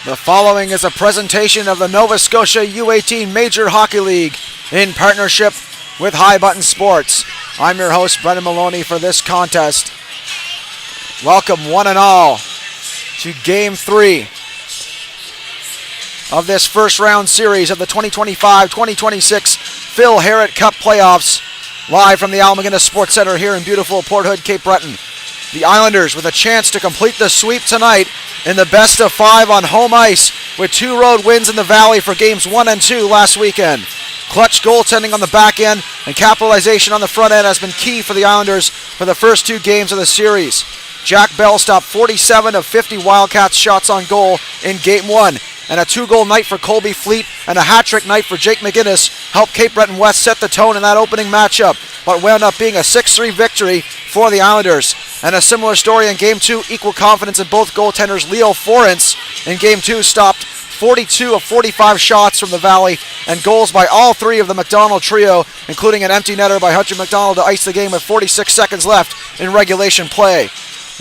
The following is a presentation of the Nova Scotia U18 Major Hockey League in partnership with High Button Sports. I'm your host, Brendan Maloney, for this contest. Welcome one and all to Game 3 of this first round series of the 2025-2026 Phil Herritt Cup playoffs, live from the Al McGuinness Sports Centre here in beautiful Port Hood, Cape Breton. The Islanders with a chance to complete the sweep tonight in the best of 5 on home ice with 2 road wins in the Valley for games 1 and 2 last weekend. Clutch goaltending on the back end and capitalization on the front end has been key for the Islanders for the first 2 games of the series. Jack Bell stopped 47 of 50 Wildcats shots on goal in Game 1, and a 2-goal night for Colby Fleet and a hat-trick night for Jake McGinnis helped Cape Breton West set the tone in that opening matchup, but wound up being a 6-3 victory for the Islanders. And a similar story in Game 2, equal confidence in both goaltenders. Leo Forens in Game 2 stopped 42 of 45 shots from the Valley, and goals by all 3 of the McDonald trio, including an empty netter by Hunter McDonald to ice the game with 46 seconds left in regulation play.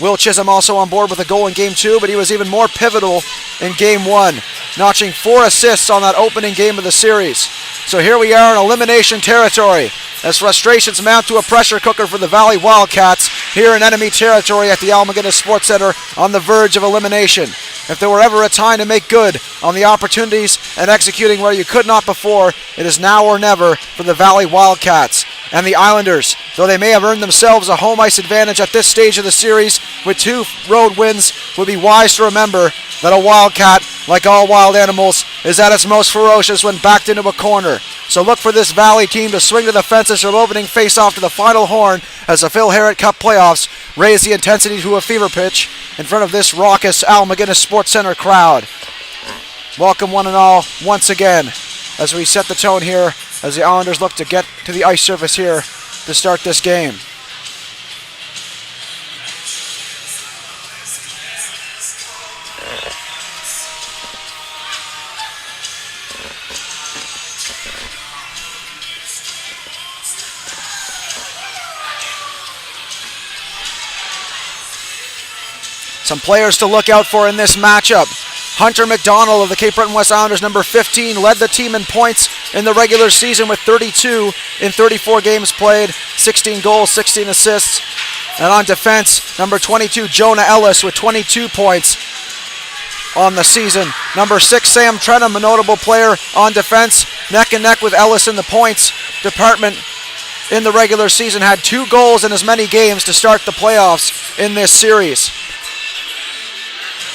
Will Chisholm also on board with a goal in Game 2, but he was even more pivotal in Game 1, notching 4 assists on that opening game of the series. So here we are in elimination territory, as frustrations mount to a pressure cooker for the Valley Wildcats here in enemy territory at the Al McGuinness Sports Centre on the verge of elimination. If there were ever a time to make good on the opportunities and executing where you could not before, it is now or never for the Valley Wildcats. And the Islanders, though they may have earned themselves a home ice advantage at this stage of the series with 2 road wins, would be wise to remember that a Wildcat, like all wild animals, is at its most ferocious when backed into a corner. So look for this Valley team to swing to the fences from opening face-off to the final horn as the Phil Herritt Cup playoffs raise the intensity to a fever pitch in front of this raucous Al McGuinness Sports Centre crowd. Welcome one and all once again as we set the tone here as the Islanders look to get to the ice surface here to start this game. Some players to look out for in this matchup. Hunter McDonald of the Cape Breton West Islanders, number 15, led the team in points in the regular season with 32 in 34 games played, 16 goals, 16 assists. And on defense, number 22, Jonah Ellis with 22 points on the season. Number 6, Sam Trenham, a notable player on defense, neck and neck with Ellis in the points department in the regular season, had 2 goals in as many games to start the playoffs in this series.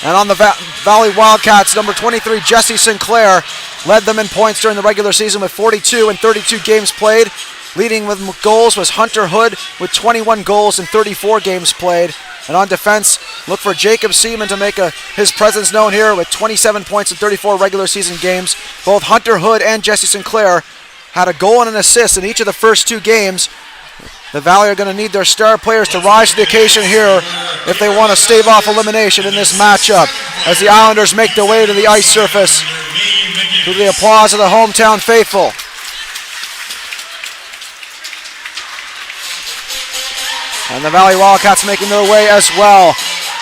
And on the Valley Wildcats, number 23, Jesse Sinclair, led them in points during the regular season with 42 in 32 games played. Leading with goals was Hunter Hood with 21 goals in 34 games played. And on defense, look for Jacob Seaman to make his presence known here with 27 points in 34 regular season games. Both Hunter Hood and Jesse Sinclair had a goal and an assist in each of the first 2 games. The Valley are going to need their star players to rise to the occasion here if they want to stave off elimination in this matchup as the Islanders make their way to the ice surface to the applause of the hometown faithful. And the Valley Wildcats making their way as well.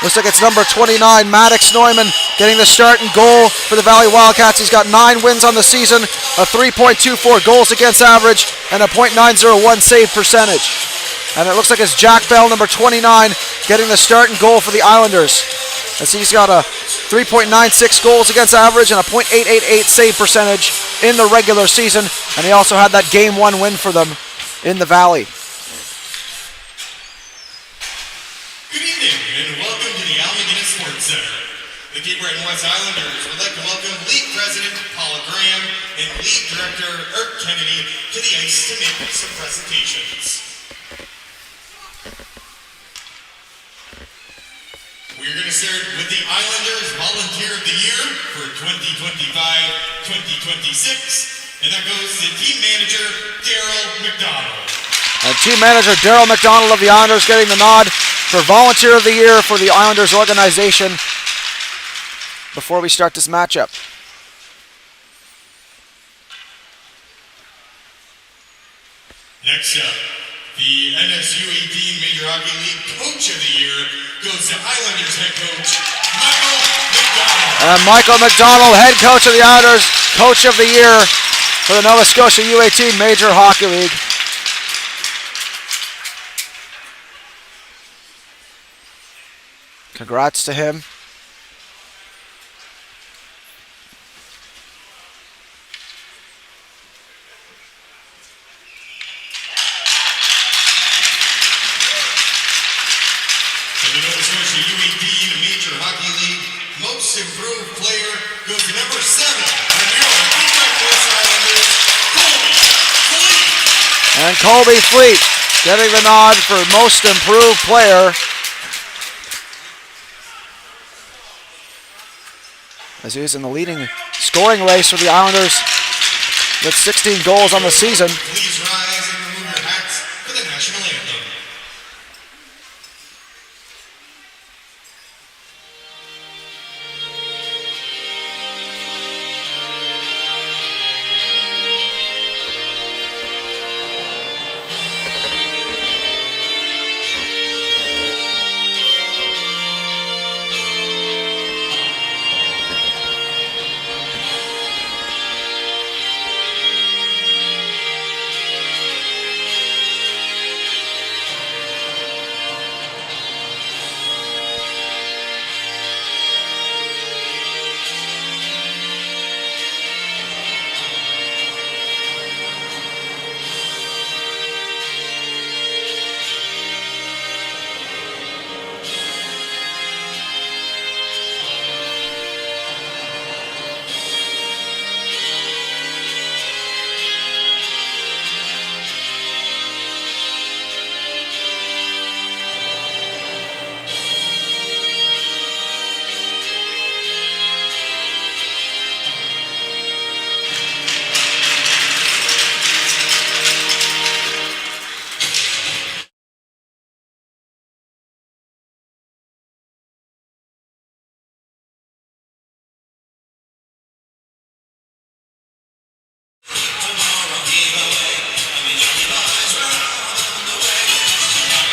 Looks like it's number 29, Maddox Neumann, getting the start and goal for the Valley Wildcats. He's got 9 wins on the season, a 3.24 goals against average, and a .901 save percentage. And it looks like it's Jack Bell, number 29, getting the start and goal for the Islanders, as he's got a 3.96 goals against average and a .888 save percentage in the regular season. And he also had that Game 1 win for them in the Valley. Good evening and welcome to the Al McGuinness Sports Centre. The Cape Breton West Islanders would like to welcome League President Paula Graham and League Director Eric Kennedy to the ice to make some presentations. We're going to start with the Islanders Volunteer of the Year for 2025-2026, and that goes to Team Manager Daryl McDonald. And Team Manager Daryl McDonald of the Islanders getting the nod for Volunteer of the Year for the Islanders organization before we start this matchup. Next up, the NSU18 Major Hockey League Coach of the Year goes to Islanders head coach Michael McDonald. And Michael McDonald, head coach of the Islanders, coach of the year for the Nova Scotia U18 Major Hockey League. Congrats to him. The Nova Scotia U18 Major Hockey League Most Improved Player goes to number 7 for the Maryland Wildcats Islanders, Colby Fleet. And Colby Fleet getting the nod for Most Improved Player. As he is in the leading scoring race for the Islanders with 16 goals on the season. Please rise and remove your hats for the national anthem.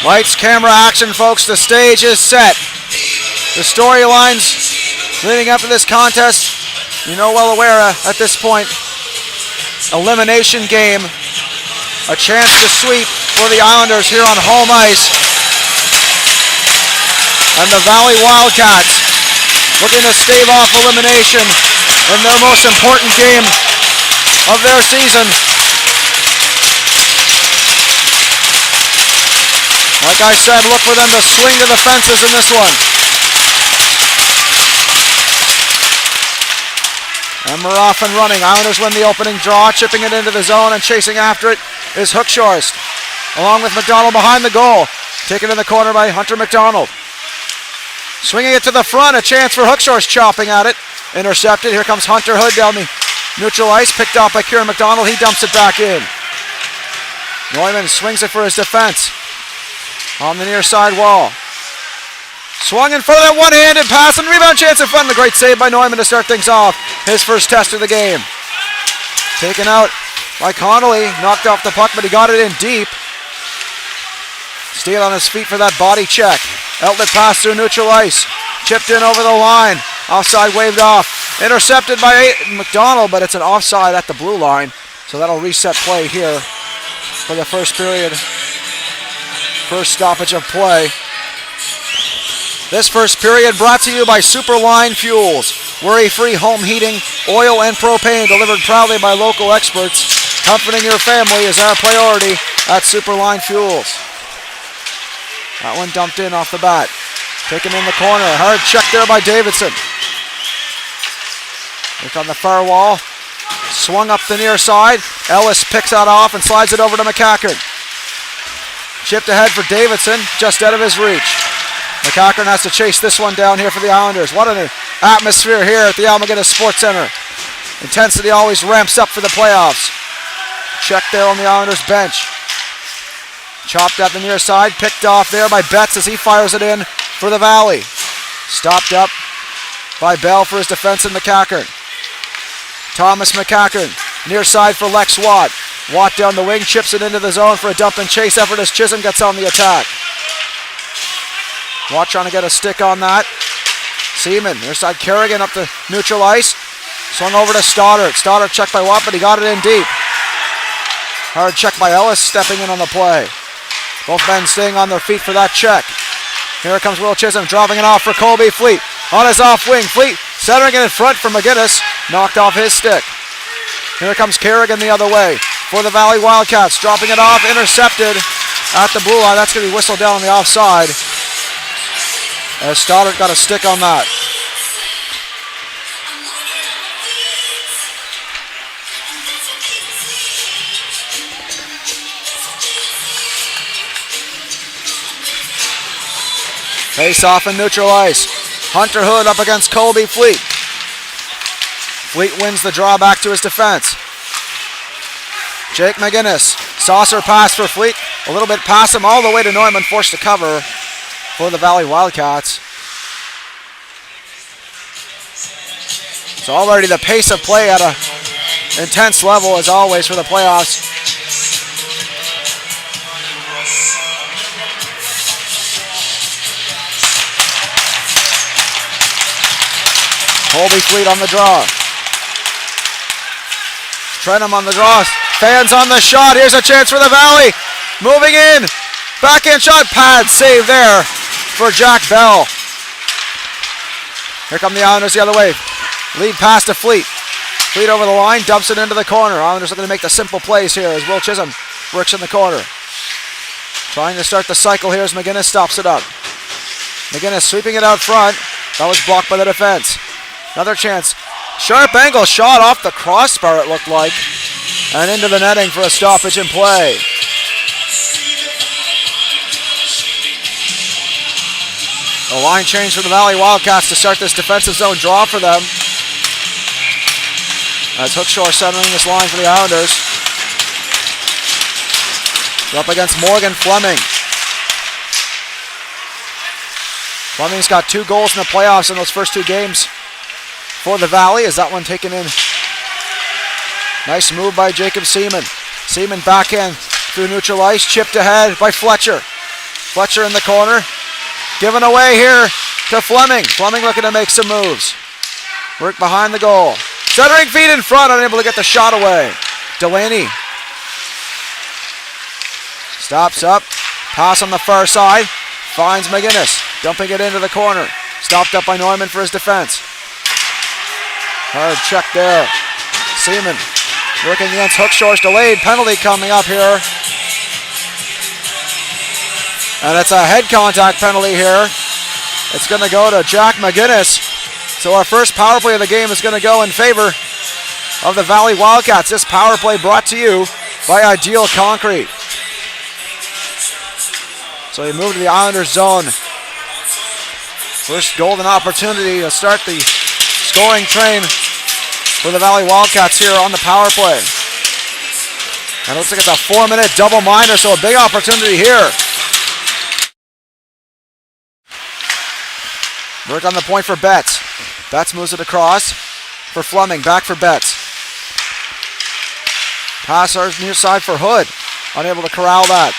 Lights, camera, action, folks. The stage is set. The storylines leading up to this contest, you know well aware at this point. Elimination game. A chance to sweep for the Islanders here on home ice. And the Valley Wildcats looking to stave off elimination in their most important game of their season. Like I said, look for them to swing to the fences in this one. And we're off and running. Islanders win the opening draw, chipping it into the zone and chasing after it is Hookshorst. Along with McDonald behind the goal. Taken in the corner by Hunter McDonald. Swinging it to the front, a chance for Hookshorst, chopping at it. Intercepted, here comes Hunter Hood down the neutral ice, picked off by Kieran McDonald, he dumps it back in. Neumann swings it for his defense. On the near side wall. Swung in front of that one-handed pass and rebound chance in front. The great save by Neumann to start things off. His first test of the game. Taken out by Connolly. Knocked off the puck, but he got it in deep. Stayed on his feet for that body check. Outlet pass through neutral ice. Chipped in over the line. Offside waved off. Intercepted by McDonald, but it's an offside at the blue line. So that'll reset play here for the first period. First stoppage of play. This first period brought to you by Superline Fuels. Worry-free home heating, oil and propane delivered proudly by local experts. Comforting your family is our priority at Superline Fuels. That one dumped in off the bat. Taken in the corner. Hard check there by Davidson. Look on the far wall. Swung up the near side. Ellis picks that off and slides it over to McCackern. Chipped ahead for Davidson, just out of his reach. McCackern has to chase this one down here for the Islanders. What an atmosphere here at the Almaguinna Sports Center. Intensity always ramps up for the playoffs. Check there on the Islanders bench. Chopped at the near side, picked off there by Betts as he fires it in for the Valley. Stopped up by Bell for his defense in McCackern. Thomas McCackern, near side for Lex Watt. Watt down the wing, chips it into the zone for a dump and chase effort as Chisholm gets on the attack. Watt trying to get a stick on that. Seaman, near side Kerrigan up to neutral ice. Swung over to Stoddard. Stoddard checked by Watt, but he got it in deep. Hard check by Ellis, stepping in on the play. Both men staying on their feet for that check. Here comes Will Chisholm, dropping it off for Colby Fleet. On his off wing, Fleet centering it in front for McGinnis. Knocked off his stick. Here comes Kerrigan the other way for the Valley Wildcats. Dropping it off, intercepted at the blue line. That's going to be whistled down on the offside. As Stoddard got a stick on that. Face off in neutral ice. Hunter Hood up against Colby Fleet. Fleet wins the draw back to his defense. Jake McGinnis. Saucer pass for Fleet. A little bit past him all the way to Neumann, forced to cover for the Valley Wildcats. So already the pace of play at an intense level as always for the playoffs. Colby Fleet on the draw. Trenham on the draw. Fans on the shot. Here's a chance for the Valley. Moving in. Backhand shot. Pad save there for Jack Bell. Here come the Islanders the other way. Lead pass to Fleet. Fleet over the line. Dumps it into the corner. Islanders looking to make the simple plays here as Will Chisholm works in the corner. Trying to start the cycle here as McGinnis stops it up. McGinnis sweeping it out front. That was blocked by the defense. Another chance. Sharp angle shot off the crossbar, it looked like. And into the netting for a stoppage in play. A line change for the Valley Wildcats to start this defensive zone draw for them. As Hookshore centering this line for the Islanders. They're up against Morgan Fleming. Fleming's got 2 goals in the playoffs in those first 2 games for the Valley. Is that one taken in? Nice move by Jacob Seaman. Seaman backhand through neutral ice. Chipped ahead by Fletcher. Fletcher in the corner. Given away here to Fleming. Fleming looking to make some moves. Work behind the goal. Centering feet in front. Unable to get the shot away. Delaney. Stops up. Pass on the far side. Finds McGinnis. Dumping it into the corner. Stopped up by Neumann for his defense. Hard check there. Seaman working against Hookshore's delayed penalty coming up here. And it's a head contact penalty here. It's going to go to Jack McGinnis. So our first power play of the game is going to go in favor of the Valley Wildcats. This power play brought to you by Ideal Concrete. So we move to the Islanders zone. First golden opportunity to start the scoring train for the Valley Wildcats here on the power play. And it looks like it's a 4-minute double minor, so a big opportunity here. Work on the point for Betts. Betts moves it across for Fleming. Back for Betts. Pass our near side for Hood. Unable to corral that.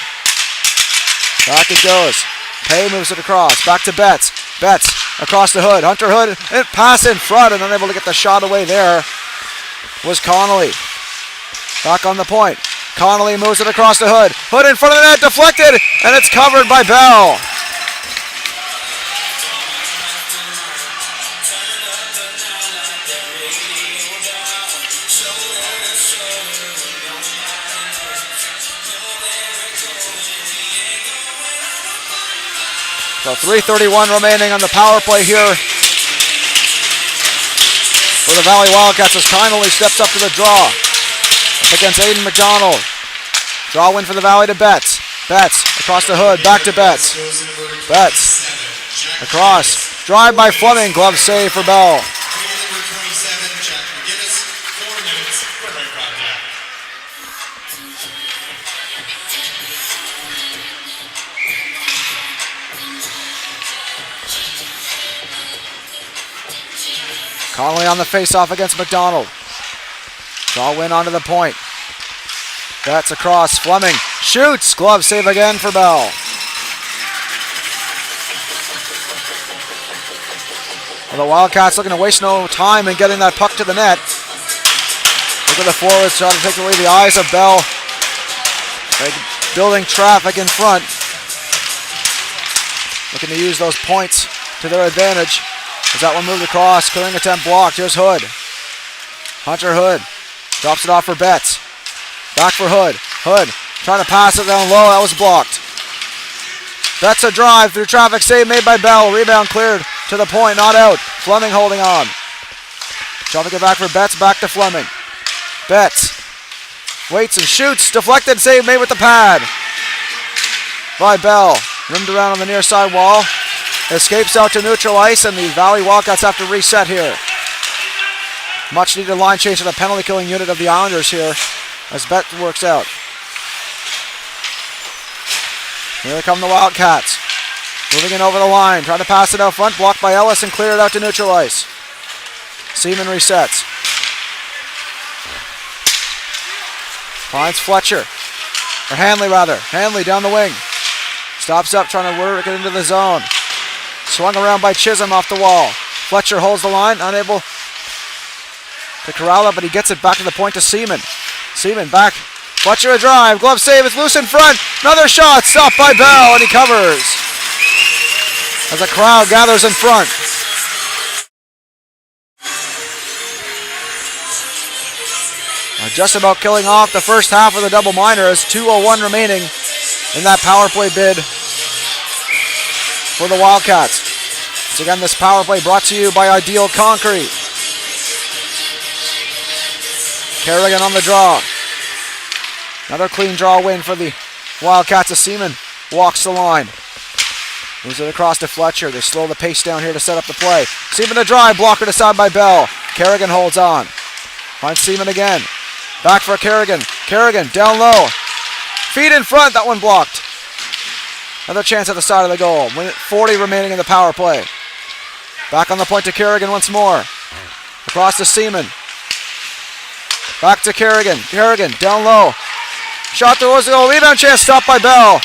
Back it goes. Pay moves it across. Back to Betts. Betts across to Hood. Hunter Hood. And pass in front and unable to get the shot away there was Connolly. Back on the point. Connolly moves it across to Hood. Hood in front of the net. Deflected. And it's covered by Bell. So 3:31 remaining on the power play here for the Valley Wildcats as Connolly steps up to the draw. Up against Aiden McDonald. Draw win for the Valley to Betts. Betts across the Hood. Back to Betts. Betts across. Drive by Fleming. Glove save for Bell. Connolly on the face-off against McDonald. Draw win onto the point. Betts across. Fleming shoots. Glove save again for Bell. Well, the Wildcats looking to waste no time in getting that puck to the net. Look at the forwards trying to take away the eyes of Bell. They're building traffic in front. Looking to use those points to their advantage. As that one moved across, clearing attempt blocked. Here's Hood. Hunter Hood drops it off for Betts. Back for Hood. Hood trying to pass it down low. That was blocked. Betts a drive through traffic. Save made by Bell. Rebound cleared to the point. Not out. Fleming holding on. Trying to get back for Betts. Back to Fleming. Betts waits and shoots. Deflected. Save made with the pad by Bell. Rimmed around on the near side wall. Escapes out to neutral ice, and the Valley Wildcats have to reset here. Much needed line change to the penalty killing unit of the Islanders here as Betts works out. Here come the Wildcats. Moving in over the line, trying to pass it out front, blocked by Ellis and cleared out to neutral ice. Seaman resets. Finds Fletcher. Or Hanley rather. Hanley down the wing. Stops up, trying to work it into the zone. Swung around by Chisholm off the wall. Fletcher holds the line, unable to corral it, but he gets it back to the point to Seaman. Seaman back. Fletcher a drive. Glove save. It's loose in front. Another shot. Stopped by Bell, and he covers. As a crowd gathers in front. Just about killing off the first half of the double minor as 2:01 remaining in that power play bid for the Wildcats. Once again, this power play brought to you by Ideal Concrete. Kerrigan on the draw. Another clean draw win for the Wildcats as Seaman walks the line. Moves it across to Fletcher. They slow the pace down here to set up the play. Seaman a drive, blocker to side by Bell. Kerrigan holds on. Finds Seaman again. Back for Kerrigan. Kerrigan down low. Feet in front. That one blocked. Another chance at the side of the goal. 40 remaining in the power play. Back on the point to Kerrigan once more. Across to Seaman. Back to Kerrigan. Kerrigan down low. Shot towards the goal. Rebound chance stopped by Bell.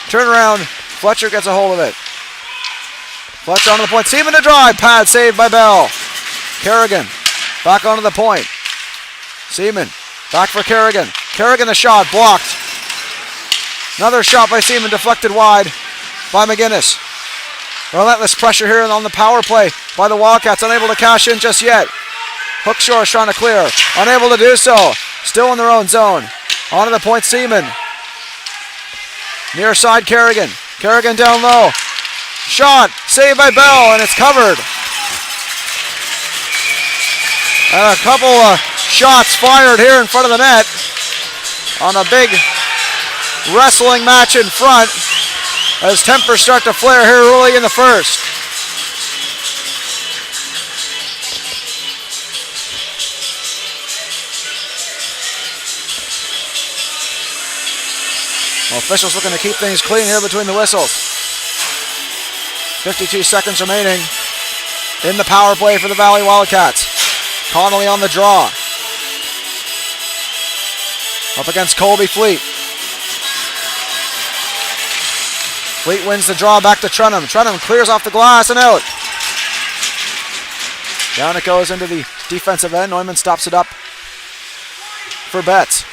Turn around. Fletcher gets a hold of it. Fletcher onto the point. Seaman to drive. Pad saved by Bell. Kerrigan back onto the point. Seaman back for Kerrigan. Kerrigan the shot blocked. Another shot by Seaman deflected wide by McGinnis. Relentless pressure here on the power play by the Wildcats. Unable to cash in just yet. Hookshore is trying to clear. Unable to do so. Still in their own zone. Onto the point Seaman. Near side Kerrigan. Kerrigan down low. Shot. Saved by Bell, and it's covered. And a couple of shots fired here in front of the net on a big wrestling match in front as tempers start to flare here early in the first. Well, officials looking to keep things clean here between the whistles. 52 seconds remaining in the power play for the Valley Wildcats. Connolly on the draw. Up against Colby Fleet. Fleet wins the draw back to Trenham. Trenham clears off the glass and out. Down it goes into the defensive end. Neumann stops it up for Betts.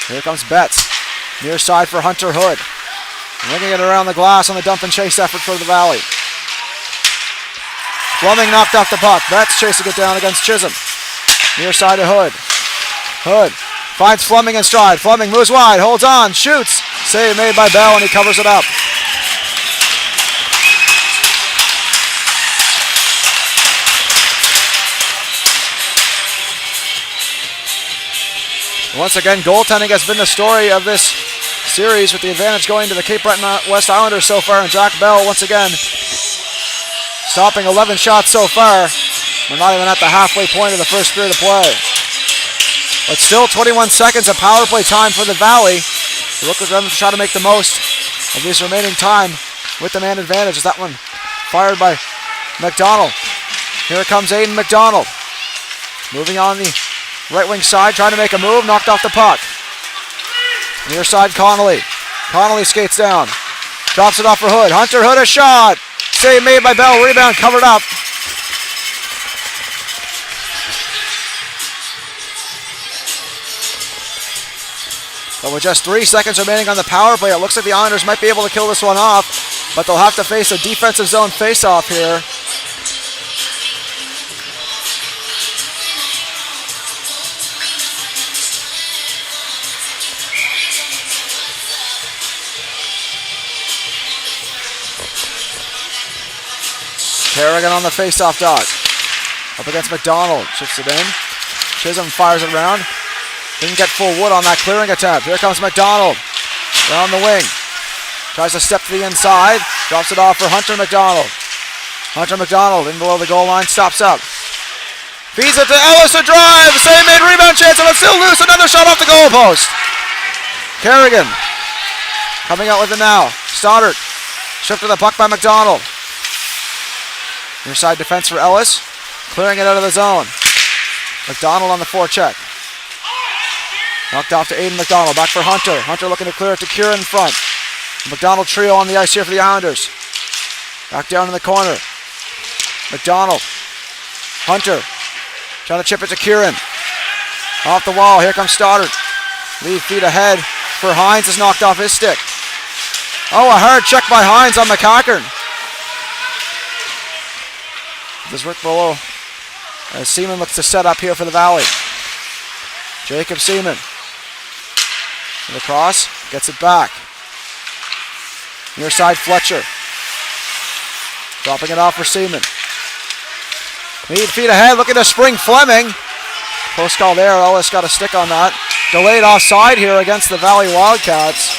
Here comes Betts. Near side for Hunter Hood. Ringing it around the glass on the dump and chase effort for the Valley. Fleming knocked off the puck. Betts chasing it down against Chisholm. Near side to Hood. Hood finds Fleming in stride. Fleming moves wide, holds on, shoots. Save made by Bell, and he covers it up. Once again, goaltending has been the story of this series, with the advantage going to the Cape Breton West Islanders so far, and Jack Bell once again stopping 11 shots so far. We're not even at the halfway point of the first period of play. But still 21 seconds of power play time for the Valley. We look at them to try to make the most of this remaining time with the man advantage. As that one fired by McDonald. Here comes Aiden McDonald. Moving on the right wing side, trying to make a move, knocked off the puck. Near side Connolly. Connolly skates down. Drops it off for Hood. Hunter Hood a shot. Save made by Bell. Rebound covered up. But with just 3 seconds remaining on the power play, it looks like the Islanders might be able to kill this one off, but they'll have to face a defensive zone face-off here. Kerrigan on the face-off dot. Up against McDonald. Shifts it in. Chisholm fires it around. Didn't get full wood on that clearing attempt. Here comes McDonald. Down the wing. Tries to step to the inside. Drops it off for Hunter McDonald. Hunter McDonald in below the goal line. Stops up. Feeds it to Ellis to drive. Save made rebound chance, and it's still loose. Another shot off the goal post. Kerrigan coming out with it now. Stoddard. Shifted the puck by McDonald. Near side defense for Ellis. Clearing it out of the zone. McDonald on the forecheck. Knocked off to Aiden McDonald. Back for Hunter. Hunter looking to clear it to Kieran in front. McDonald trio on the ice here for the Islanders. Back down in the corner. McDonald. Hunter. Trying to chip it to Kieran. Off the wall. Here comes Stoddard. Lead feet ahead for Hines. Is knocked off his stick. Oh, a hard check by Hines on McCackern. This Rick below. As Seaman looks to set up here for the Valley. Jacob Seaman. And the cross. Gets it back. Near side Fletcher. Dropping it off for Seaman. Lead feet ahead. Looking to spring Fleming. Close call there. Ellis got a stick on that. Delayed offside here against the Valley Wildcats.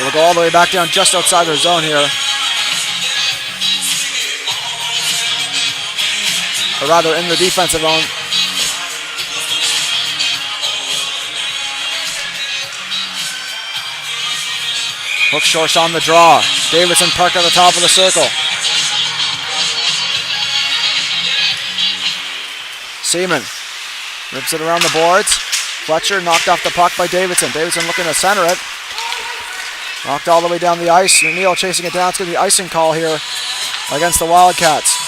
We'll go all the way back down just outside their zone here. Or rather in the defensive zone. Hook shorts on the draw. Davidson parked at the top of the circle. Seaman rips it around the boards. Fletcher knocked off the puck by Davidson. Davidson looking to center it. Knocked all the way down the ice. Neal chasing it down. It's going to be icing call here against the Wildcats.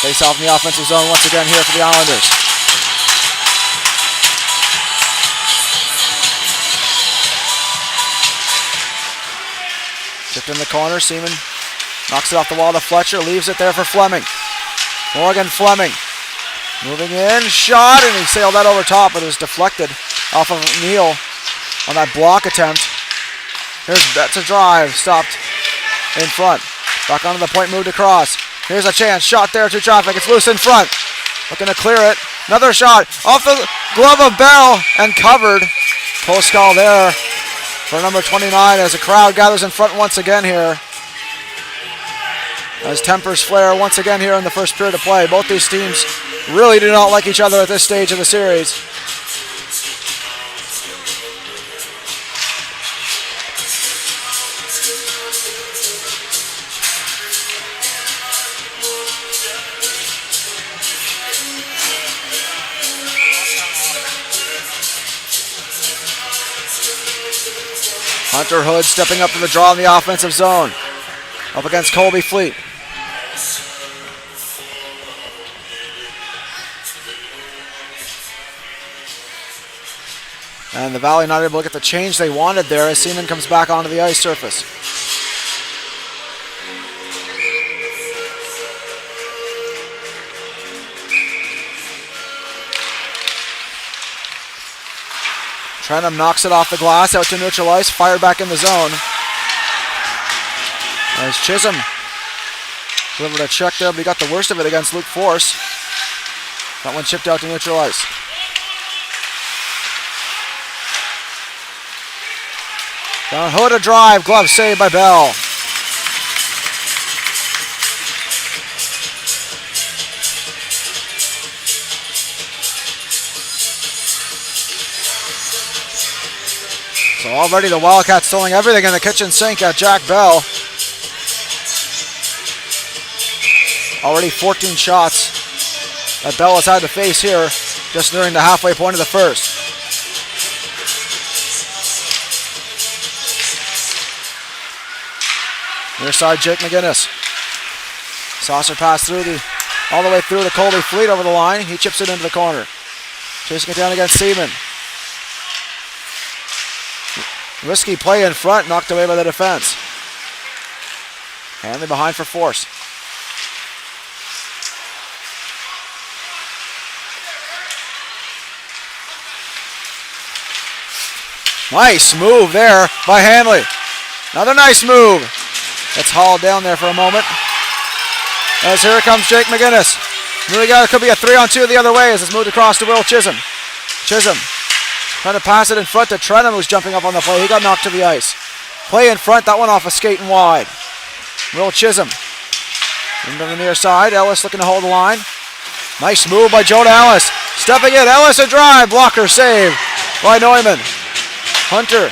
Face off in the offensive zone once again here for the Islanders. Chipped in the corner. Seaman knocks it off the wall to Fletcher. Leaves it there for Fleming. Morgan Fleming moving in. Shot, and he sailed that over top, but it was deflected off of Neal on that block attempt. Here's Betts a drive. Stopped in front. Back onto the point, moved across. Here's a chance. Shot there to traffic. It's loose in front. Looking to clear it. Another shot off the glove of Bell and covered. Post call there for number 29 as the crowd gathers in front once again here. As tempers flare once again here in the first period of play. Both these teams really do not like each other at this stage of the series. Hunter Hood stepping up to the draw in the offensive zone. Up against Colby Fleet. And the Valley not able to get the change they wanted there as Seaman comes back onto the ice surface. Trenham knocks it off the glass out to neutral ice, fired back in the zone. As Chisholm delivered a check there, but he got the worst of it against Luke Force. That one chipped out to neutral ice. Down Hood a drive, glove saved by Bell. So already the Wildcats throwing everything in the kitchen sink at Jack Bell. Already 14 shots that Bell has had to face here just nearing the halfway point of the first. Near side, Jake McGinnis. Saucer pass all the way through to Colby Fleet over the line. He chips it into the corner. Chasing it down against Seaman. Risky play in front, knocked away by the defense. Hanley behind for force. Nice move there by Hanley. Another nice move. It's hauled down there for a moment. As here comes Jake McGinnis. It could be a 3-on-2 the other way as it's moved across to Will Chisholm. Chisholm trying to pass it in front to Trenham, who's jumping up on the play. He got knocked to the ice. Play in front, that one off a skate and wide. Will Chisholm into the near side. Ellis looking to hold the line. Nice move by Jonah Ellis. Stepping in, Ellis a drive. Blocker save by Neumann. Hunter.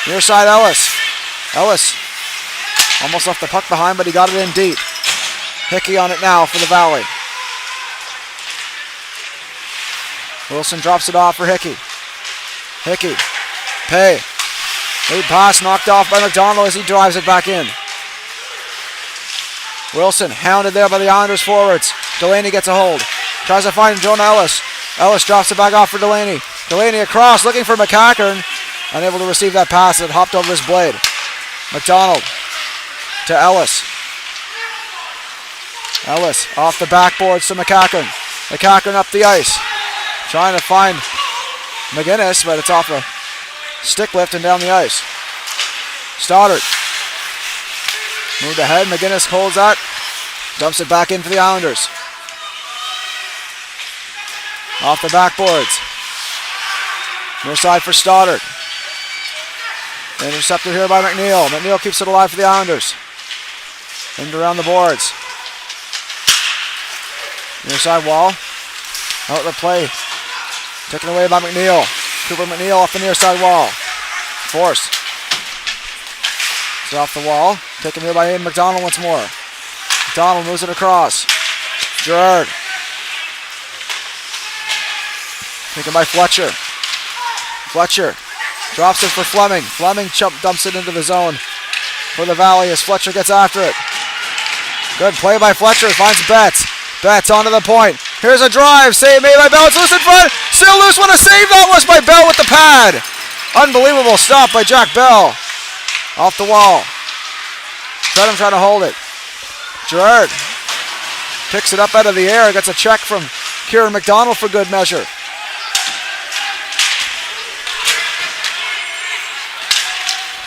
Near side Ellis. Ellis almost left the puck behind, but he got it in deep. Hickey on it now for the Valley. Wilson drops it off for Hickey. Hickey. Pay. Lead pass knocked off by McDonald as he drives it back in. Wilson hounded there by the Islanders forwards. Delaney gets a hold. Tries to find Jonah Ellis. Ellis drops it back off for Delaney. Delaney across looking for McCackern. Unable to receive that pass. It hopped over his blade. McDonald to Ellis. Ellis off the backboards to McCackern. McCackern up the ice. Trying to find McGinnis, but it's off a stick lift and down the ice. Stoddard. Moved ahead. McGinnis holds that. Dumps it back in for the Islanders. Off the backboards. Near side for Stoddard. Intercepted here by McNeil. McNeil keeps it alive for the Islanders. In around the boards. Near side wall. Out the play. Taken away by McNeil. Cooper McNeil off the near side wall. Force. It's off the wall. Taken here by Aiden McDonald once more. McDonald moves it across. Gerard. Taken by Fletcher. Fletcher drops it for Fleming. Fleming dumps it into the zone for the Valley as Fletcher gets after it. Good play by Fletcher. Finds Betts. Betts onto the point. Here's a drive. Save made by Bell. It's loose in front. Still loose. What a save that was by Bell with the pad. Unbelievable stop by Jack Bell. Off the wall. Trenham trying to hold it. Gerard picks it up out of the air. Gets a check from Kieran McDonald for good measure.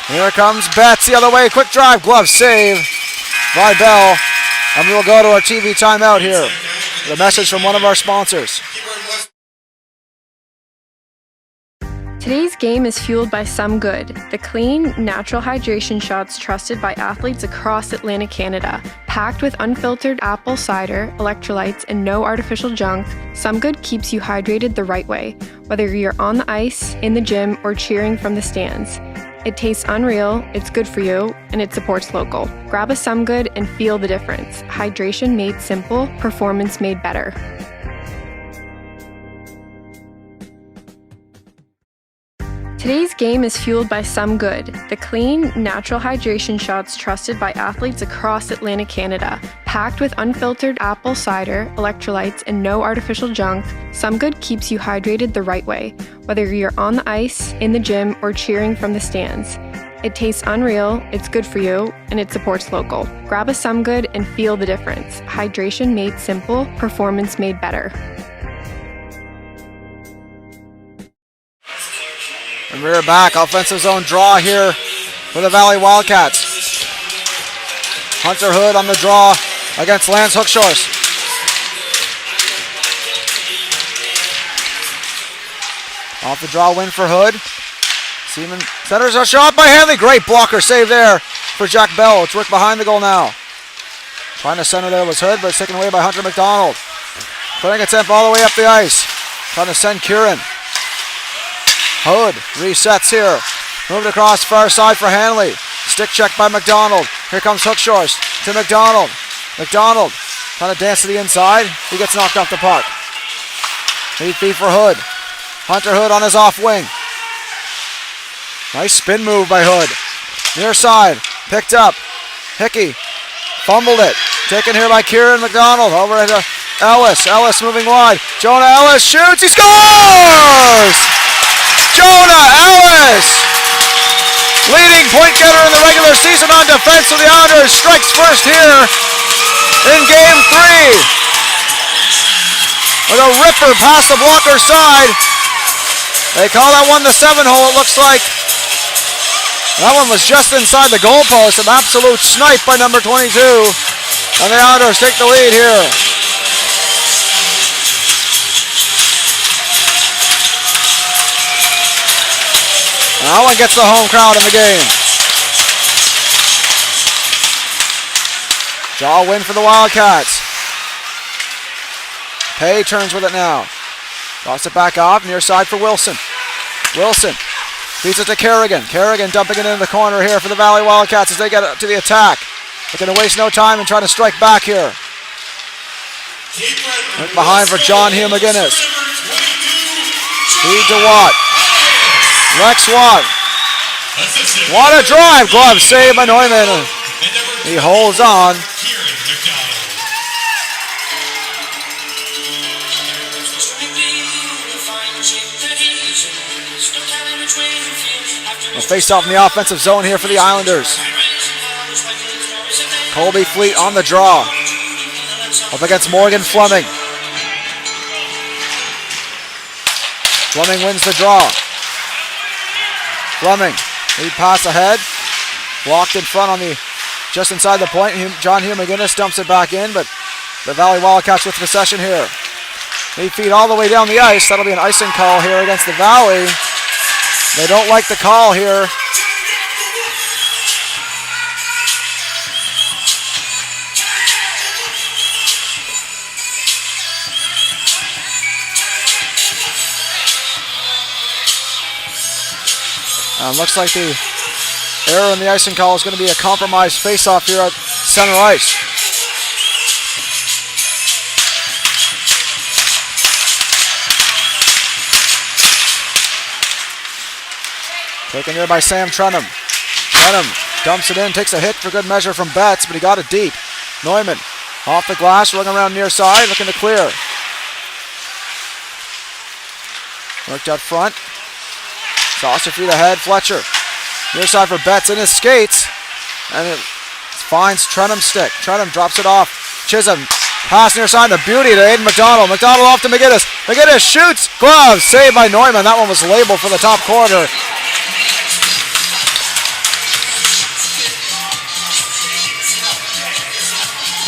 Here comes Betts the other way. Quick drive. Glove save by Bell. And we will go to our TV timeout here. The message from one of our sponsors. Today's game is fueled by Some Good, the clean, natural hydration shots trusted by athletes across Atlantic Canada. Packed with unfiltered apple cider, electrolytes, and no artificial junk, Some Good keeps you hydrated the right way, whether you're on the ice, in the gym, or cheering from the stands. It tastes unreal, it's good for you, and it supports local. Grab a Some Good and feel the difference. Hydration made simple, performance made better. Today's game is fueled by Some Good, the clean, natural hydration shots trusted by athletes across Atlantic Canada. Packed with unfiltered apple cider, electrolytes, and no artificial junk, Some Good keeps you hydrated the right way, whether you're on the ice, in the gym, or cheering from the stands. It tastes unreal, it's good for you, and it supports local. Grab a Some Good and feel the difference. Hydration made simple, performance made better. And we're back. Offensive zone draw here for the Valley Wildcats. Hunter Hood on the draw against Lance Hookshores. Off the draw win for Hood. Seaman centers a shot by Hanley. Great blocker save there for Jack Bell. It's worked behind the goal now. Trying to center there was Hood, but it's taken away by Hunter McDonald. Putting a temp all the way up the ice. Trying to send Kieran. Hood resets here. Moved across far side for Hanley. Stick check by McDonald. Here comes Hookshorst to McDonald. McDonald trying to dance to the inside. He gets knocked off the puck. 8 feet for Hood. Hunter Hood on his off wing. Nice spin move by Hood. Near side. Picked up. Hickey fumbled it. Taken here by Kieran McDonald. Over to Ellis. Ellis moving wide. Jonah Ellis shoots. He scores! Jonah Ellis! Leading point getter in the regular season on defense for the Islanders. Strikes first here in Game 3. With a ripper past the blocker side. They call that one the 7-hole, it looks like. That one was just inside the goalpost. An absolute snipe by number 22. And the Islanders take the lead here. And that one gets the home crowd in the game. Draw win for the Wildcats. Pay turns with it now. Toss it back off, near side for Wilson. Wilson feeds it to Kerrigan. Kerrigan dumping it into the corner here for the Valley Wildcats as they get up to the attack. Looking to waste no time and trying to strike back here. Look behind for John Hugh McGinnis. Feed to Watt. Lex Watt. What a drive. Glove save by Neumann. He holds on. A face-off in the offensive zone here for the Islanders. Colby Fleet on the draw. Up against Morgan Fleming. Fleming wins the draw. Fleming, lead pass ahead. Blocked in front on the, just inside the point. John Hugh McGinnis dumps it back in, but the Valley Wildcats with possession here. They feed all the way down the ice. That'll be an icing call here against the Valley. They don't like the call here. Looks like the error in the icing call is going to be a compromised face-off here at center ice. Taken here by Sam Trenum. Trenum dumps it in, takes a hit for good measure from Betts, but he got it deep. Neumann off the glass, running around near side, looking to clear. Worked out front. Toss it through the head, Fletcher. Near side for Betts in his skates. And it finds Trenum's stick. Trenum drops it off. Chisholm, pass near side, the beauty to Aiden McDonald. McDonald off to McGinnis. McGinnis shoots, glove, saved by Neumann. That one was labeled for the top corner.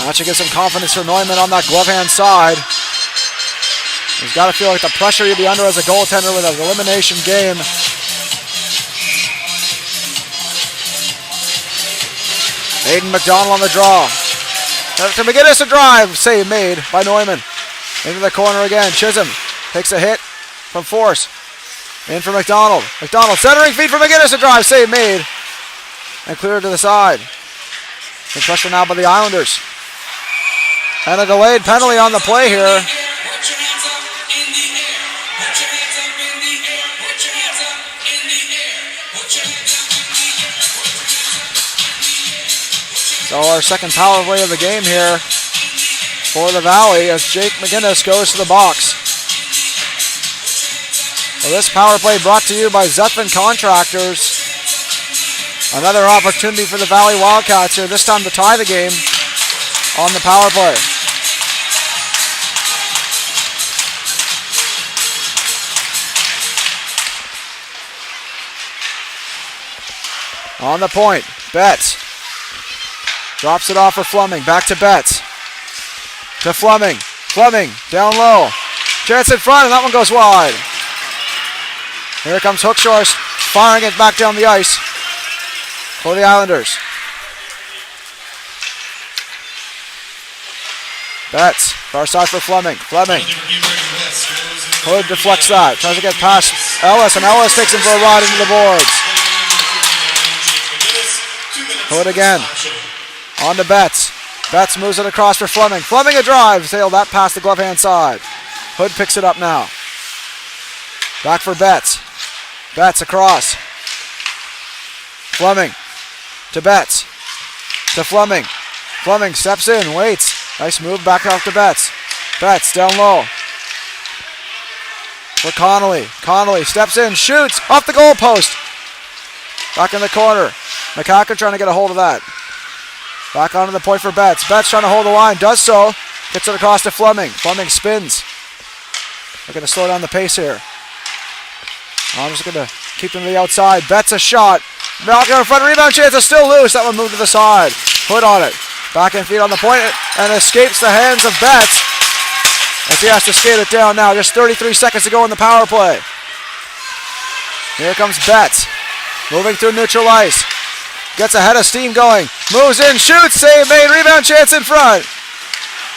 That should give some confidence for Neumann on that glove hand side. He's got to feel like the pressure he'll be under as a goaltender with an elimination game. Aiden McDonald on the draw. To McGinnis, a drive. Save made by Neumann. Into the corner again. Chisholm takes a hit from Force. In for McDonald. McDonald centering feed for McGinnis, a drive. Save made. And cleared to the side. The pressure now by the Islanders. And a delayed penalty on the play here. So our second power play of the game here for the Valley as Jake McGinnis goes to the box. Well, this power play brought to you by Zethvin Contractors. Another opportunity for the Valley Wildcats here, this time to tie the game on the power play. On the point, Betts. Drops it off for Fleming. Back to Betts. To Fleming. Fleming down low. Chance in front, and that one goes wide. Here comes Hookshorst firing it back down the ice for the Islanders. Betts. Far side for Fleming. Fleming. Hood deflects that. Tries to get past Ellis, and Ellis takes him for a ride into the boards. Hood again. On to Betts. Betts moves it across for Fleming. Fleming a drive. Sailed that past the glove hand side. Hood picks it up now. Back for Betts. Betts across. Fleming to Betts. To Fleming. Fleming steps in, waits. Nice move back off to Betts. Betts down low. For Connolly. Connolly steps in, shoots off the goal post. Back in the corner. McCacker trying to get a hold of that. Back onto the point for Betts. Betts trying to hold the line, does so. Gets it across to Fleming. Fleming spins. They're going to slow down the pace here. I'm just going to keep them to the outside. Betts a shot. Malcolm in front, rebound chance is still loose. That one moved to the side. Hood on it. Back and feet on the point and escapes the hands of Betts as he has to skate it down now. Just 33 seconds to go in the power play. Here comes Betts. Moving through neutral ice. Gets ahead of steam going. Moves in, shoots, save made, rebound chance in front.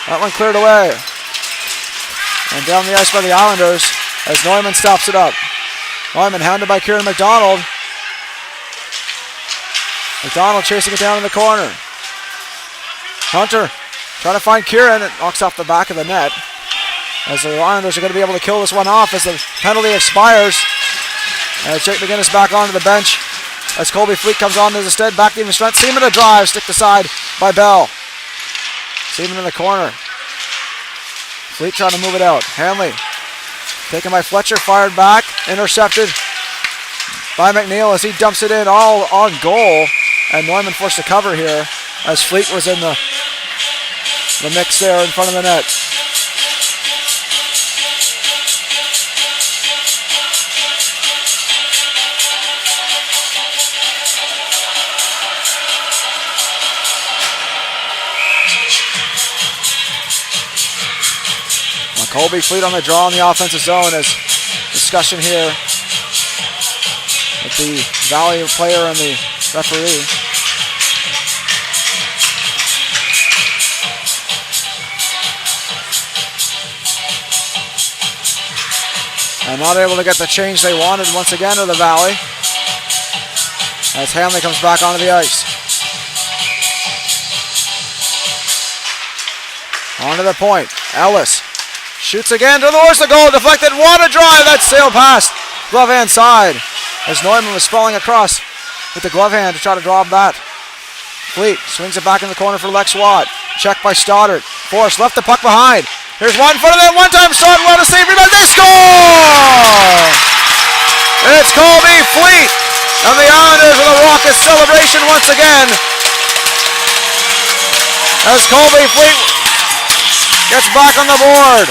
That one cleared away. And down the ice by the Islanders as Neumann stops it up. Neumann hounded by Kieran McDonald. McDonald chasing it down in the corner. Hunter trying to find Kieran. It knocks off the back of the net. As the Islanders are going to be able to kill this one off as the penalty expires. And Jake McGinnis back onto the bench as Colby Fleet comes on to the stead. Back to even strength. Seaman a drive. Stick to side by Bell. Seaman in the corner. Fleet trying to move it out. Hanley taken by Fletcher. Fired back. Intercepted by McNeil as he dumps it in all on goal. And Neumann forced to cover here as Fleet was in the mix there in front of the net. Colby Fleet on the draw in the offensive zone as discussion here with the Valley player and the referee. And not able to get the change they wanted once again to the Valley as Hanley comes back onto the ice. Onto the point. Ellis shoots again towards the goal. Deflected. What a drive. That sailed past glove hand side as Neumann was sprawling across with the glove hand to try to draw that. Fleet swings it back in the corner for Lex Watt. Checked by Stoddard. Force left the puck behind. Here's one in front of them. One time shot. What a save. Rebound. They score! It's Colby Fleet. And the Islanders with a raucous celebration once again. As Colby Fleet gets back on the board.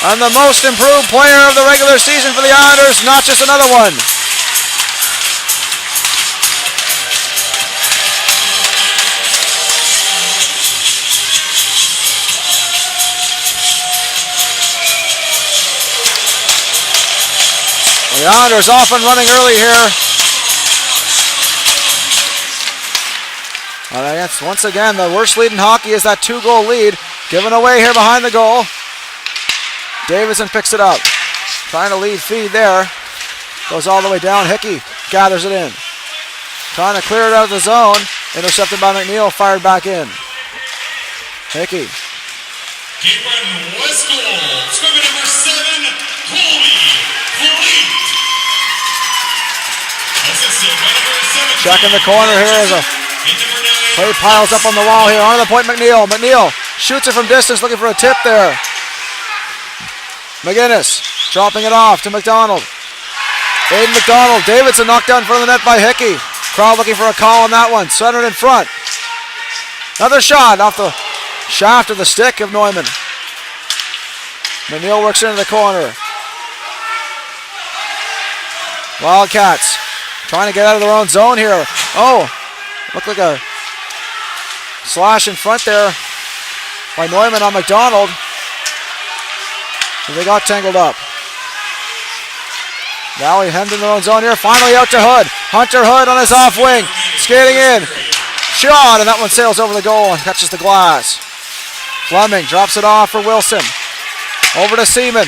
And the most improved player of the regular season for the Islanders, not just another one. The Islanders off and running early here. And against, once again, the worst lead in hockey is that 2-goal lead. Given away here behind the goal. Davison picks it up. Trying to lead feed there. Goes all the way down. Hickey gathers it in. Trying to clear it out of the zone. Intercepted by McNeil. Fired back in. Hickey. Cape Breton West goal. Scrimmage number 7, Colby Fleet. Assisted by number 17. Check in the corner here as a play piles up on the wall here. On the point, McNeil. McNeil shoots it from distance, looking for a tip there. McGinnis dropping it off to McDonald. Aiden McDonald. Davidson knocked down in front of the net by Hickey. Crowd looking for a call on that one. Centered in front. Another shot off the shaft of the stick of Neumann. McNeil works into the corner. Wildcats trying to get out of their own zone here. Oh, looked like a slash in front there by Neumann on McDonald. They got tangled up. Valley hemmed in their own zone here. Finally out to Hood. Hunter Hood on his off wing. Skating in. Shot, and that one sails over the goal and catches the glass. Fleming drops it off for Wilson. Over to Seaman.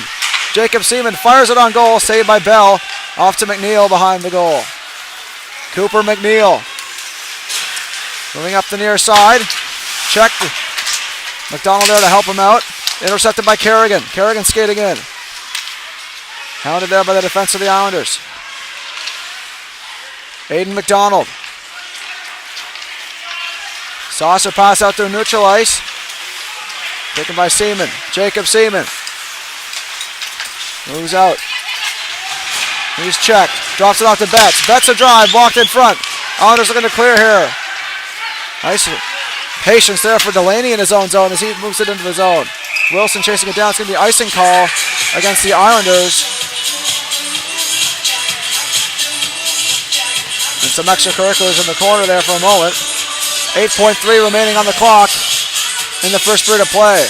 Jacob Seaman fires it on goal. Saved by Bell. Off to McNeil behind the goal. Cooper McNeil. Moving up the near side. Check. McDonald there to help him out. Intercepted by Kerrigan. Kerrigan skating in. Hounded there by the defense of the Islanders. Aiden McDonald. Saucer pass out to neutral ice. Taken by Seaman. Jacob Seaman. Moves out. He's checked. Drops it off to Betts. Betts a drive. Walked in front. Islanders looking to clear here. Nice patience there for Delaney in his own zone as he moves it into the zone. Wilson chasing it down. It's going to be icing call against the Islanders. And some extracurriculars in the corner there for a moment. 8.3 remaining on the clock in the first period of play.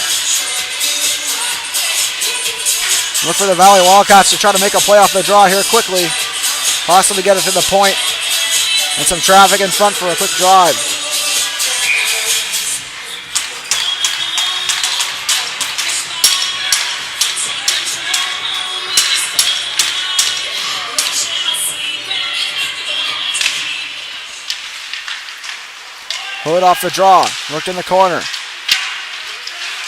Look for the Valley Wildcats to try to make a play off the draw here quickly. Possibly get it to the point. And some traffic in front for a quick drive. Hood off the draw. Worked in the corner.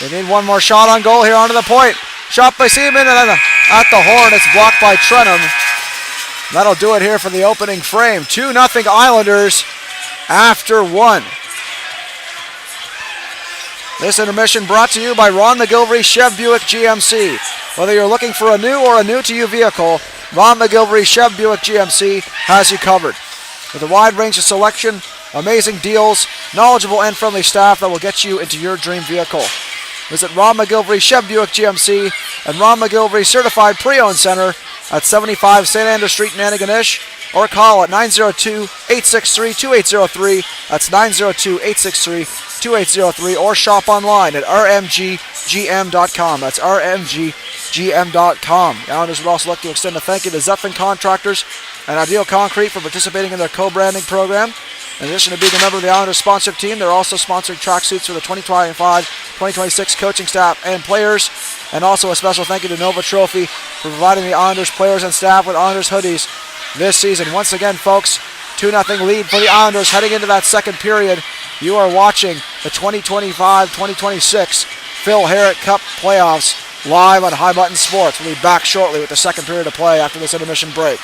They need one more shot on goal here onto the point. Shot by Seaman, and then at the horn, it's blocked by Trenum. That'll do it here for the opening frame. 2-0 Islanders after one. This intermission brought to you by Ron McGilvery Chev Buick GMC. Whether you're looking for a new or a new-to-you vehicle, Ron McGilvery Chev Buick GMC has you covered. With a wide range of selection, amazing deals, knowledgeable and friendly staff that will get you into your dream vehicle. Visit Ron McGilvery Chev Buick GMC and Ron McGilvery Certified Pre-Owned Center at 75 St. Andrew Street in Antigonish, or call at 902-863-2803. That's 902-863-2803, or shop online at rmggm.com. That's rmggm.com. The Islanders would also like to extend a thank you to Zepfin Contractors and Ideal Concrete for participating in their co-branding program. In addition to being a member of the Islanders sponsorship team, they're also sponsoring tracksuits for the 2025-2026 coaching staff and players. And also a special thank you to Nova Trophy for providing the Islanders players and staff with Islanders hoodies this season. Once again, folks, 2-0 lead for the Islanders heading into that second period. You are watching the 2025-2026 Phil Herrick Cup playoffs live on High Button Sports. We'll be back shortly with the second period of play after this intermission break.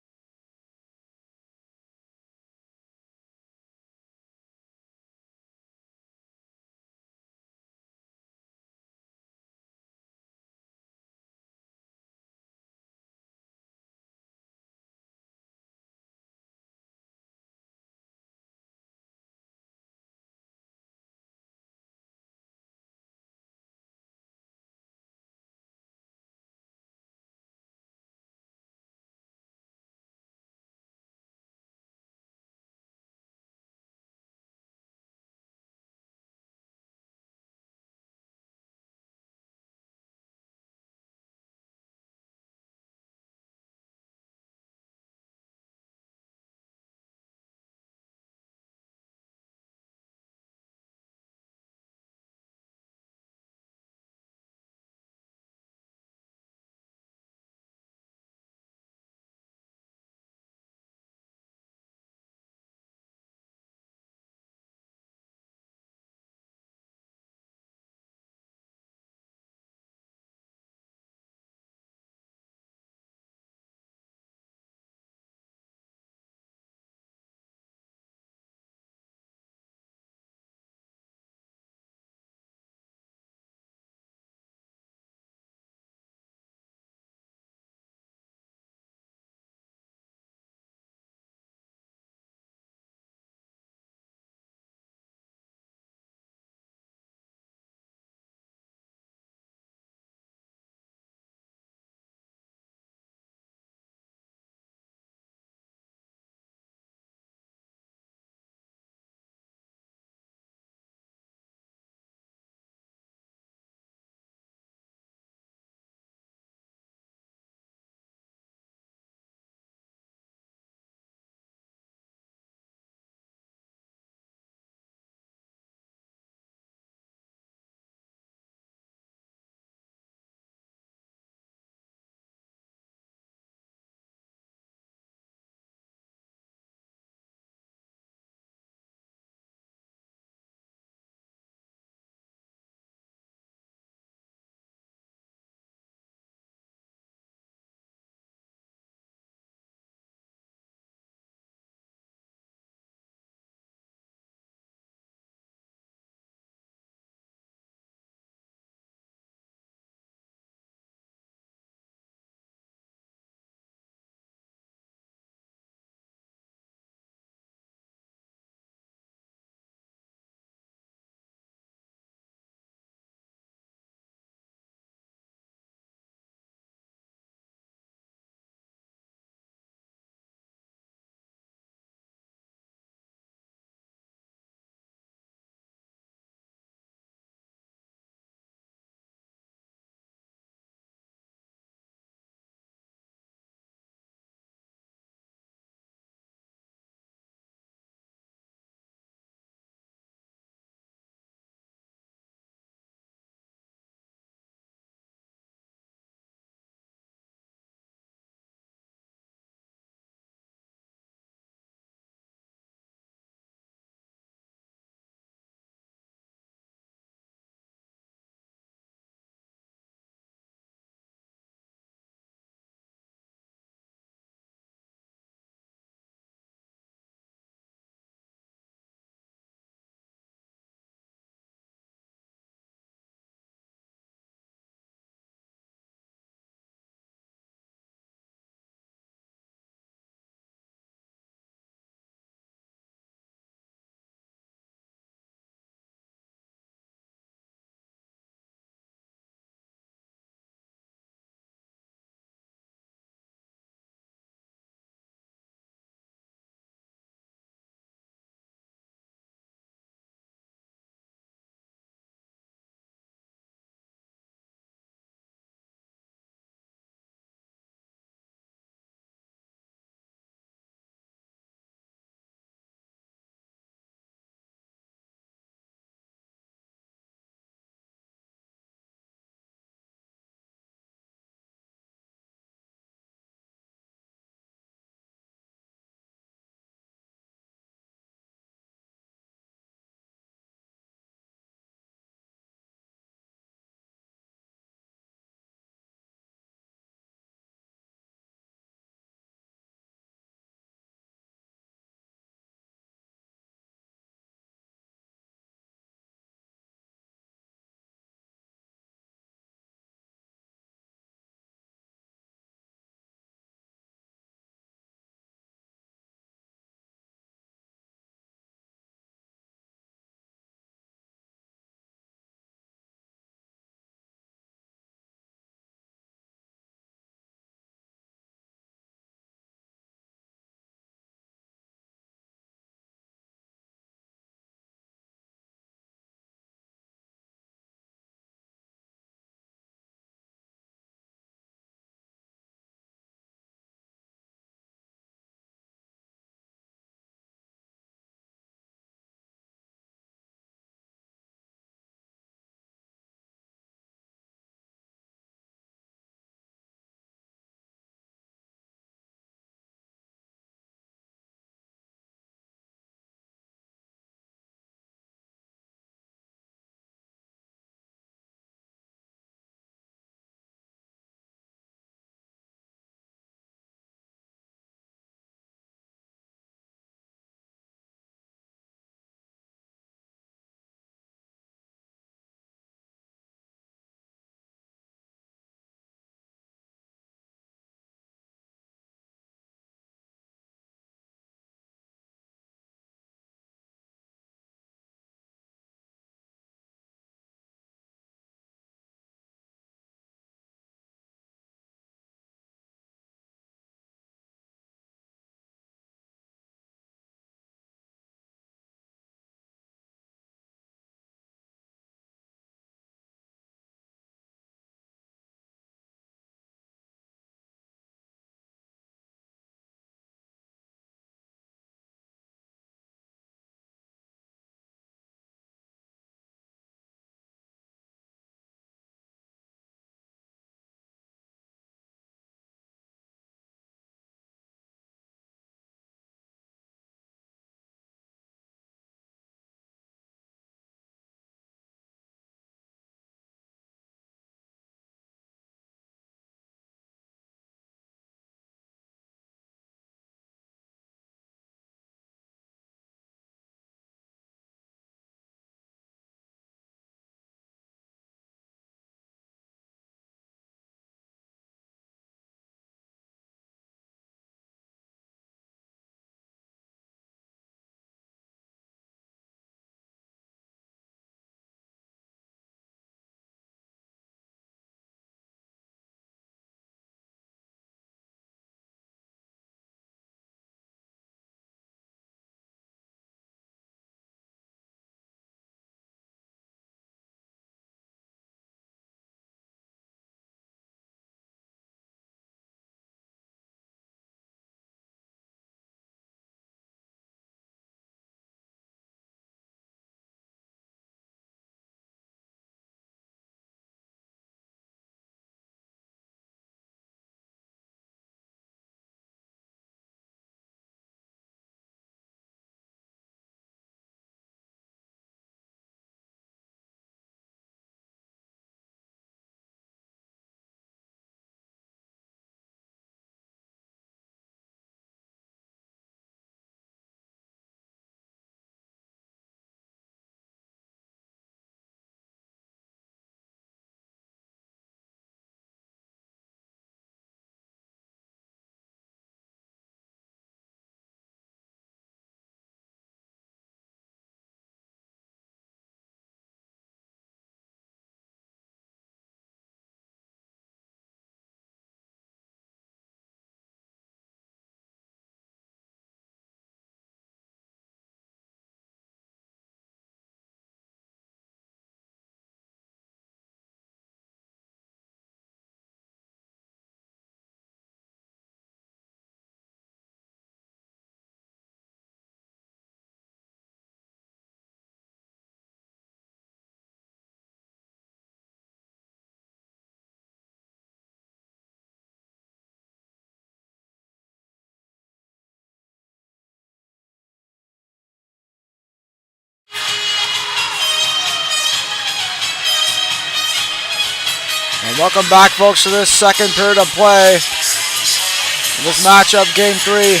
And welcome back, folks, to this second period of play. In this matchup, Game 3.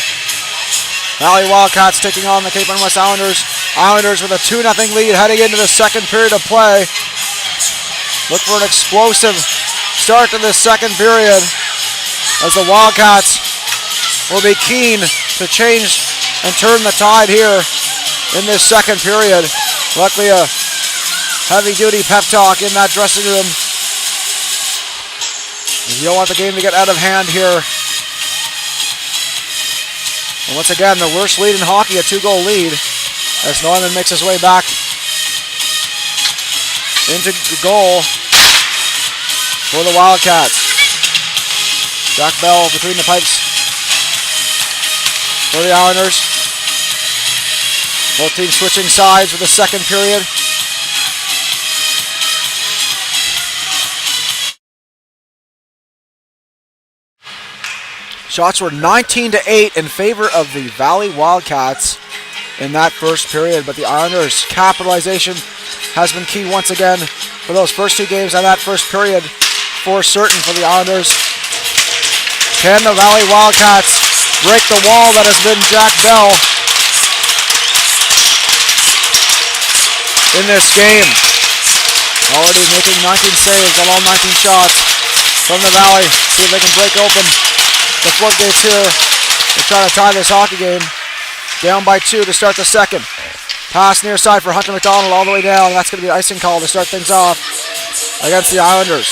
Valley Wildcats taking on the Cape Breton West Islanders. Islanders with a 2-0 lead heading into the second period of play. Look for an explosive start to this second period as the Wildcats will be keen to change and turn the tide here in this second period. Luckily, a heavy-duty pep talk in that dressing room. You don't want the game to get out of hand here. And once again, the worst lead in hockey, a 2-goal lead, as Neumann makes his way back into the goal for the Wildcats. Jack Bell between the pipes for the Islanders. Both teams switching sides for the second period. Shots were 19-8 in favor of the Valley Wildcats in that first period, but the Islanders' capitalization has been key once again for those first two games and that first period for certain for the Islanders. Can the Valley Wildcats break the wall that has been Jack Bell in this game? Already making 19 saves on all 19 shots from the Valley. See if they can break open the floodgates here. They're trying to tie this hockey game. Down by 2 to start the second. Pass near side for Hunter McDonald all the way down. That's going to be an icing call to start things off against the Islanders.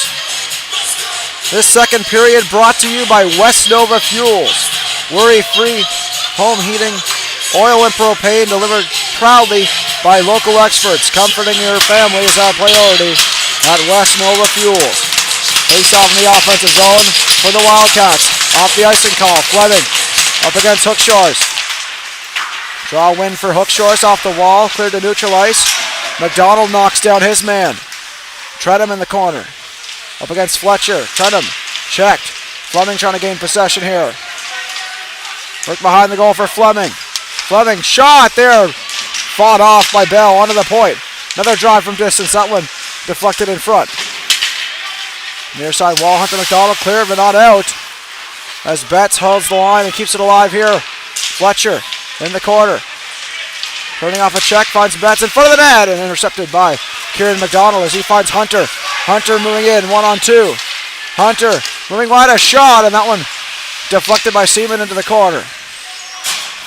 This second period brought to you by West Nova Fuels. Worry-free home heating, oil and propane delivered proudly by local experts. Comforting your family is our priority at West Nova Fuels. Face off in the offensive zone for the Wildcats. Off the icing call, Fleming up against Hookshores. Draw win for Hookshores off the wall, cleared to neutral ice. McDonald knocks down his man. Trenham in the corner. Up against Fletcher. Trenham checked. Fleming trying to gain possession here. Work behind the goal for Fleming. Fleming shot there. Fought off by Bell onto the point. Another drive from distance. That one deflected in front. Near side wall, Hunter McDonald cleared but not out. As Betts holds the line and keeps it alive here. Fletcher in the corner. Turning off a check, finds Betts in front of the net and intercepted by Kieran McDonald as he finds Hunter. Hunter moving in, 1-on-2. Hunter moving wide, a shot, and that one deflected by Seaman into the corner.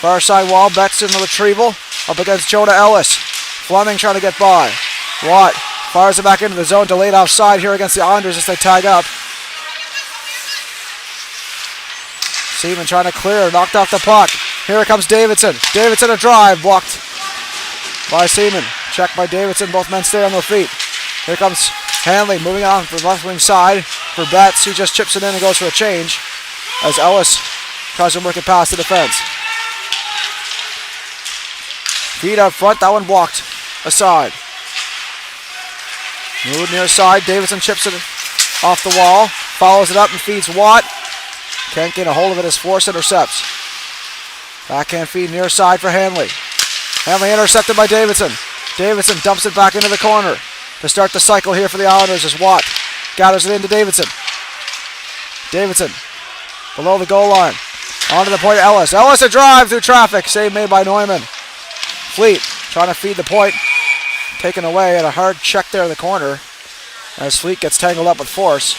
Far side wall, Betts in the retrieval. Up against Jonah Ellis. Fleming trying to get by. Watt fires it back into the zone, delayed offside here against the Islanders as they tag up. Seaman trying to clear, knocked off the puck. Here comes Davidson. Davidson a drive, blocked by Seaman. Checked by Davidson, both men stay on their feet. Here comes Hanley moving on for the left wing side for Betts. He just chips it in and goes for a change as Ellis tries to work it past the defense. Feed out front, that one blocked aside. Moved near side, Davidson chips it off the wall, follows it up and feeds Watt. Can't get a hold of it as Force intercepts. Backhand feed near side for Hanley. Hanley intercepted by Davidson. Davidson dumps it back into the corner to start the cycle here for the Islanders as Watt gathers it into Davidson. Davidson below the goal line. Onto the point, Ellis. Ellis a drive through traffic. Save made by Neumann. Fleet trying to feed the point. Taken away at a hard check there in the corner as Fleet gets tangled up with Force.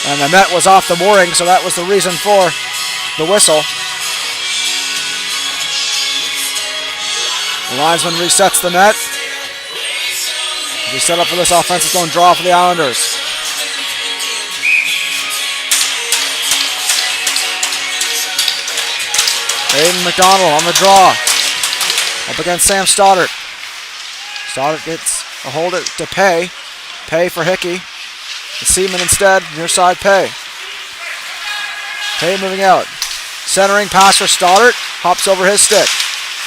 And the net was off the mooring, so that was the reason for the whistle. The linesman resets the net. We set up for this offensive zone draw for the Islanders. Aiden McDonald on the draw. Up against Sam Stoddart. Stoddart gets a hold it to Pay. Pay for Hickey. Seaman instead, near side Pay. Pay moving out. Centering pass for Stoddart. Hops over his stick.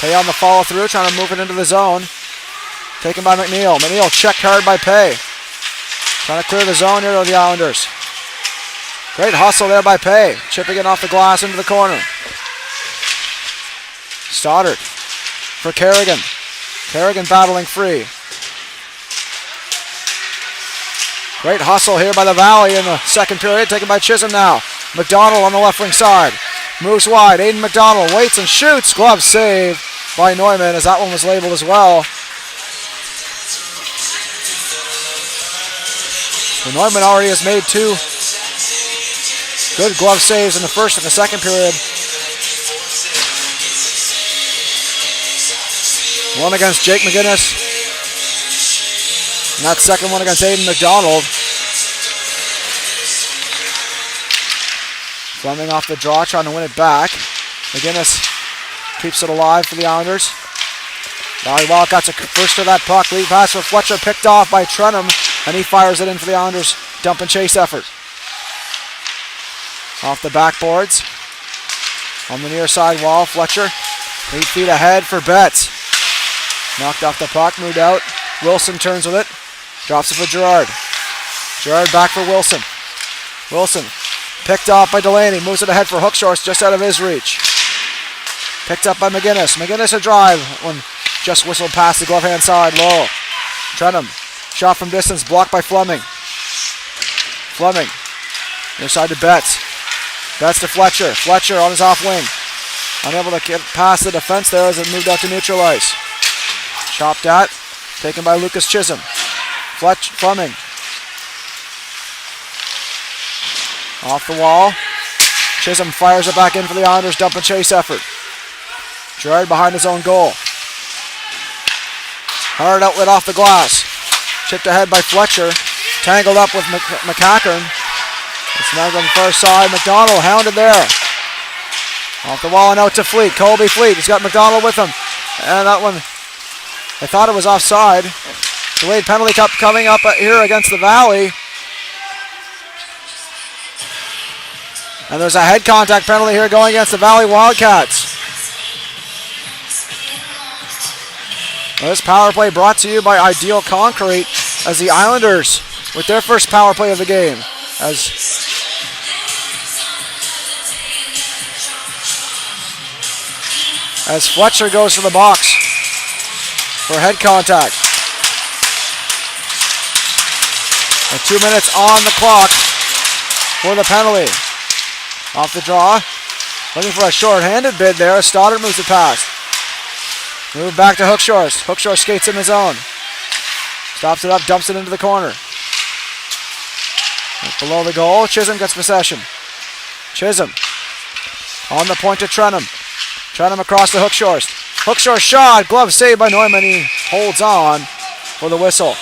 Pay on the follow through, trying to move it into the zone. Taken by McNeil. McNeil checked hard by Pay. Trying to clear the zone here to the Islanders. Great hustle there by Pay. Chipping it off the glass into the corner. Stoddart for Kerrigan. Kerrigan battling free. Great hustle here by the Valley in the second period, taken by Chisholm now. McDonald on the left wing side. Moves wide. Aiden McDonald waits and shoots. Glove save by Neumann as that one was labeled as well. So Neumann already has made 2 good glove saves in the first and the second period. One against Jake McGinnis. And that second one against Aiden McDonald. Fleming off the draw, trying to win it back. McGinnis keeps it alive for the Islanders. Valley Wildcats are first to that puck. Lead pass for Fletcher, picked off by Trenum, and he fires it in for the Islanders' dump and chase effort. Off the backboards. On the near side wall, Fletcher 8 feet ahead for Betts. Knocked off the puck, moved out. Wilson turns with it. Drops it for Gerard. Gerard back for Wilson. Wilson picked off by Delaney. Moves it ahead for Hookshorst, just out of his reach. Picked up by McGinnis. McGinnis a drive. One just whistled past the glove hand side. Low. Trenum. Shot from distance. Blocked by Fleming. Fleming. Near side to Betts. Betts to Fletcher. Fletcher on his off wing. Unable to get past the defense there as it moved out to neutral ice. Chopped at. Taken by Lucas Chisholm. Fleming. Off the wall. Chisholm fires it back in for the Islanders' dump and chase effort. Gerard behind his own goal. Hard outlet off the glass. Chipped ahead by Fletcher. Tangled up with McCackern. It's now on the far side. McDonald hounded there. Off the wall and out to Fleet. Colby Fleet. He's got McDonald with him. And that one, I thought it was offside. Delayed penalty cup coming up here against the Valley. And there's a head contact penalty here going against the Valley Wildcats. Well, this power play brought to you by Ideal Concrete as the Islanders with their first power play of the game. As Fletcher goes to the box for head contact. And 2 minutes on the clock for the penalty. Off the draw. Looking for a short-handed bid there. Stoddard moves it past. Move back to Hookshorst. Hookshorst skates in the zone. Stops it up, dumps it into the corner. Below the goal, Chisholm gets possession. Chisholm on the point to Trenum. Trenum across to Hookshorst. Hookshorst shot, glove saved by Neumann. He holds on for the whistle.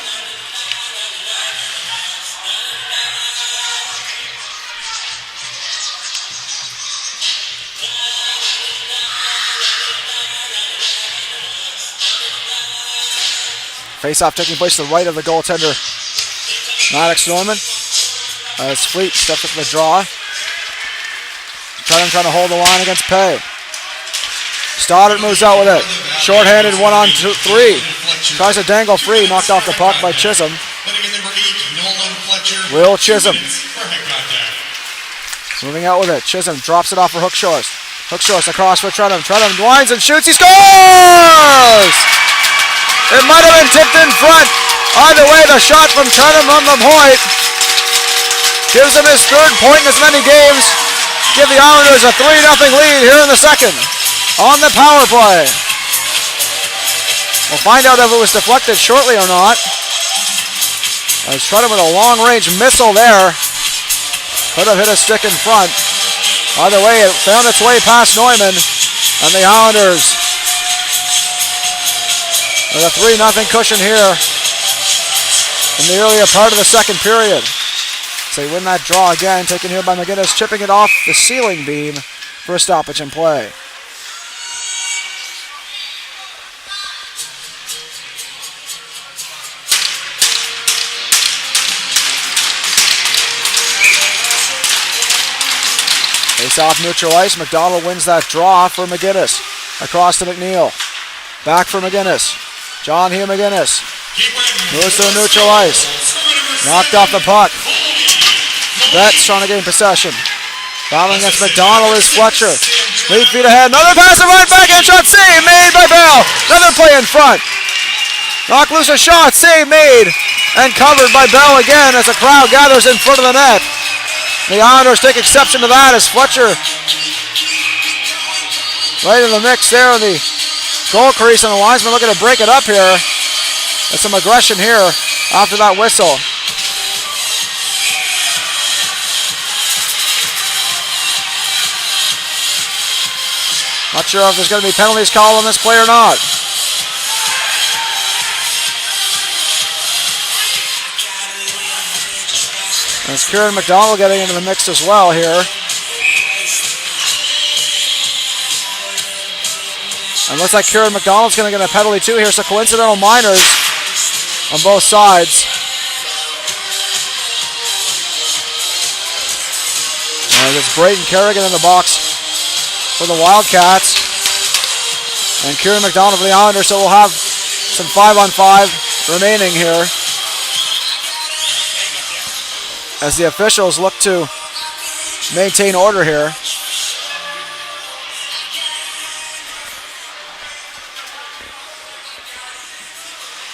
Face-off taking place to the right of the goaltender, Maddox Norman. As Fleet steps up the draw. Trying to hold the line against Pay. Stoddard moves out with it. Short-handed 1-on-3. Tries to dangle free. Knocked off the puck by Chisholm. Will Chisholm. Moving out with it. Chisholm drops it off for Hookshorst. Hookshorst across for Trenum. Trenum winds and shoots. He scores! It might have been tipped in front. Either way, the shot from Trenum on the point gives him his 3rd point in as many games. Give the Islanders a 3-0 lead here in the second on the power play. We'll find out if it was deflected shortly or not. As Trenum with a long-range missile there. Could have hit a stick in front. Either way, it found its way past Neumann. And the Islanders with a 3-0 cushion here in the earlier part of the second period. So they win that draw again, taken here by McGinnis, chipping it off the ceiling beam for a stoppage in play. Face off neutral ice. McDonald wins that draw for McGinnis. Across to McNeil. Back for McGinnis. John Hugh McGinnis moves to the neutral ice. Knocked off the puck. Betts trying to gain possession. Battling against McDonald is Fletcher. 8 feet ahead. Another pass and right backhand shot save made by Bell. Another play in front. Knock loose a shot, save made, and covered by Bell again as the crowd gathers in front of the net. The Islanders take exception to that as Fletcher right in the mix there in the goal crease, and the linesman looking to break it up here. There's some aggression here after that whistle. Not sure if there's going to be penalties called on this play or not. There's Kieran McDonald getting into the mix as well here. And looks like Kieran McDonald's going to get a penalty too here, so coincidental minors on both sides. And it's Breton Kerrigan in the box for the Wildcats. And Kieran McDonald for the Islanders, so we'll have some 5-on-5 remaining here as the officials look to maintain order here.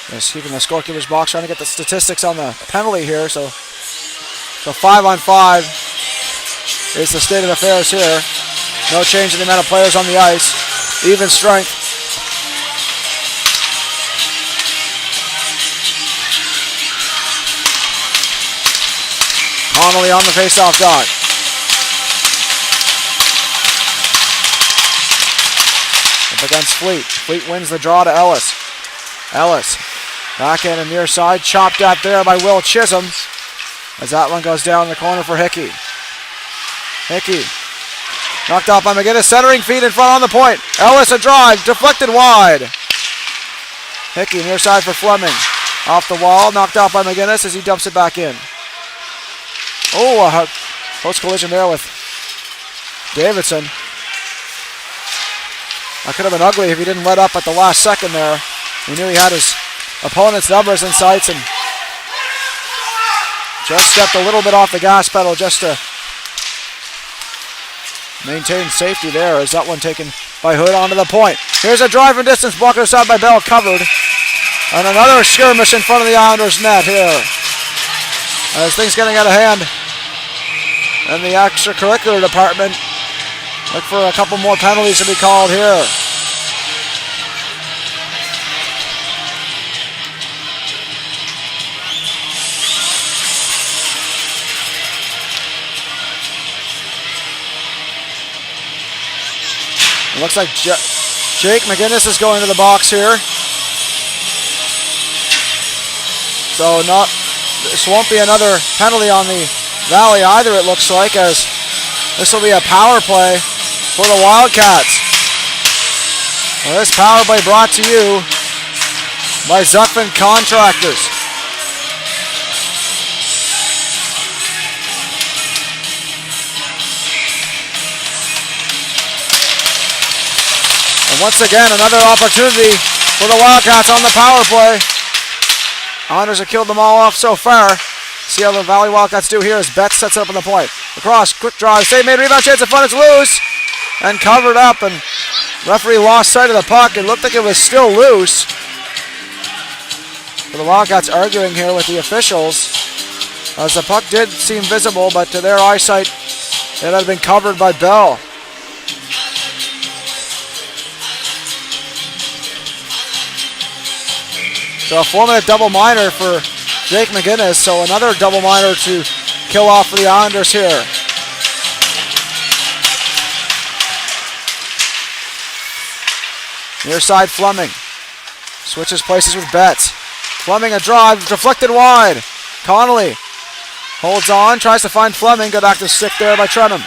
Just keeping the scorekeeper's box, trying to get the statistics on the penalty here. So 5-on-5 is the state of affairs here. No change in the amount of players on the ice. Even strength. Connolly on the face-off dot. Up against Fleet. Fleet wins the draw to Ellis. Ellis, backhand and near side, chopped at there by Will Chisholm as that one goes down in the corner for Hickey. Hickey, knocked off by McGinnis, centering feed in front on the point. Ellis a drive, deflected wide. Hickey near side for Fleming. Off the wall, knocked off by McGinnis as he dumps it back in. Oh, a close collision there with Davidson. That could have been ugly if he didn't let up at the last second there. He knew he had his opponent's numbers in sights and just stepped a little bit off the gas pedal just to maintain safety there as that one taken by Hood onto the point. Here's a drive from distance, blocked aside by Bell, covered. And another skirmish in front of the Islanders net here. As things getting out of hand in the extracurricular department. Look for a couple more penalties to be called here. It looks like Jake McGinnis is going to the box here. So this won't be another penalty on the Valley either, it looks like, as this will be a power play for the Wildcats. Well, this power play brought to you by Zuckman Contractors. And once again, another opportunity for the Wildcats on the power play. Islanders have killed them all off so far. See how the Valley Wildcats do here as Betts sets it up on the point. Across, quick drive, save made, rebound chance in front, it's loose. And covered up, and referee lost sight of the puck. It looked like it was still loose. But the Wildcats arguing here with the officials, as the puck did seem visible, but to their eyesight, it had been covered by Bell. So a 4-minute double minor for Jake McGinnis, so another double minor to kill off for the Islanders here. Near side Fleming. Switches places with Betts. Fleming a drive, deflected wide. Connolly holds on, tries to find Fleming. Good active stick there by Trenum.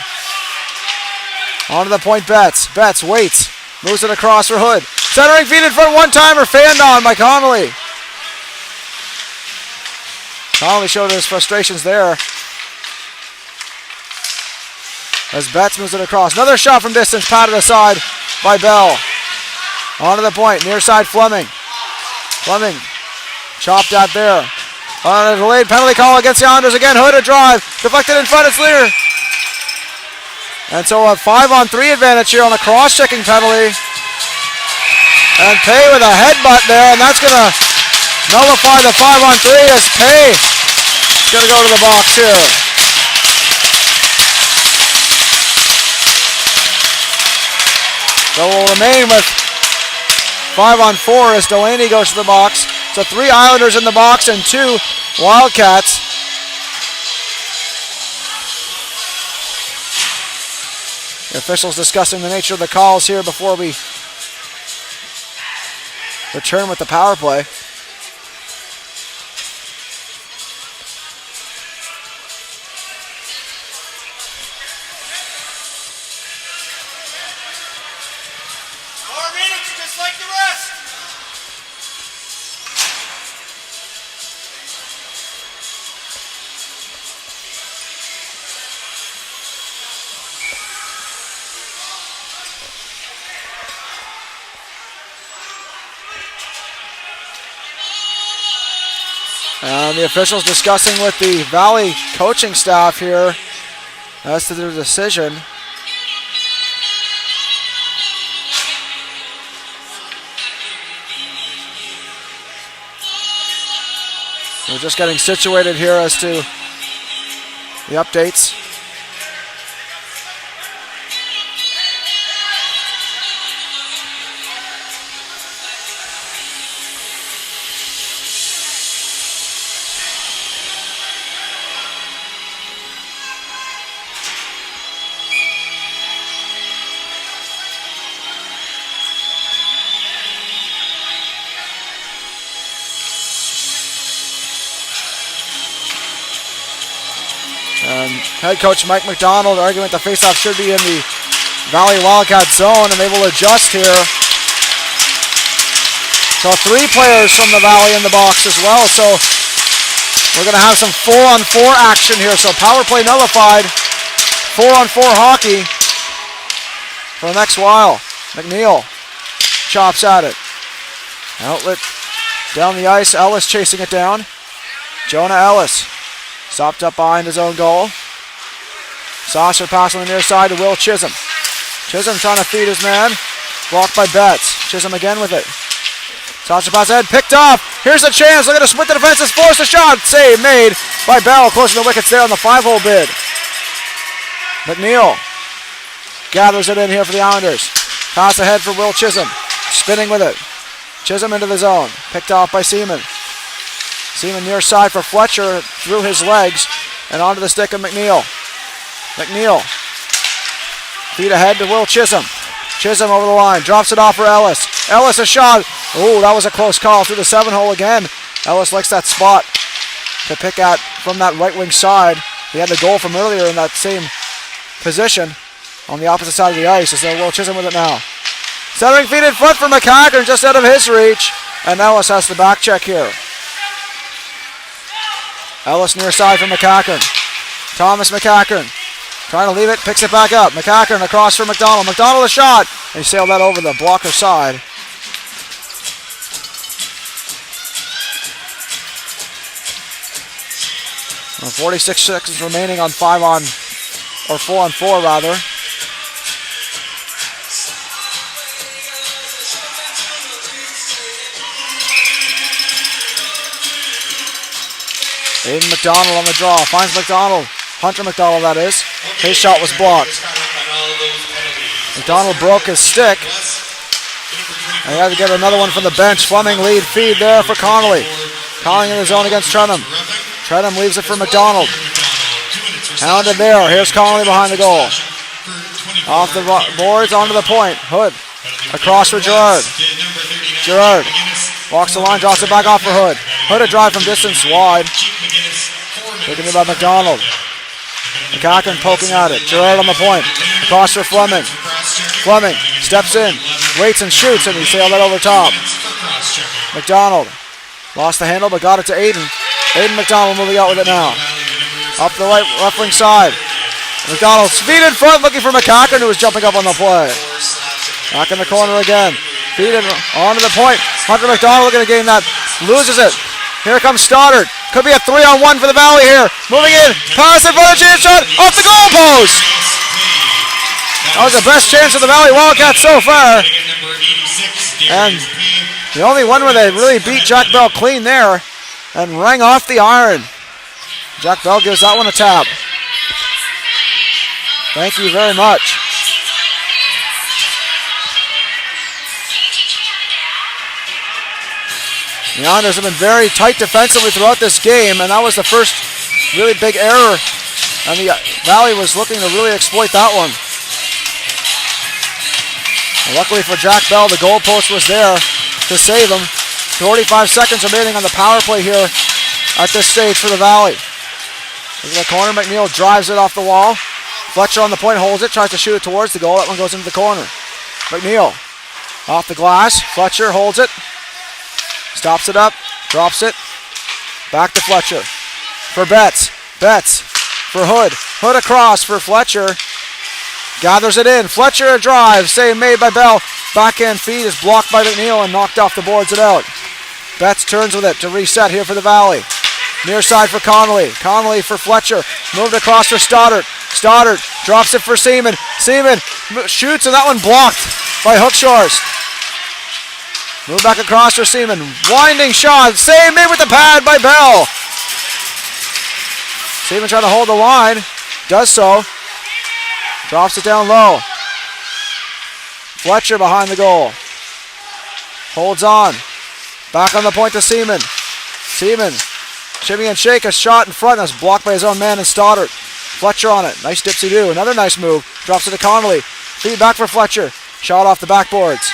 On to the point Betts. Betts waits. Moves it across for Hood. Centering feed in front, one-timer, fanned on by Connolly. Connolly showed his frustrations there as Betts moves it across. Another shot from distance, patted aside by Bell. On to the point, near side Fleming. Fleming chopped out there. On a delayed penalty call against the Islanders again. Hood a drive, deflected in front, it's Lear. And so a 5-on-3 advantage here on a cross-checking penalty. And Pay with a headbutt there, and that's going to nullify the 5-on-3 as Pay is going to go to the box here. So we'll remain with 5-on-4 as Delaney goes to the box. So 3 Islanders in the box and 2 Wildcats. The officials discussing the nature of the calls here before we return with the power play. And the officials discussing with the Valley coaching staff here as to their decision. We're just getting situated here as to the updates. Head coach Mike McDonald arguing the faceoff should be in the Valley Wildcat zone, and they will adjust here. So 3 players from the Valley in the box as well. So we're going to have some 4-on-4 action here. So power play nullified. 4-on-4 hockey for the next while. McNeil chops at it. Outlet down the ice. Ellis chasing it down. Jonah Ellis stopped up behind his own goal. Saucer pass on the near side to Will Chisholm. Chisholm trying to feed his man. Blocked by Betts. Chisholm again with it. Saucer pass ahead, picked off. Here's a chance. Look at a split the defense. Has forced a shot. Save made by Bell. Close to the wickets there on the 5-hole bid. McNeil gathers it in here for the Islanders. Pass ahead for Will Chisholm. Spinning with it. Chisholm into the zone. Picked off by Seaman. Seaman near side for Fletcher through his legs and onto the stick of McNeil. McNeil. Feed ahead to Will Chisholm. Chisholm over the line. Drops it off for Ellis. Ellis a shot. Oh, that was a close call through the 7-hole again. Ellis likes that spot to pick at from that right wing side. He had the goal from earlier in that same position on the opposite side of the ice. So Will Chisholm with it now. Centering feed in front for McCackern just out of his reach. And Ellis has the back check here. Ellis near side for McCackern. Thomas McCackern trying to leave it, picks it back up. McCackern across for McDonald. McDonald a shot. And he sailed that over the blocker side. Well, 46 seconds remaining on 4-on-4 rather. Aiden McDonald on the draw. Finds McDonald. Hunter McDonald, that is. His shot was blocked. McDonald broke his stick. And he had to get another one from the bench. Fleming lead feed there for Connolly. Connolly in the zone against Trenham. Trenham leaves it for McDonald. Hounded there. Here's Connolly behind the goal. Off the boards, onto the point. Hood across for Gerard. Gerard walks the line, drops it back off for Hood. Hood a drive from distance wide. Taken by McDonald. McCackern poking at it. Gerard on the point. Across for Fleming. Fleming steps in, waits and shoots, and he sailed that over top. McDonald lost the handle but got it to Aiden. Aiden McDonald moving out with it now. Up the right left wing side. McDonald speed in front looking for McCackern who was jumping up on the play. Back in the corner again. Feed it onto the point. Hunter McDonald looking to gain that. Loses it. Here comes Stoddard. Could be a 3-on-1 for the Valley here. Moving in. Pass in front of chance shot. Off the goal post. That was the best chance of the Valley Wildcats so far. And The only one where they really beat Jack Bell clean there and rang off the iron. Jack Bell gives that one a tap. Thank you very much. The Islanders have been very tight defensively throughout this game, and that was the first really big error, and the Valley was looking to really exploit that one. And luckily for Jack Bell, the goalpost was there to save him. 45 seconds remaining on the power play here at this stage for the Valley. Look at the corner, McNeil drives it off the wall. Fletcher on the point holds it, tries to shoot it towards the goal. That one goes into the corner. McNeil off the glass, Fletcher holds it. Stops it up, drops it, back to Fletcher. For Betts, Betts for Hood. Hood across for Fletcher. Gathers it in, Fletcher a drive, save made by Bell. Backhand feed is blocked by McNeil and knocked off the boards it out. Betts turns with it to reset here for the Valley. Near side for Connolly. Connolly for Fletcher. Moved across for Stoddart. Stoddart drops it for Seaman. Seaman shoots and that one blocked by Hookshorst. Move back across for Seaman. Winding shot. Save made with the pad by Bell. Seaman trying to hold the line. Does so. Drops it down low. Fletcher behind the goal. Holds on. Back on the point to Seaman. Seaman. Shimmy and shake. A shot in front. That's blocked by his own man and Stoddart. Fletcher on it. Nice dipsy-do. Another nice move. Drops it to Connolly. Feed back for Fletcher. Shot off the backboards.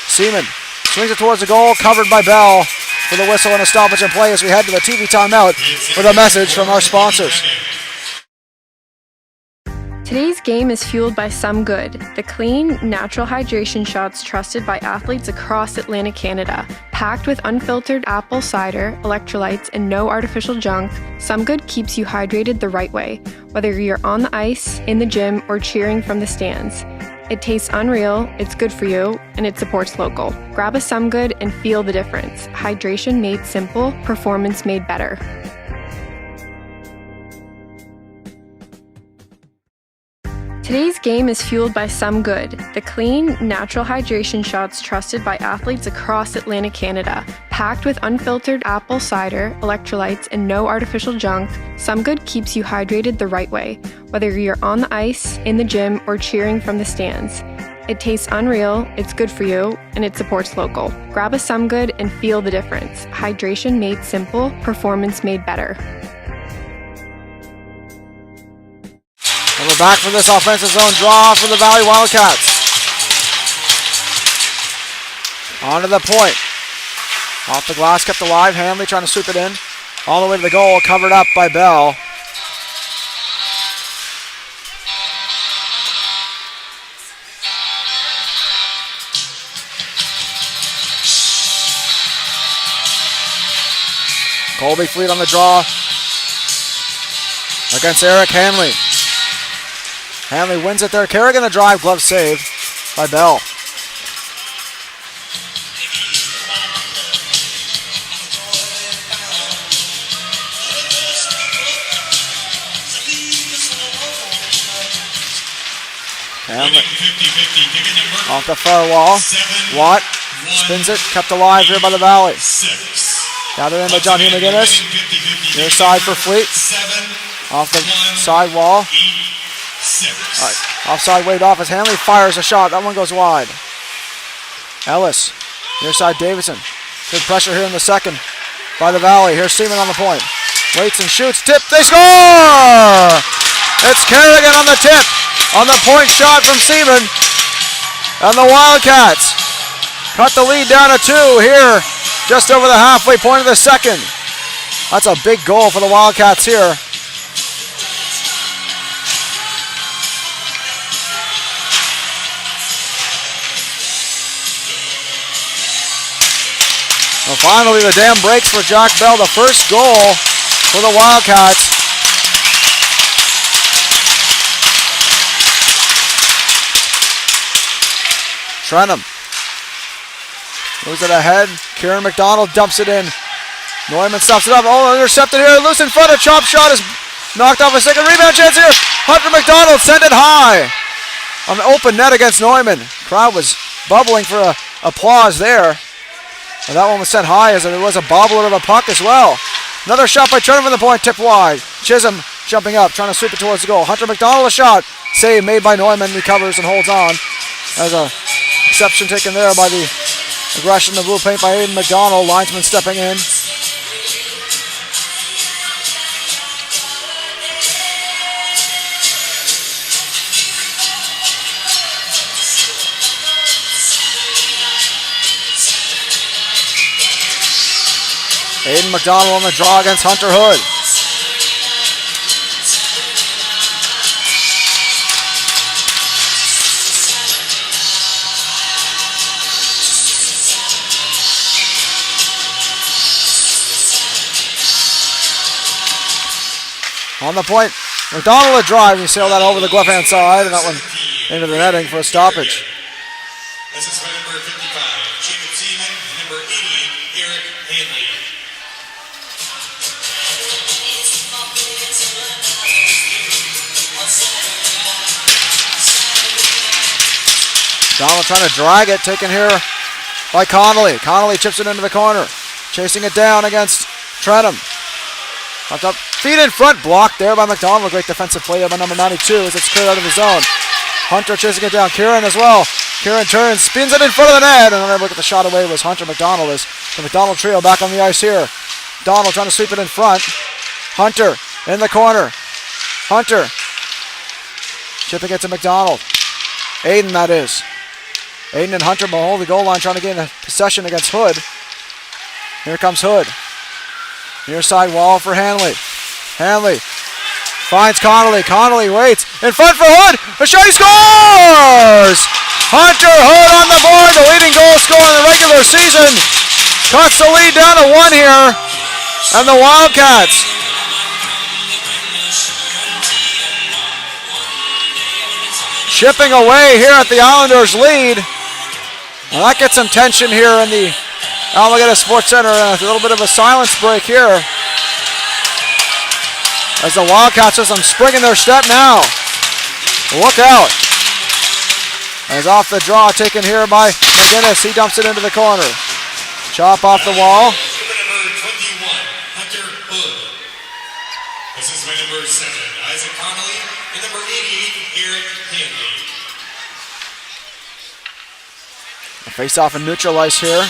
Seaman swings it towards the goal, covered by Bell for the whistle and a stoppage in play as we head to the TV timeout with a message from our sponsors. Today's game is fueled by Some Good, the clean, natural hydration shots trusted by athletes across Atlantic Canada. Packed with unfiltered apple cider, electrolytes, and no artificial junk, Some Good keeps you hydrated the right way, whether you're on the ice, in the gym, or cheering from the stands. It tastes unreal, it's good for you, and it supports local. Grab a Some Good and feel the difference. Hydration made simple, performance made better. Today's game is fueled by Some Good, the clean, natural hydration shots trusted by athletes across Atlantic Canada. Packed with unfiltered apple cider, electrolytes, and no artificial junk, Some Good keeps you hydrated the right way, whether you're on the ice, in the gym, or cheering from the stands. It tastes unreal, it's good for you, and it supports local. Grab a Some Good and feel the difference. Hydration made simple, performance made better. And we're back for this offensive zone draw for the Valley Wildcats. On to the point. Off the glass, kept alive. Hanley trying to swoop it in. All the way to the goal, covered up by Bell. Colby Fleet on the draw against Eric Hanley. Hanley wins it there. Kerrigan a drive, glove saved by Bell. Hanley off the far wall. Watt spins it, kept alive here by the Valley. Gathered in by John Hugh McGinnis. Near side for Fleet. Off the side wall. Offside waved off as Hanley fires a shot. That one goes wide. Ellis. Near side Davidson. Good pressure here in the second by the Valley. Here's Seaman on the point. Waits and shoots. Tip. They score! It's Kerrigan on the tip. On the point shot from Seaman. And the Wildcats cut the lead down to 2 here. Just over the halfway point of the second. That's a big goal for the Wildcats here. Well, finally the dam breaks for Jack Bell. The first goal for the Wildcats. Trenum moves it ahead. Kieran McDonald dumps it in. Neumann stops it up. Oh, intercepted here. Loose in front. A chop shot is knocked off. A second rebound chance here. Hunter McDonald sent it high. On the open net against Neumann. Crowd was bubbling for applause there. And that one was sent high as it was a bobbler of a puck as well. Another shot by Trenton from the point, tipped wide. Chisholm jumping up, trying to sweep it towards the goal. Hunter McDonald a shot. Save made by Neumann, recovers and holds on. As a exception taken there by the aggression of blue paint by Aiden McDonald. Linesman stepping in. Aiden McDonald on the draw against Hunter Hood. On the point, McDonald a drive. He sailed that over the glove hand side, and that one into the netting for a stoppage. This is by number 55, Jacob Seaman, and number 88, Eric Hanley. Donald trying to drag it, taken here by Connolly. Connolly chips it into the corner, chasing it down against Trentham. Popped up, feet in front, blocked there by McDonald. Great defensive play by number 92 as it's cleared out of the zone. Hunter chasing it down, Kieran as well. Kieran turns, spins it in front of the net, and unable to get the shot away was Hunter McDonald as the McDonald trio back on the ice here. Donald trying to sweep it in front. Hunter in the corner. Hunter chipping it to McDonald. Aiden, that is. Aiden and Hunter behold the goal line trying to gain a possession against Hood. Here comes Hood. Near side wall for Hanley. Hanley finds Connolly. Connolly waits. In front for Hood. A shot, he scores! Hunter Hood on the board. The leading goal scorer in the regular season. Cuts the lead down to 1 here. And the Wildcats chipping away here at the Islanders' lead. And that gets some tension here in the Alamogordo Sports Center. A little bit of a silence break here as the Wildcats have some spring in their step now. Look out. As off the draw taken here by McGinnis. He dumps it into the corner. Chop off the wall. Number 21, Hunter Hood. This is by number 7, Isaac Connolly, and number 88, Eric Hanley. A face-off and neutral ice here.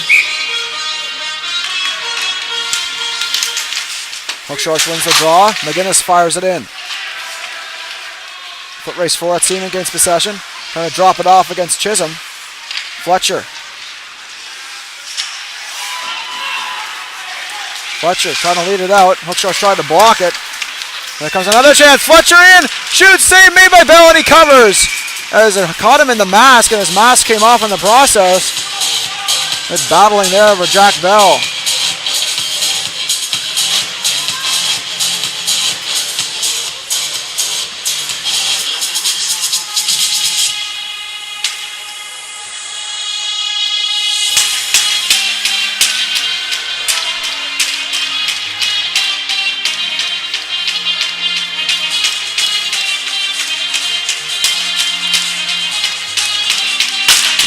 Hookshorsh wins the draw. McGinnis fires it in. Foot race for at Seaman gains possession. Trying to drop it off against Chisholm. Fletcher. Fletcher trying to lead it out. Hookshorsh tried to block it. There comes another chance. Fletcher in. Shoots. Save made by Bell, and he covers. As it caught him in the mask, and his mask came off in the process. It's battling there over Jack Bell.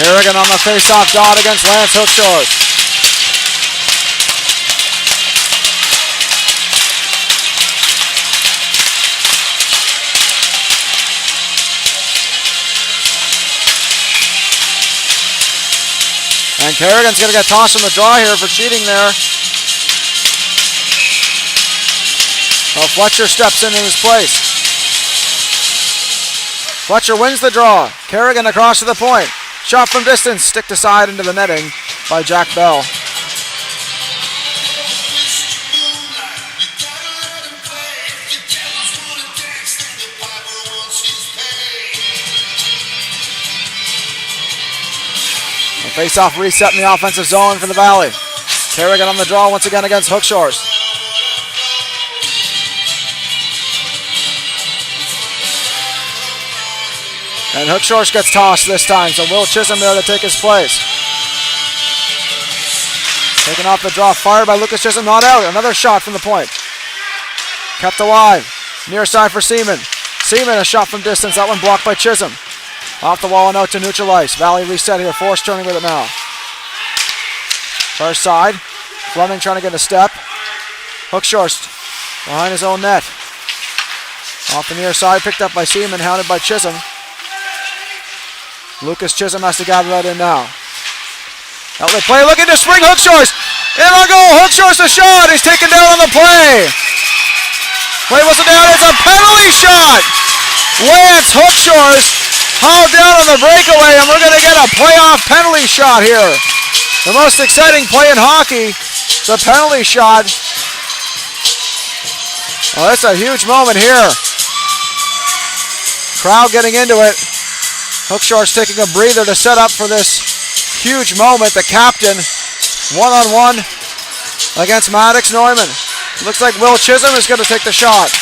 Kerrigan on the face-off dot against Lance Hookshorsh. And Kerrigan's going to get tossed from the draw here for cheating there. Well, Fletcher steps in his place. Fletcher wins the draw. Kerrigan across to the point. Shot from distance, stick to side into the netting by Jack Bell. A face-off reset in the offensive zone for the Valley. Kerrigan on the draw once again against Hookshorsh. And Hookshorsh gets tossed this time, so Will Chisholm there to take his place. Taken off the draw, fired by Lucas Chisholm, not out. Another shot from the point. Kept alive. Near side for Seaman. Seaman, a shot from distance, that one blocked by Chisholm. Off the wall and out to neutral ice. Valley reset here, Force turning with it now. Far side. Fleming trying to get a step. Hookshorst behind his own net. Off the near side, picked up by Seaman, hounded by Chisholm. Lucas Chisholm has to gather that in now. Outlet play, looking to spring Hookshorst. In on goal, Hookshorst a shot. He's taken down on the play. Play whistle down, it's a penalty shot. Lance Hookshorst hauled down on the breakaway, and we're going to get a playoff penalty shot here. The most exciting play in hockey, the penalty shot. Oh, that's a huge moment here. Crowd getting into it. Hookshorst taking a breather to set up for this huge moment. The captain, one-on-one against Maddox Neumann. Looks like Will Chisholm is going to take the shot.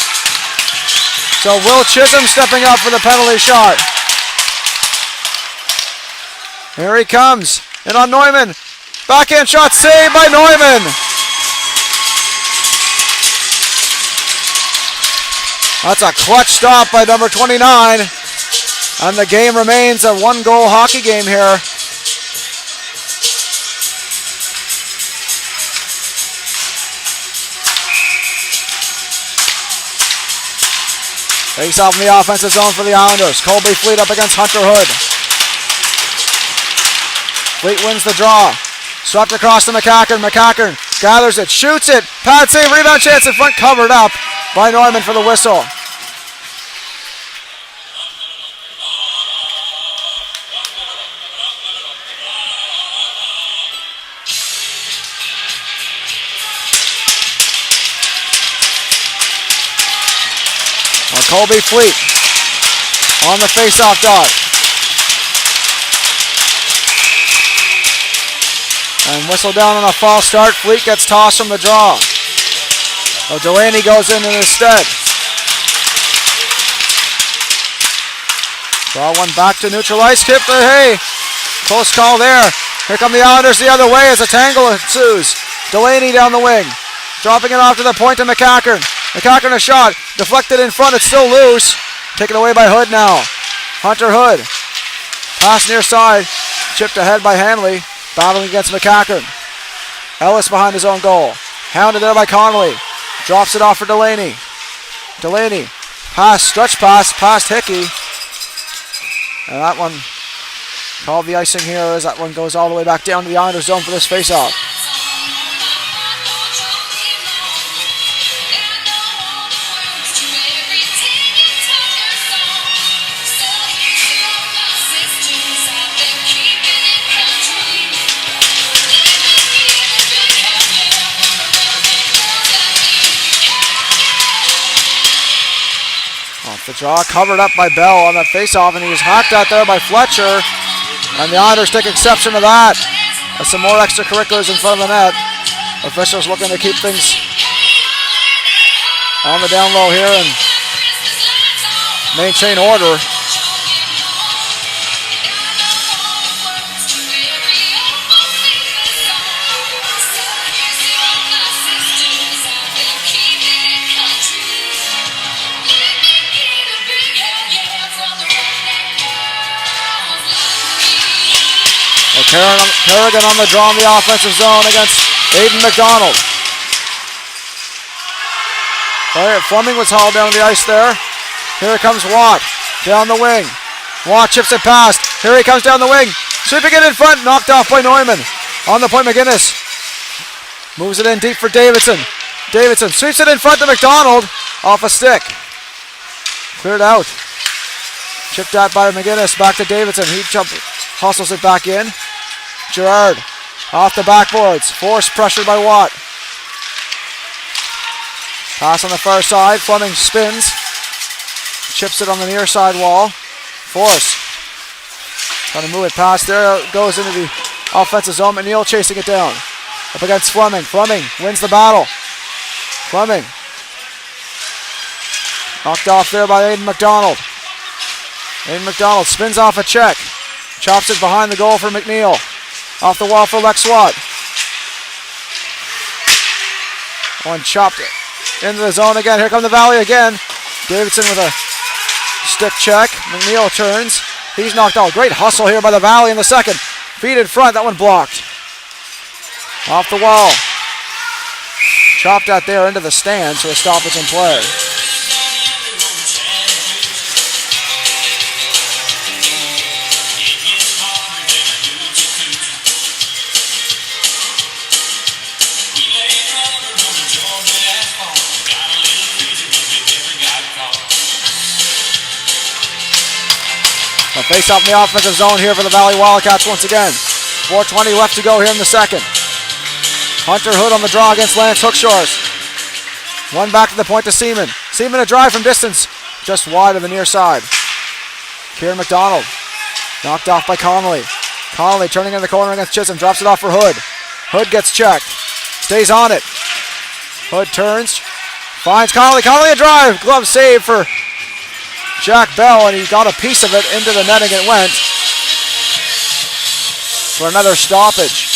So Will Chisholm stepping up for the penalty shot. Here he comes. And on Neumann. Backhand shot saved by Neumann. That's a clutch stop by number 29. And the game remains a one-goal hockey game here. Face off in the offensive zone for the Islanders. Colby Fleet up against Hunter Hood. Fleet wins the draw. Swept across to McCackern. McCackern gathers it, shoots it. Pad save, rebound chance in front, covered up by Neumann for the whistle. Colby Fleet on the face-off dot. And whistle down on a false start. Fleet gets tossed from the draw. So Delaney goes in his stead. Draw one back to neutral ice. Kip for Hay. Close call there. Here come the Islanders the other way as a tangle ensues. Delaney down the wing. Dropping it off to the point to McCackern. McCackern a shot. Deflected in front. It's still loose. Taken away by Hood now. Hunter Hood. Pass near side. Chipped ahead by Hanley. Battling against McCackern. Ellis behind his own goal. Hounded there by Connolly. Drops it off for Delaney. Delaney. Pass. Stretch pass. Past Hickey. And that one called the icing here as that one goes all the way back down to the Islanders zone for this face-off. The draw covered up by Bell on that face-off, and he was hacked out there by Fletcher. And the Islanders take exception to that. That's some more extracurriculars in front of the net. Officials looking to keep things on the down low here and maintain order. Kerrigan on the draw in the offensive zone against Aiden McDonald. Fleming was hauled down the ice there. Here comes Watt down the wing. Watt chips it past. Here he comes down the wing. Sweeping it in front. Knocked off by Neumann. On the point, McGinnis. Moves it in deep for Davidson. Davidson sweeps it in front to McDonald. Off a stick. Cleared out. Chipped out by McGinnis. Back to Davidson. He hustles it back in. Gerard off the backboards. Forced pressure by Watt. Pass on the far side. Fleming spins. Chips it on the near side wall. Force. Trying to move it past there. It goes into the offensive zone. McNeil chasing it down. Up against Fleming. Fleming wins the battle. Fleming. Knocked off there by Aiden McDonald. Aiden McDonald spins off a check. Chops it behind the goal for McNeil. Off the wall for Lex Watt. One chopped it into the zone again. Here come the Valley again. Davidson with a stick check. McNeil turns. He's knocked out. Great hustle here by the Valley in the second. Feet in front. That one blocked. Off the wall. Chopped out there into the stand, so a stoppage in play. A face off in the offensive zone here for the Valley Wildcats once again. 4:20 left to go here in the second. Hunter Hood on the draw against Lance Hookshores. One back to the point to Seaman. Seaman a drive from distance, just wide of the near side. Kieran McDonald knocked off by Connolly. Connolly turning in the corner against Chisholm, drops it off for Hood. Hood gets checked, stays on it. Hood turns, finds Connolly. Connolly a drive, glove save for Jack Bell, and he got a piece of it into the netting. It went for another stoppage.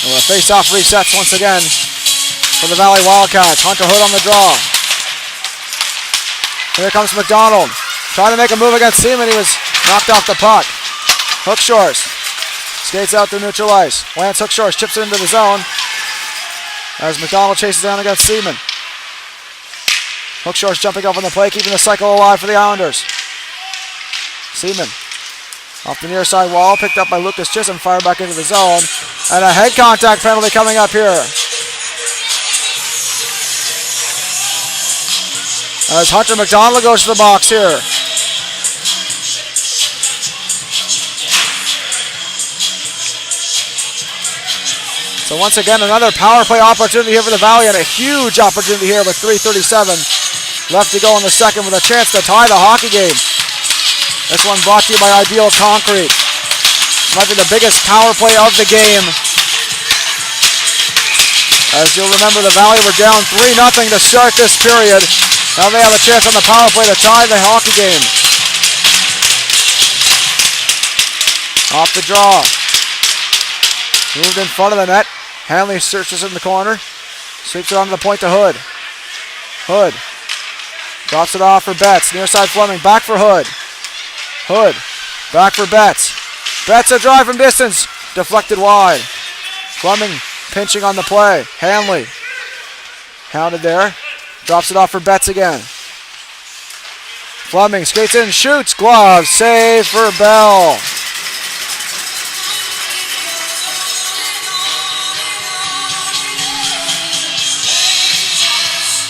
And the face-off resets once again for the Valley Wildcats. Hunter Hood on the draw. Here comes McDonald. Trying to make a move against Seaman. He was knocked off the puck. Hookshores skates out through neutral ice. Lance Hookshores chips it into the zone as McDonald chases down against Seaman. Hookshores jumping up on the play, keeping the cycle alive for the Islanders. Seaman off the near side wall, picked up by Lucas Chisholm, fired back into the zone. And a head contact penalty coming up here, as Hunter McDonald goes to the box here. So once again, another power play opportunity here for the Valley, and a huge opportunity here with 3:37 left to go in the second, with a chance to tie the hockey game. This one brought to you by Ideal Concrete. Might be the biggest power play of the game. As you'll remember, the Valley were down 3-0 to start this period. Now they have a chance on the power play to tie the hockey game. Off the draw. Moved in front of the net. Hanley searches in the corner. Sweeps it onto the point to Hood. Hood drops it off for Betts. Near side Fleming. Back for Hood. Hood back for Betts. Betts a drive from distance. Deflected wide. Fleming pinching on the play. Hanley hounded there. Drops it off for Betts again. Fleming skates in, shoots, glove, save for Bell.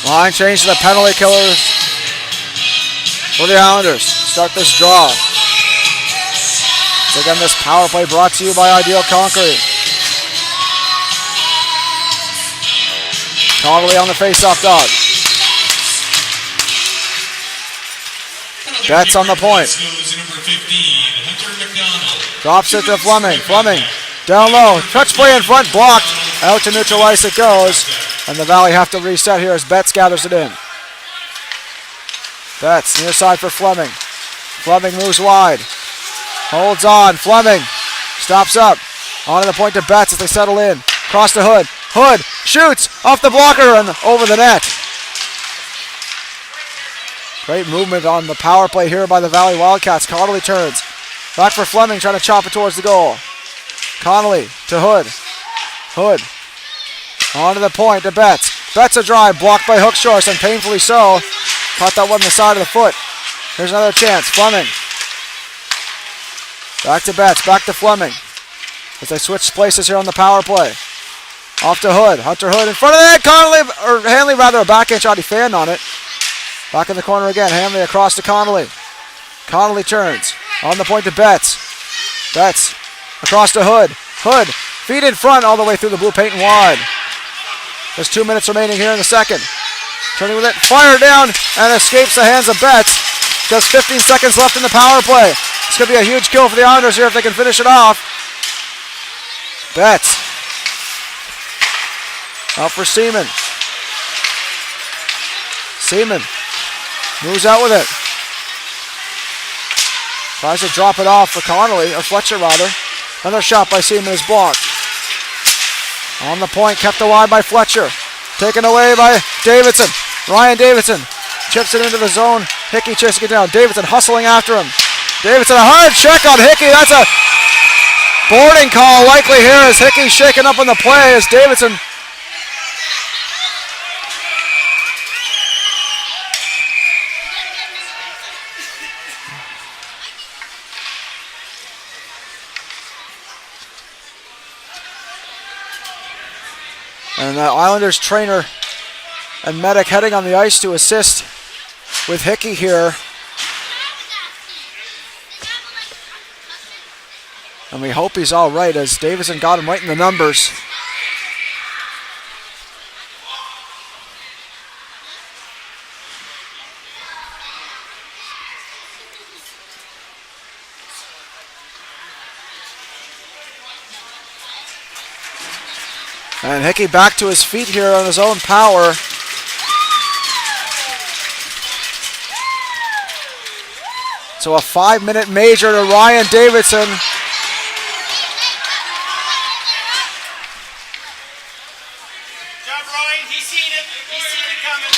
Line change to the penalty killers for the Islanders. Start this draw. So again, this power play brought to you by Ideal Concrete. Connolly on the face-off dog. Betts on the point. Drops it to Fleming. Fleming down low. Touch play in front, blocked. Out to neutral ice it goes. And the Valley have to reset here as Betts gathers it in. Betts near side for Fleming. Fleming moves wide. Holds on. Fleming stops up. On to the point to Betts as they settle in. Cross to Hood. Hood shoots off the blocker and over the net. Great movement on the power play here by the Valley Wildcats. Connolly turns. Back for Fleming, trying to chop it towards the goal. Connolly to Hood. Hood on to the point to Betts. Betts a drive, blocked by Hookshores, and painfully so. Caught that one on the side of the foot. Here's another chance. Fleming. Back to Betts, back to Fleming. As they switch places here on the power play. Off to Hood. Hunter Hood in front of the net. Connolly, or Hanley rather, a backhand shot. He fanned on it. Back in the corner again. Hanley across to Connolly. Connolly turns. On the point to Betts. Betts across to Hood. Hood, feet in front all the way through the blue paint and wide. There's 2 minutes remaining here in the second. Turning with it. Fire down and escapes the hands of Betts. Just 15 seconds left in the power play. This could be a huge kill for the Islanders here if they can finish it off. Betts. Out for Seaman. Seaman moves out with it. Tries to drop it off for Connolly, or Fletcher rather. Another shot by Seaman is blocked. On the point, kept alive by Fletcher. To Taken away by Davidson. Ryan Davidson chips it into the zone. Hickey chasing it down. Davidson hustling after him. Davidson, a hard check on Hickey. That's a boarding call likely here as Hickey shaken up on the play as Davidson. And the Islanders trainer and medic heading on the ice to assist with Hickey here. And we hope he's all right as Davidson got him right in the numbers. And Hickey back to his feet here on his own power. So a 5-minute major to Ryan Davidson. Job, Ryan. He's seen it. He's seen it coming.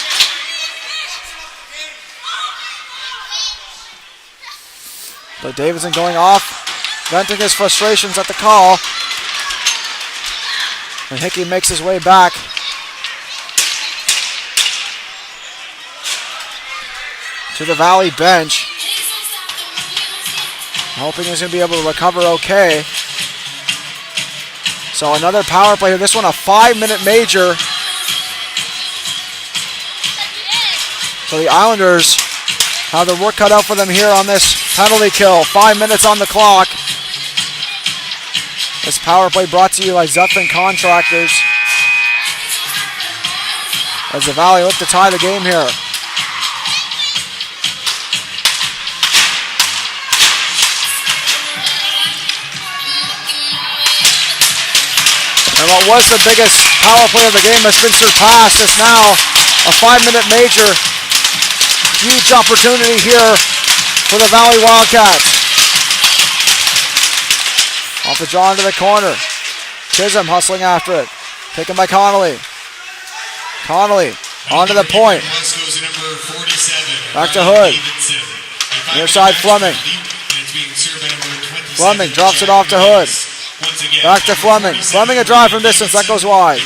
But Davidson going off, venting his frustrations at the call. And Hickey makes his way back. To the Valley bench. Hoping he's going to be able to recover okay. So another power play here. This one a 5-minute major. So the Islanders have their work cut out for them here on this penalty kill. 5 minutes on the clock. This power play brought to you by Zutphen Contractors. As the Valley look to tie the game here. And what was the biggest power play of the game has been surpassed. It's now a 5-minute major. Huge opportunity here for the Valley Wildcats. Off the draw into the corner. Chisholm hustling after it. Taken by Connolly. Connolly onto the point. Back to Hood. Near side Fleming. Fleming drops it off to Hood. Back to Fleming. Fleming a drive from distance. That goes wide.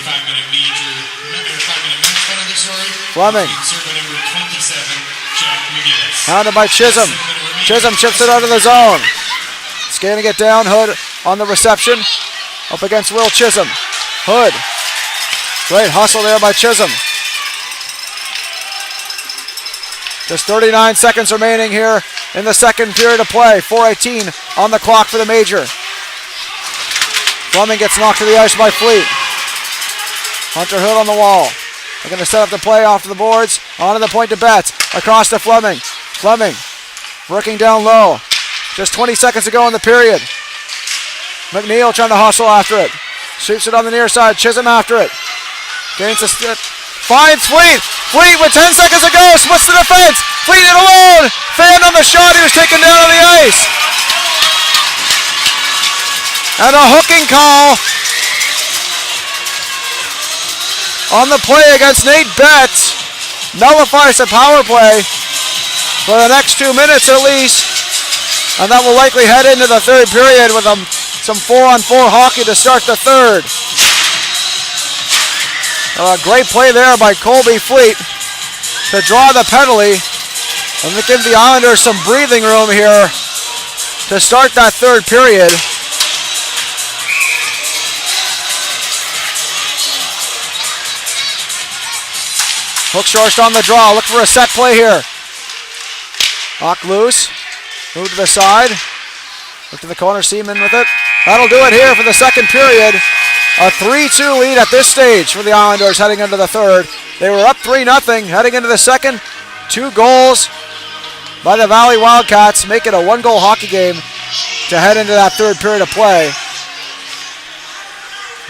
Fleming. Hounded by Chisholm. Chisholm chips it out of the zone. Scanning it down. Hood on the reception. Up against Will Chisholm. Hood. Great hustle there by Chisholm. Just 39 seconds remaining here in the second period of play. 4:18 on the clock for the major. Fleming gets knocked to the ice by Fleet. Hunter Hood on the wall. They're going to set up the play off to the boards. Onto the point to Betts. Across to Fleming. Fleming working down low. Just 20 seconds to go in the period. McNeil trying to hustle after it. Shoots it on the near side. Chisholm after it. Gains a stick. Finds Fleet. Fleet with 10 seconds to go. Splits the defense. Fleet in alone. Fan on the shot. He was taken down on the ice. And a hooking call on the play against Nate Betts. Nullifies the power play for the next 2 minutes at least. And that will likely head into the third period with some 4-on-4 hockey to start the third. A great play there by Colby Fleet to draw the penalty. And to give the Islanders some breathing room here to start that third period. Hookshorst on the draw. Look for a set play here. Hawk loose. Move to the side. Look to the corner. Seaman with it. That'll do it here for the second period. A 3-2 lead at this stage for the Islanders heading into the third. They were up 3-0 heading into the second. 2 goals by the Valley Wildcats. Make it a 1-goal hockey game to head into that third period of play.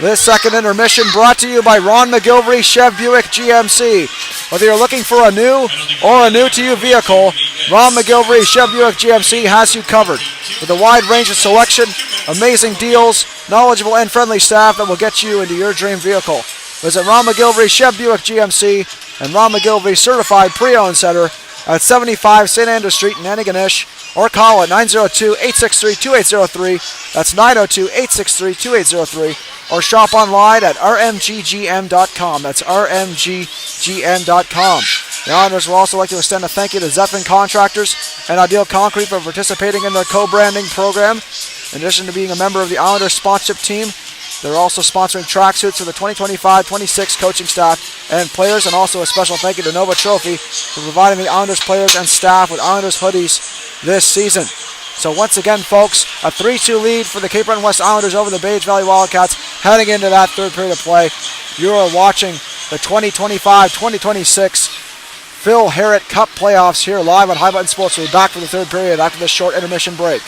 This second intermission brought to you by Ron McGilvery Chev Buick GMC. Whether you're looking for a new or a new-to-you vehicle, Ron McGilvery Chev Buick GMC has you covered. With a wide range of selection, amazing deals, knowledgeable and friendly staff that will get you into your dream vehicle. Visit Ron McGilvery, Chev Buick GMC, and Ron McGilvery Certified Pre-Owned Center at 75 St. Andrews Street in Antigonish, or call at 902-863-2803. That's 902-863-2803. Or shop online at rmggm.com. That's rmggm.com. The Islanders would also like to extend a thank you to Zeppelin Contractors and Ideal Concrete for participating in their co-branding program. In addition to being a member of the Islanders sponsorship team, they're also sponsoring tracksuits for the 2025-26 coaching staff and players, and also a special thank you to Nova Trophy for providing the Islanders players and staff with Islanders hoodies this season. So once again, folks, a 3-2 lead for the Cape Breton West Islanders over the Bage Valley Wildcats heading into that third period of play. You are watching the 2025-2026 Phil Herritt Cup playoffs here live on High Button Sports. We'll be back for the third period after this short intermission break.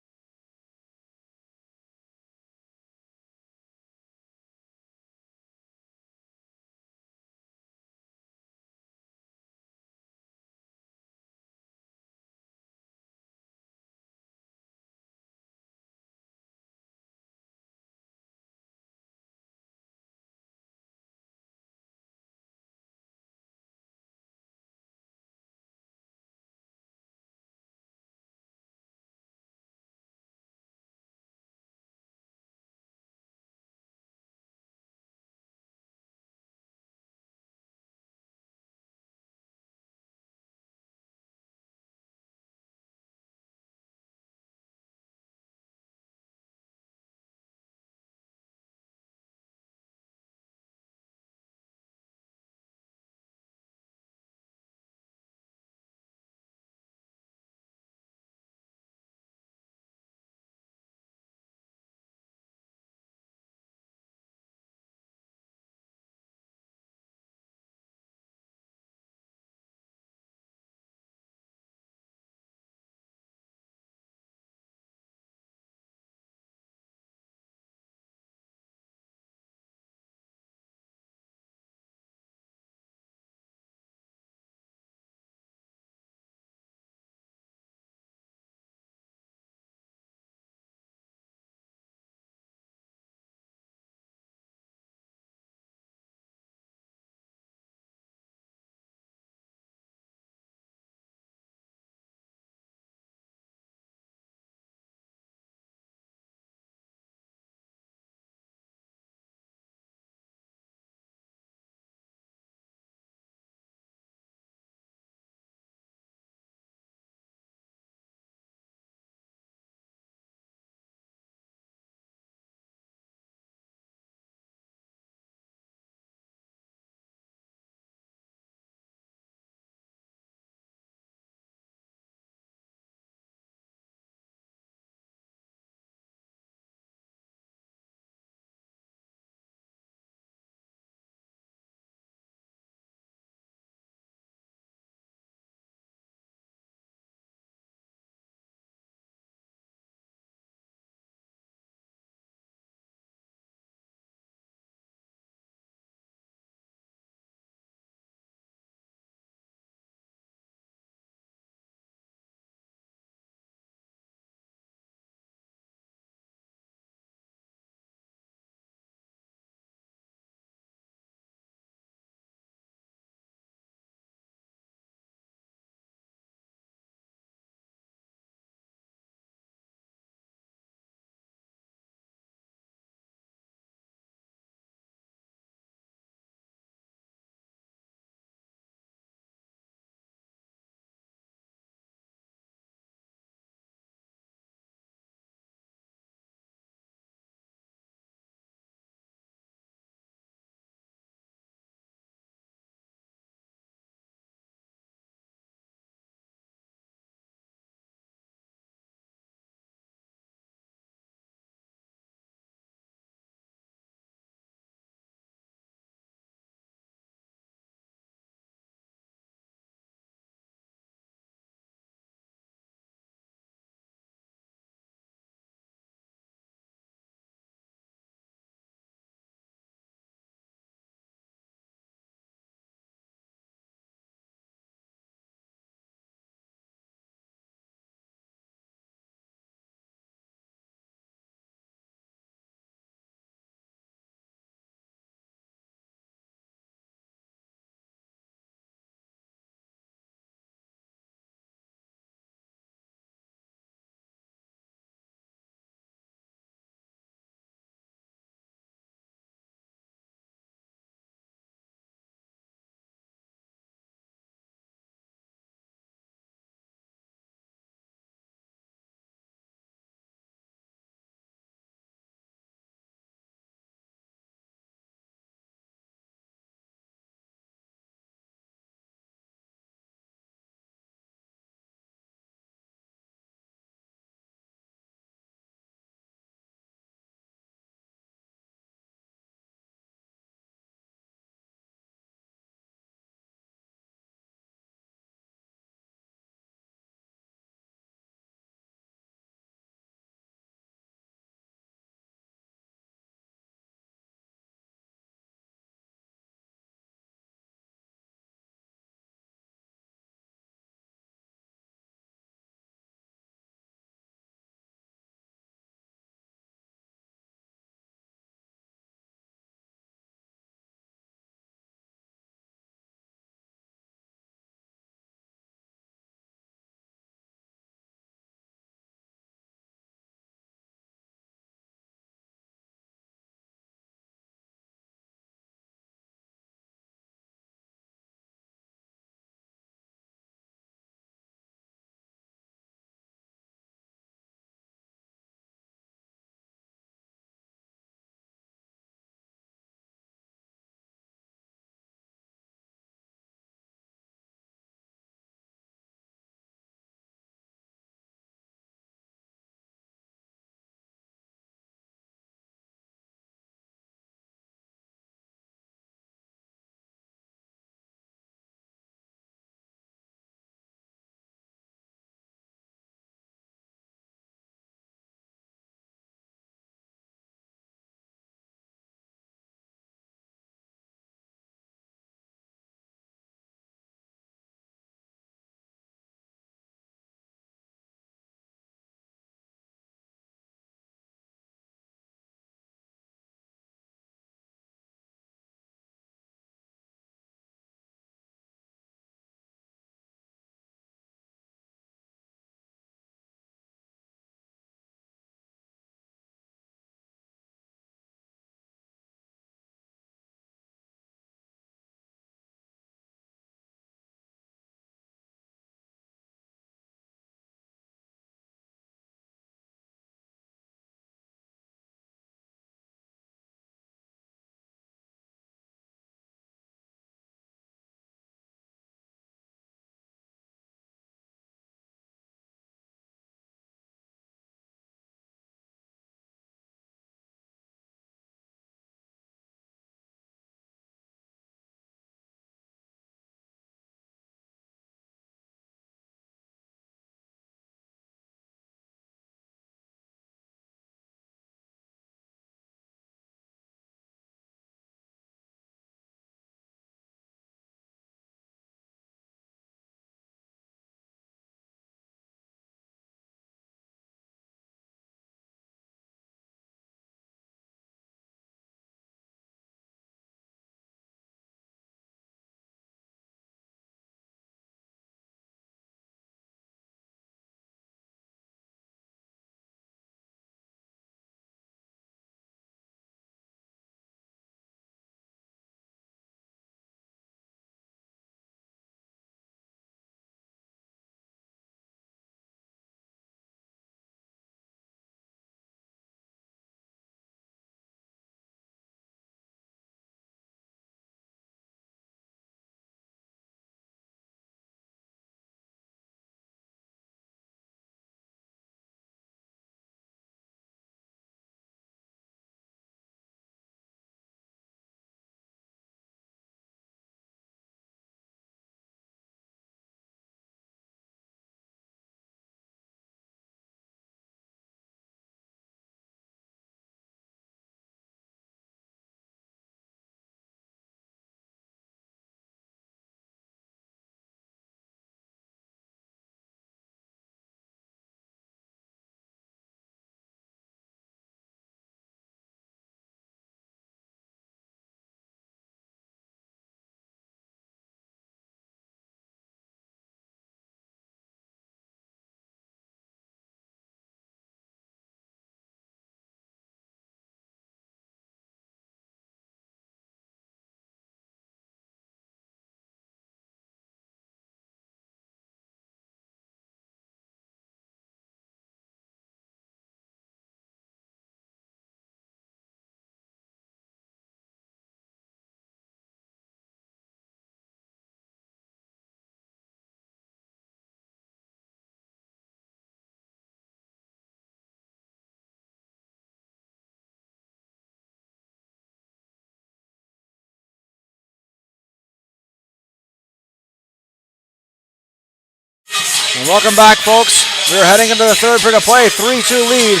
And welcome back, folks. We're heading into the third period of play. 3-2 lead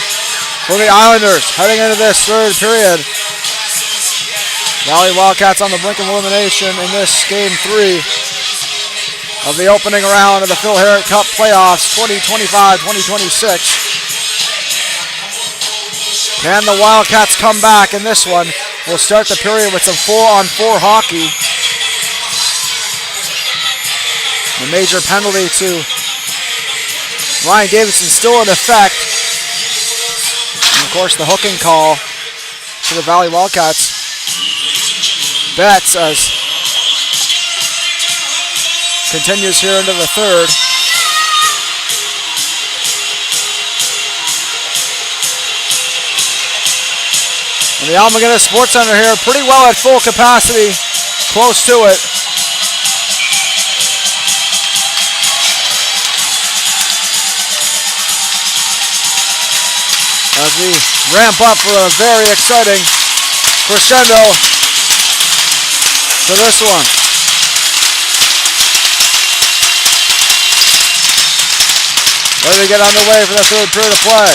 for the Islanders heading into this third period. Valley Wildcats on the brink of elimination in this game 3 of the opening round of the Phil Herrick Cup playoffs 2025-2026. Can the Wildcats come back in this one? We'll start the period with some 4-on-4 hockey. The major penalty to Ryan Davidson still in effect. And of course the hooking call to the Valley Wildcats. Betts as continues here into the third. And the Almaguinna Sports Center here pretty well at full capacity, close to it. As we ramp up for a very exciting crescendo to this one. Ready to get underway for the third period of play.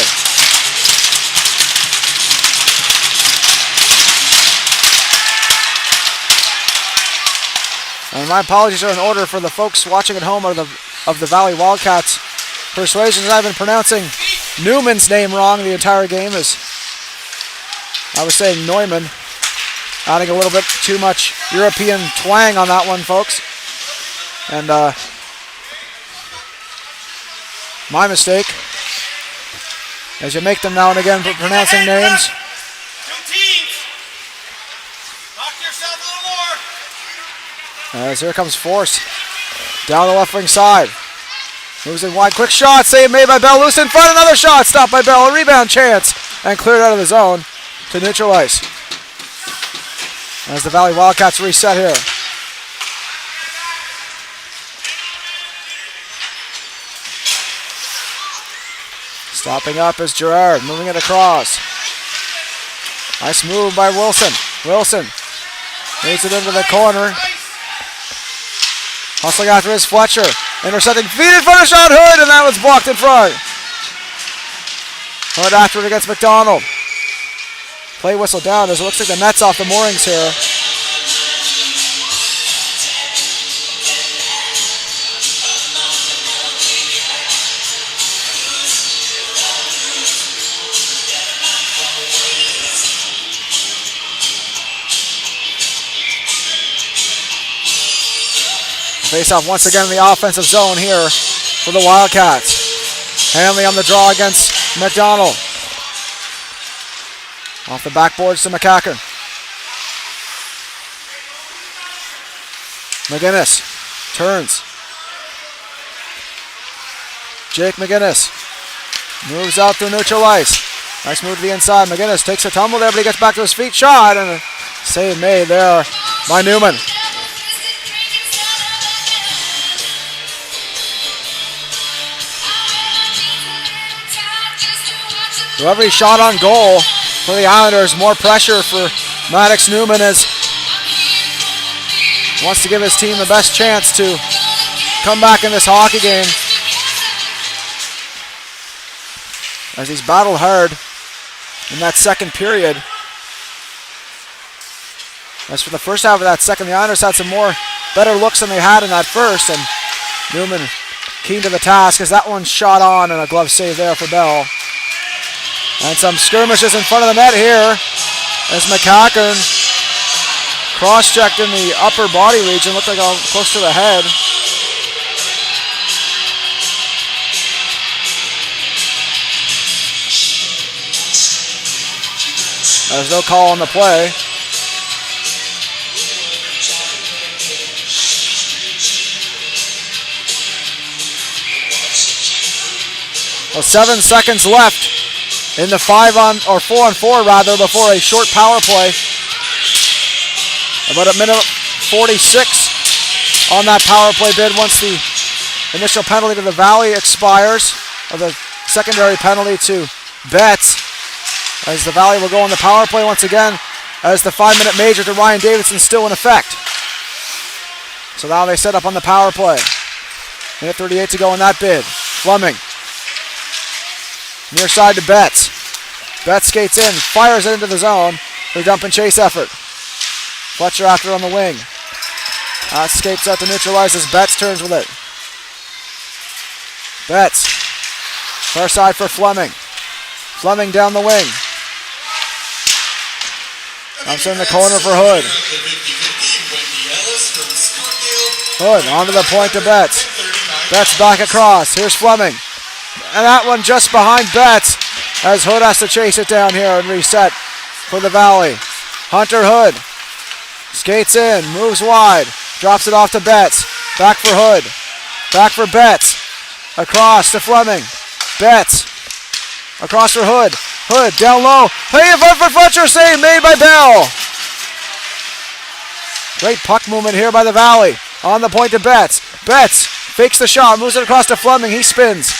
And my apologies are in order for the folks watching at home of the Valley Wildcats. Persuasions, I've been pronouncing Newman's name wrong the entire game, as I was saying Neumann, adding a little bit too much European twang on that one, folks. And my mistake, as you make them now and again for pronouncing names. As here comes Force down the left wing side. Moves in wide, quick shot, save made by Bell, loose in front, another shot, stopped by Bell, a rebound chance, and cleared out of the zone to neutral ice. As the Valley Wildcats reset here. Stopping up is Gerard, moving it across. Nice move by Wilson. Wilson leads it into the corner. Hustling after is Fletcher. Intercepting, feed in front of shot, Hood, and that was blocked in front. Hood after it against McDonald. Play whistle down as it looks like the net's off the moorings here. Face off once again in the offensive zone here for the Wildcats. Hanley on the draw against McDonald. Off the backboards to McCacken. McGinnis turns. Jake McGinnis moves out through neutral ice. Nice move to the inside. McGinnis takes a tumble there, but he gets back to his feet. Shot, and a save made there by Newman. So every shot on goal for the Islanders, more pressure for Maddox Newman as wants to give his team the best chance to come back in this hockey game. As he's battled hard in that second period. As for the first half of that second, the Islanders had some more better looks than they had in that first, and Newman keen to the task as that one's shot on and a glove save there for Bell. And some skirmishes in front of the net here as McCacken cross-checked in the upper body region, looked like close to the head. There's no call on the play. Well, 7 seconds left in the 4-on-4 rather, before a short power play. About a minute 46 on that power play bid once the initial penalty to the Valley expires, or the secondary penalty to Betts, as the Valley will go on the power play once again, as the 5-minute major to Ryan Davidson still in effect. So now they set up on the power play. Minute 38 to go in that bid. Fleming. Near side to Betts. Betts skates in, fires it into the zone for the dump and chase effort. Fletcher after on the wing. Escapes out to neutralize as Betts turns with it. Betts. Far side for Fleming. Fleming down the wing. Dumps in the corner for Hood. Hood onto the point to Betts. Betts back across. Here's Fleming. And that one just behind Betts as Hood has to chase it down here and reset for the Valley. Hunter Hood skates in, moves wide, drops it off to Betts. Back for Hood. Back for Betts. Across to Fleming. Betts. Across for Hood. Hood down low. Hey, in front for Fletcher. Save made by Bell. Great puck movement here by the Valley. On the point to Betts. Betts fakes the shot. Moves it across to Fleming. He spins.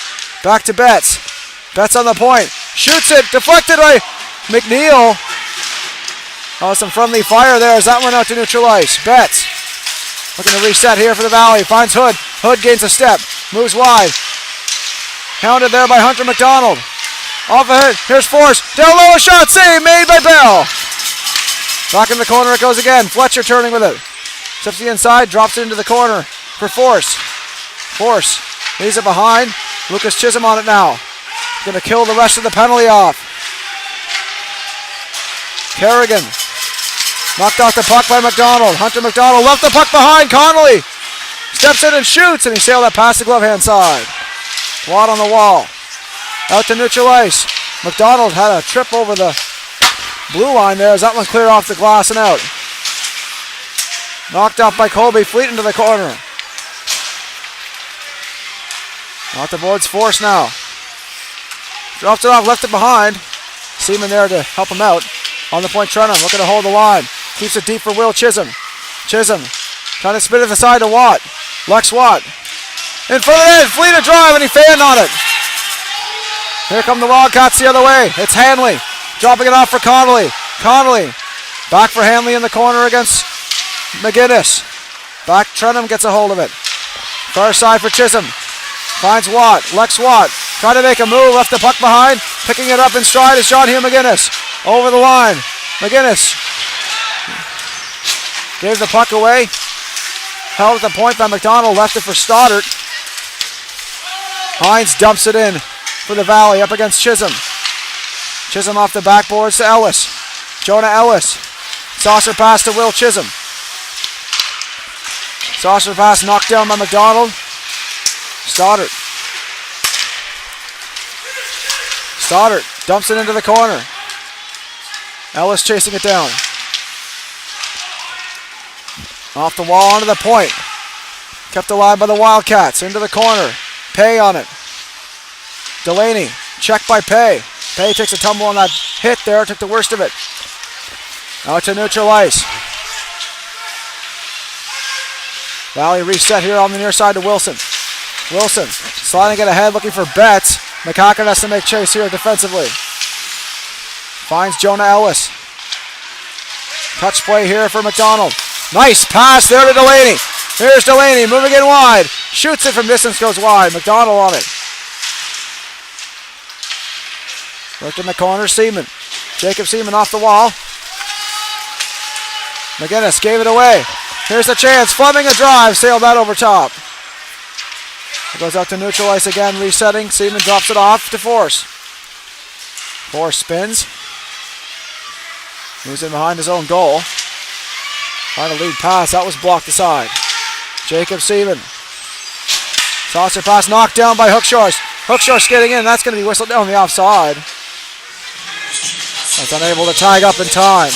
Back to Betts. Betts on the point. Shoots it. Deflected by McNeil. Oh, some friendly fire there as that went out to neutralize. Betts looking to reset here for the Valley. Finds Hood. Hood gains a step. Moves wide. Counted there by Hunter McDonald. Off ahead. Here's Force. Down low. A shot. Save made by Bell. Back in the corner it goes again. Fletcher turning with it. Steps the inside. Drops it into the corner for Force. Force leaves it behind. Lucas Chisholm on it now. Going to kill the rest of the penalty off. Kerrigan knocked off the puck by McDonald. Hunter McDonald left the puck behind. Connolly steps in and shoots, and he sailed that past the glove hand side. Watt on the wall. Out to neutral ice. McDonald had a trip over the blue line there as that one cleared off the glass and out. Knocked off by Colby Fleet into the corner. Off the boards, Force now. Drops it off, left it behind. Seaman there to help him out. On the point, Trenum looking to hold the line. Keeps it deep for Will Chisholm. Chisholm trying to spin it the side to Watt. Lex Watt. In front of the net, Fleet a drive, and he fanned on it. Here come the Wildcats the other way. It's Hanley. Dropping it off for Connolly. Connolly. Back for Hanley in the corner against McGinnis. Back, Trenum gets a hold of it. Far side for Chisholm. Finds Watt. Lex Watt. Trying to make a move. Left the puck behind. Picking it up in stride is John Hugh McGinnis. Over the line. McGinnis. Gave the puck away. Held at the point by McDonald. Left it for Stoddart. Hines dumps it in for the Valley up against Chisholm. Chisholm off the backboards to Ellis. Jonah Ellis. Saucer pass to Will Chisholm. Saucer pass knocked down by McDonald. Stoddart. Stoddart dumps it into the corner. Ellis chasing it down. Off the wall onto the point. Kept alive by the Wildcats. Into the corner. Pay on it. Delaney. Checked by Pay. Pay takes a tumble on that hit there. Took the worst of it. Out to neutral ice. Valley reset here on the near side to Wilson. Wilson sliding it ahead looking for Betts. McCacken has to make chase here defensively. Finds Jonah Ellis. Touch play here for McDonald. Nice pass there to Delaney. Here's Delaney moving in wide. Shoots it from distance, goes wide. McDonald on it. Worked in the corner, Seaman. Jacob Seaman off the wall. McGinnis gave it away. Here's the chance. Fleming a drive. Sailed that over top. It goes out to neutral ice again, resetting. Seaman drops it off to Force. Force spins. Moves in behind his own goal. Trying to lead pass. That was blocked aside. Jacob Seaman. Saucer pass knocked down by Hookshore. Hookshore skating in. That's going to be whistled down the offside. That's unable to tag up in time.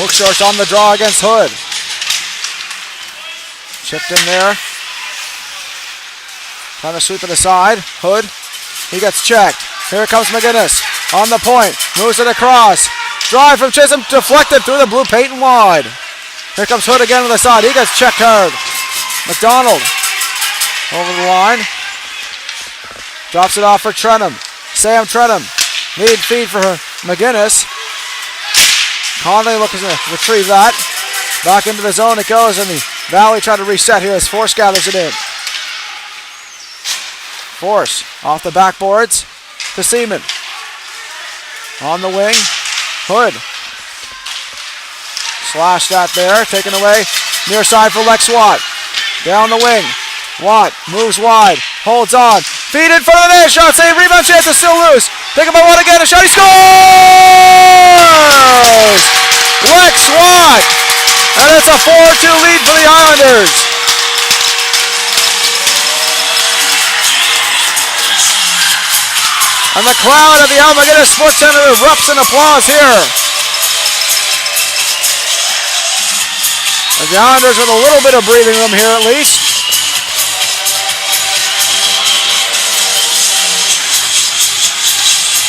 Hookshore's on the draw against Hood. Chipped in there. Trying to sweep it aside. Hood. He gets checked. Here comes McGinnis. On the point. Moves it across. Drive from Chisholm. Deflected through the blue paint and wide. Here comes Hood again with the side. He gets checked hard. McDonald. Over the line. Drops it off for Trenum. Sam Trenum. Lead feed for McGinnis. Conley looking to retrieve that. Back into the zone it goes, and the Valley trying to reset here as Force gathers it in. Force off the backboards to Seaman. On the wing, Hood. Slash that there, taken away. Near side for Lex Watt. Down the wing. Watt moves wide, holds on. Feed in front of the net, shot save, rebound chance is still loose. Taken by Watt again, a shot, he scores! Lex Watt! And it's a 4-2 lead for the Islanders. And the crowd at the Almaguer Sports Center erupts in applause here. As the Islanders with a little bit of breathing room here at least.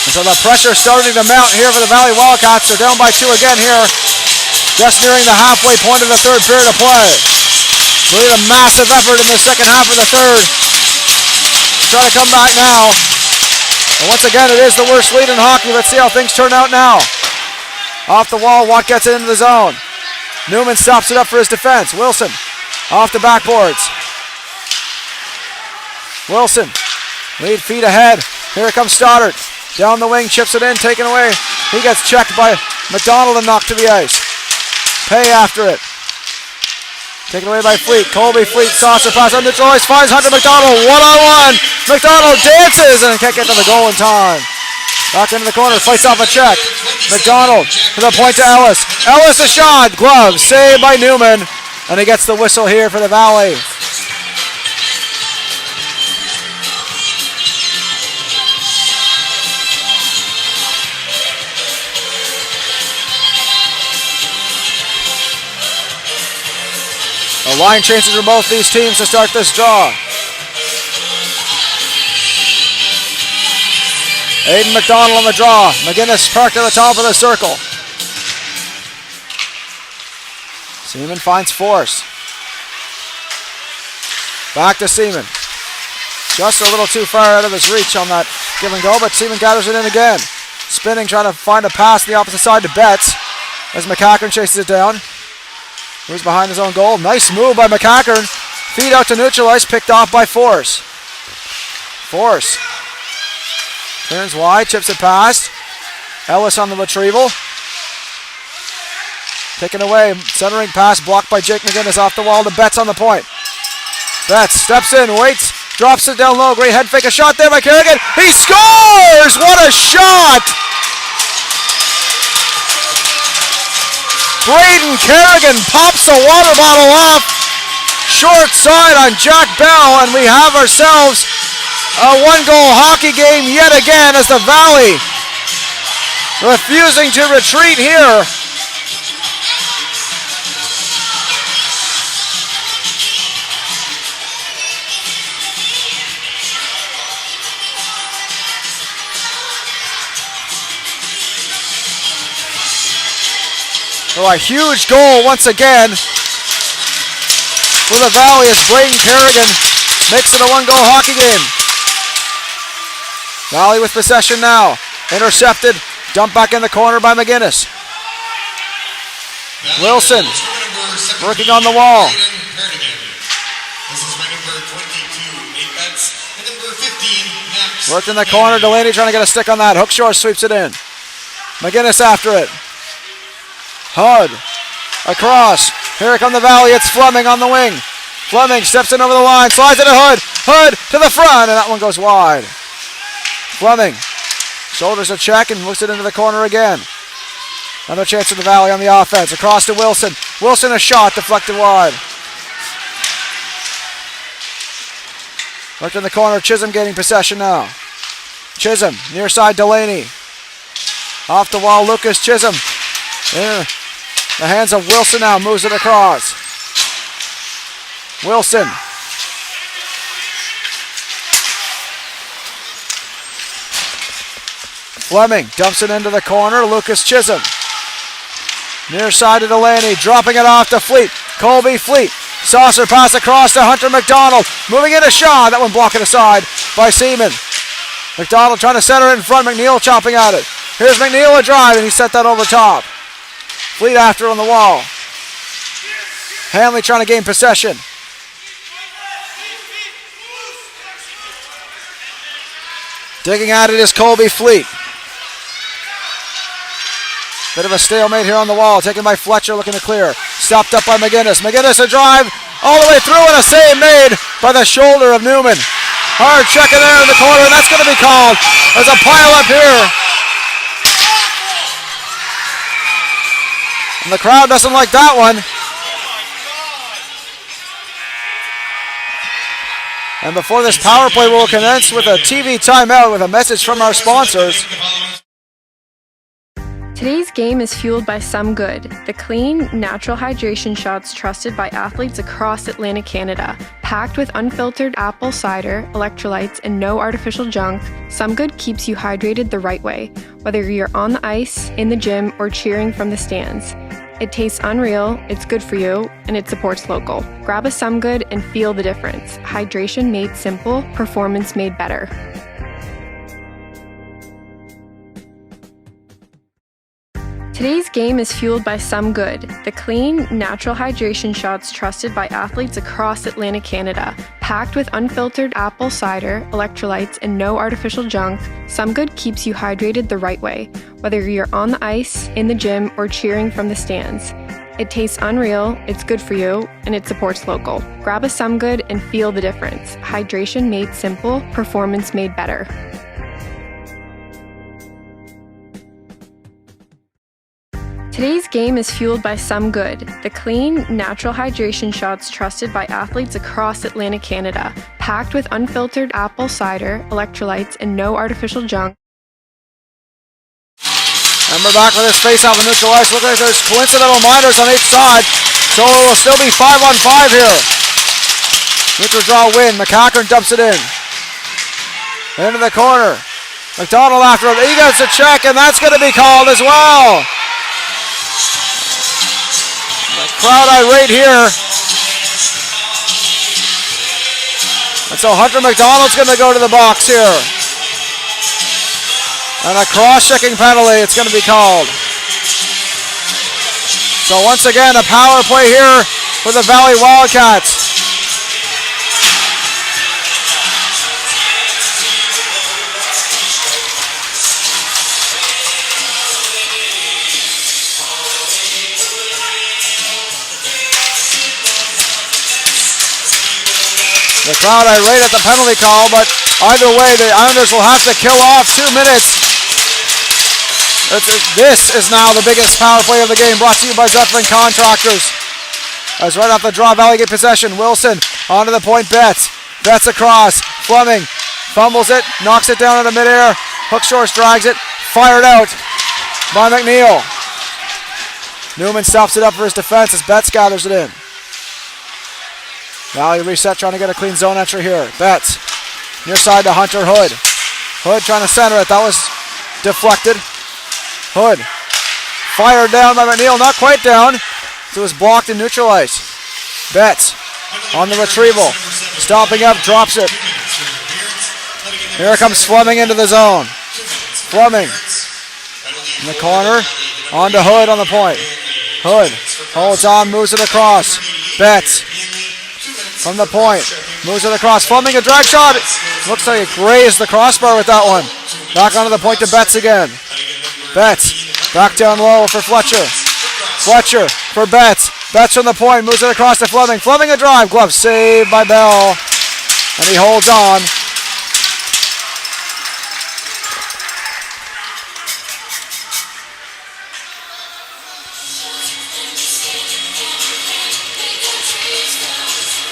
And so the pressure starting to mount here for the Valley Wildcats. They're down by 2 again here. Just nearing the halfway point of the third period of play. Really a massive effort in the second half of the third. Try to come back now. And once again, it is the worst lead in hockey. Let's see how things turn out now. Off the wall, Watt gets it into the zone. Newman stops it up for his defense. Wilson off the backboards. Wilson, lead feet ahead. Here comes Stoddard. Down the wing, chips it in, taken away. He gets checked by McDonald and knocked to the ice. Pay after it. Taken away by Fleet. Colby Fleet, saucer pass on neutral ice, finds Hunter McDonald, one-on-one. McDonald dances and can't get to the goal in time. Back into the corner, fights off a check. McDonald to the point to Ellis. Ellis a shot, glove, saved by Newman. And he gets the whistle here for the Valley. The line changes for both these teams to start this draw. Aiden McDonald on the draw. McGinnis parked at the top of the circle. Seaman finds Force. Back to Seaman. Just a little too far out of his reach on that give and go, but Seaman gathers it in again. Spinning, trying to find a pass the opposite side to Betts as McCackern chases it down. Moves behind his own goal. Nice move by McCackern. Feed out to neutral ice, picked off by Force. Force turns wide, chips it past. Ellis on the retrieval. Taken away, centering pass blocked by Jake McGinnis off the wall to Betts on the point. Betts steps in, waits, drops it down low. Great head fake, a shot there by Kerrigan. He scores! What a shot! Braden Kerrigan pops the water bottle off. Short side on Jack Bell, and we have ourselves a one-goal hockey game yet again as the Valley refusing to retreat here. So a huge goal once again for the Valley as Braden Kerrigan makes it a one-goal hockey game. Valley with possession now. Intercepted. Dumped back in the corner by McGinnis. Wilson working on the wall. Worked in the corner. Delaney trying to get a stick on that. Hookshore sweeps it in. McGinnis after it. Hud across. Here come the Valley. It's Fleming on the wing. Fleming steps in over the line. Slides it to Hood. Hood to the front. And that one goes wide. Fleming shoulders a check and moves it into the corner again. Another chance for the Valley on the offense. Across to Wilson. Wilson a shot deflected wide. Worked in the corner. Chisholm getting possession now. Chisholm near side Delaney. Off the wall Lucas Chisholm. In the hands of Wilson now. Moves it across. Wilson. Fleming dumps it into the corner. Lucas Chisholm. Near side to Delaney. Dropping it off to Fleet. Colby Fleet. Saucer pass across to Hunter McDonald. Moving in a shot. That one blocking aside by Seaman. McDonald trying to center it in front. McNeil chopping at it. Here's McNeil a drive, and he set that over top. Fleet after on the wall. Hanley trying to gain possession. Digging at it is Colby Fleet. Bit of a stalemate here on the wall. Taken by Fletcher, looking to clear. Stopped up by McGinnis. McGinnis a drive all the way through, and a save made by the shoulder of Newman. Hard check in there in the corner, and that's going to be called. There's a pile up here. And the crowd doesn't like that one. And before this power play will commence with a TV timeout with a message from our sponsors. Today's game is fueled by Some Good, the clean, natural hydration shots trusted by athletes across Atlantic Canada. Packed with unfiltered apple cider, electrolytes, and no artificial junk, Some Good keeps you hydrated the right way, whether you're on the ice, in the gym, or cheering from the stands. It tastes unreal, it's good for you, and it supports local. Grab a Some Good and feel the difference. Hydration made simple, performance made better. Today's game is fueled by Some Good, the clean, natural hydration shots trusted by athletes across Atlantic Canada. Packed with unfiltered apple cider, electrolytes, and no artificial junk, Some Good keeps you hydrated the right way, whether you're on the ice, in the gym, or cheering from the stands. It tastes unreal, it's good for you, and it supports local. Grab a Some Good and feel the difference. Hydration made simple, performance made better. Today's game is fueled by Some Good, the clean, natural hydration shots trusted by athletes across Atlantic Canada. Packed with unfiltered apple cider, electrolytes, and no artificial junk. And we're back with this face-off of neutral ice. Look like there's coincidental minors on each side, so it will still be 5-on-5 here. Neutral draw win. McCackern dumps it in. Into the corner. McDonald after him. He gets a check, and that's going to be called as well. The crowd irate here. And so Hunter McDonald's going to go to the box here. And a cross-checking penalty, it's going to be called. So once again, a power play here for the Valley Wildcats. The crowd irate at the penalty call, but either way, the Islanders will have to kill off 2 minutes. This is now the biggest power play of the game, brought to you by Zephyrin Contractors. As right off the draw, Valley get possession. Wilson onto the point, Betts. Betts across. Fleming fumbles it, knocks it down into midair. Hookshorst drags it, fired out by McNeil. Newman stops it up for his defense as Betts gathers it in. Valley reset, trying to get a clean zone entry here. Betts, near side to Hunter Hood. Hood trying to center it. That was deflected. Hood, fired down by McNeil. Not quite down. So it was blocked and neutralized. Betts on the retrieval. Stopping up, drops it. Here comes Fleming into the zone. Fleming in the corner. On to Hood on the point. Hood holds on, moves it across. Betts from the point, moves it across. Fleming a drag shot. Looks like it grazed the crossbar with that one. Back onto the point to Betts again. Betts back down low for Fletcher. Fletcher for Betts. Betts from the point, moves it across to Fleming. Fleming a drive, glove saved by Bell. And he holds on.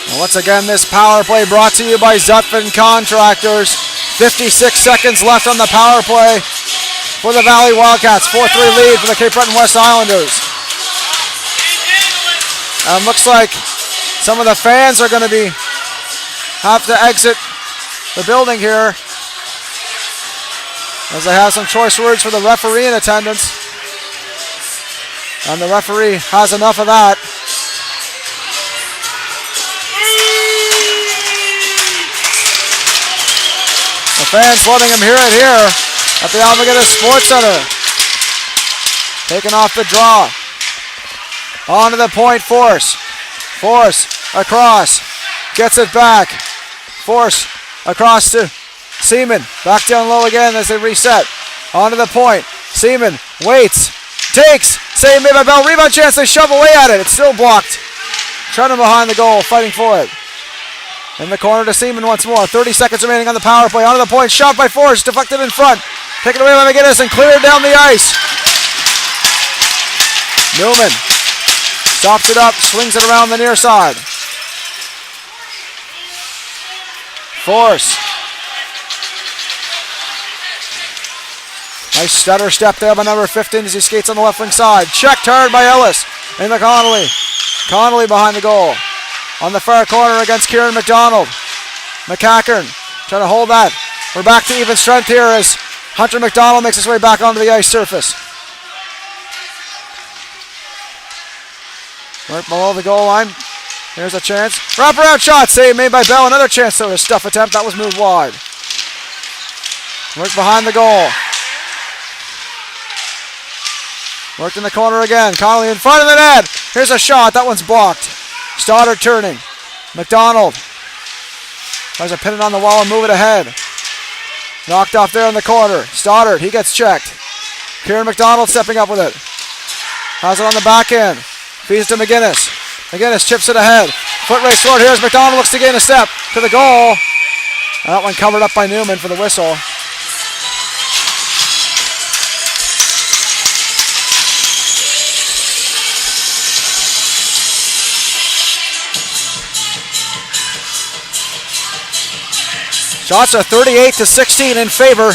And once again, this power play brought to you by Zutphen Contractors. 56 seconds left on the power play for the Valley Wildcats. 4-3 lead for the Cape Breton West Islanders. And looks like some of the fans are going to have to exit the building here as they have some choice words for the referee in attendance. And the referee has enough of that. The fans letting him hear it here at the Almaguer Sports Center. Taking off the draw. On to the point, Force. Force across. Gets it back. Force across to Seaman. Back down low again as they reset. On to the point. Seaman waits. Takes. Save made by Bell. Rebound chance. They shove away at it. It's still blocked. Trenton behind the goal. Fighting for it. In the corner to Seaman once more. 30 seconds remaining on the power play. On to the point. Shot by Force. Deflected in front. Taken away by McGinnis and cleared down the ice. Newman stops it up. Swings it around the near side. Force. Nice stutter step there by number 15 as he skates on the left wing side. Checked hard by Ellis into Connolly. Connolly behind the goal. On the far corner against Kieran McDonald. McCackern trying to hold that. We're back to even strength here as Hunter McDonald makes his way back onto the ice surface. Right below the goal line. Here's a chance. Wraparound shot save made by Bell. Another chance to a stuff attempt. That was moved wide. Work behind the goal. Worked in the corner again. Connolly in front of the net. Here's a shot. That one's blocked. Stoddard turning. McDonald tries to pin it on the wall and move it ahead. Knocked off there in the corner. Stoddard, he gets checked. Kieran McDonald stepping up with it. Has it on the back end. Feeds to McGinnis. McGinnis chips it ahead. Foot race short here as McDonald looks to gain a step to the goal. And that one covered up by Newman for the whistle. Shots are 38-16 in favor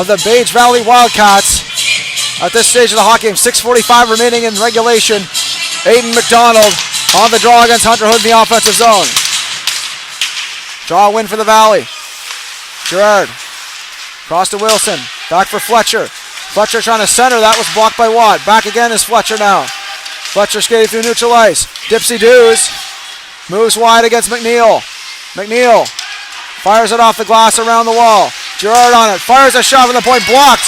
of the Bage Valley Wildcats. At this stage of the hockey game, 6:45 remaining in regulation. Aiden McDonald on the draw against Hunter Hood in the offensive zone. Draw win for the Valley. Gerard. Cross to Wilson. Back for Fletcher. Fletcher trying to center. That was blocked by Watt. Back again is Fletcher now. Fletcher skating through neutral ice. Dipsy Dews. Moves wide against McNeil. McNeil fires it off the glass around the wall. Gerard on it. Fires a shot from the point. Blocked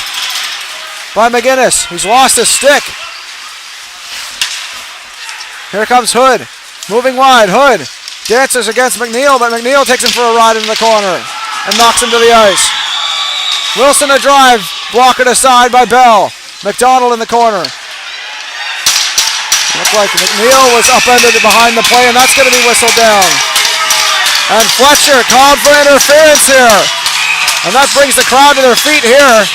by McGinnis. He's lost his stick. Here comes Hood. Moving wide. Hood dances against McNeil, but McNeil takes him for a ride in the corner and knocks him to the ice. Wilson a drive. Blocked aside by Bell. McDonald in the corner. Looks like McNeil was upended behind the play, and that's going to be whistled down. And Fletcher called for interference here. And that brings the crowd to their feet here.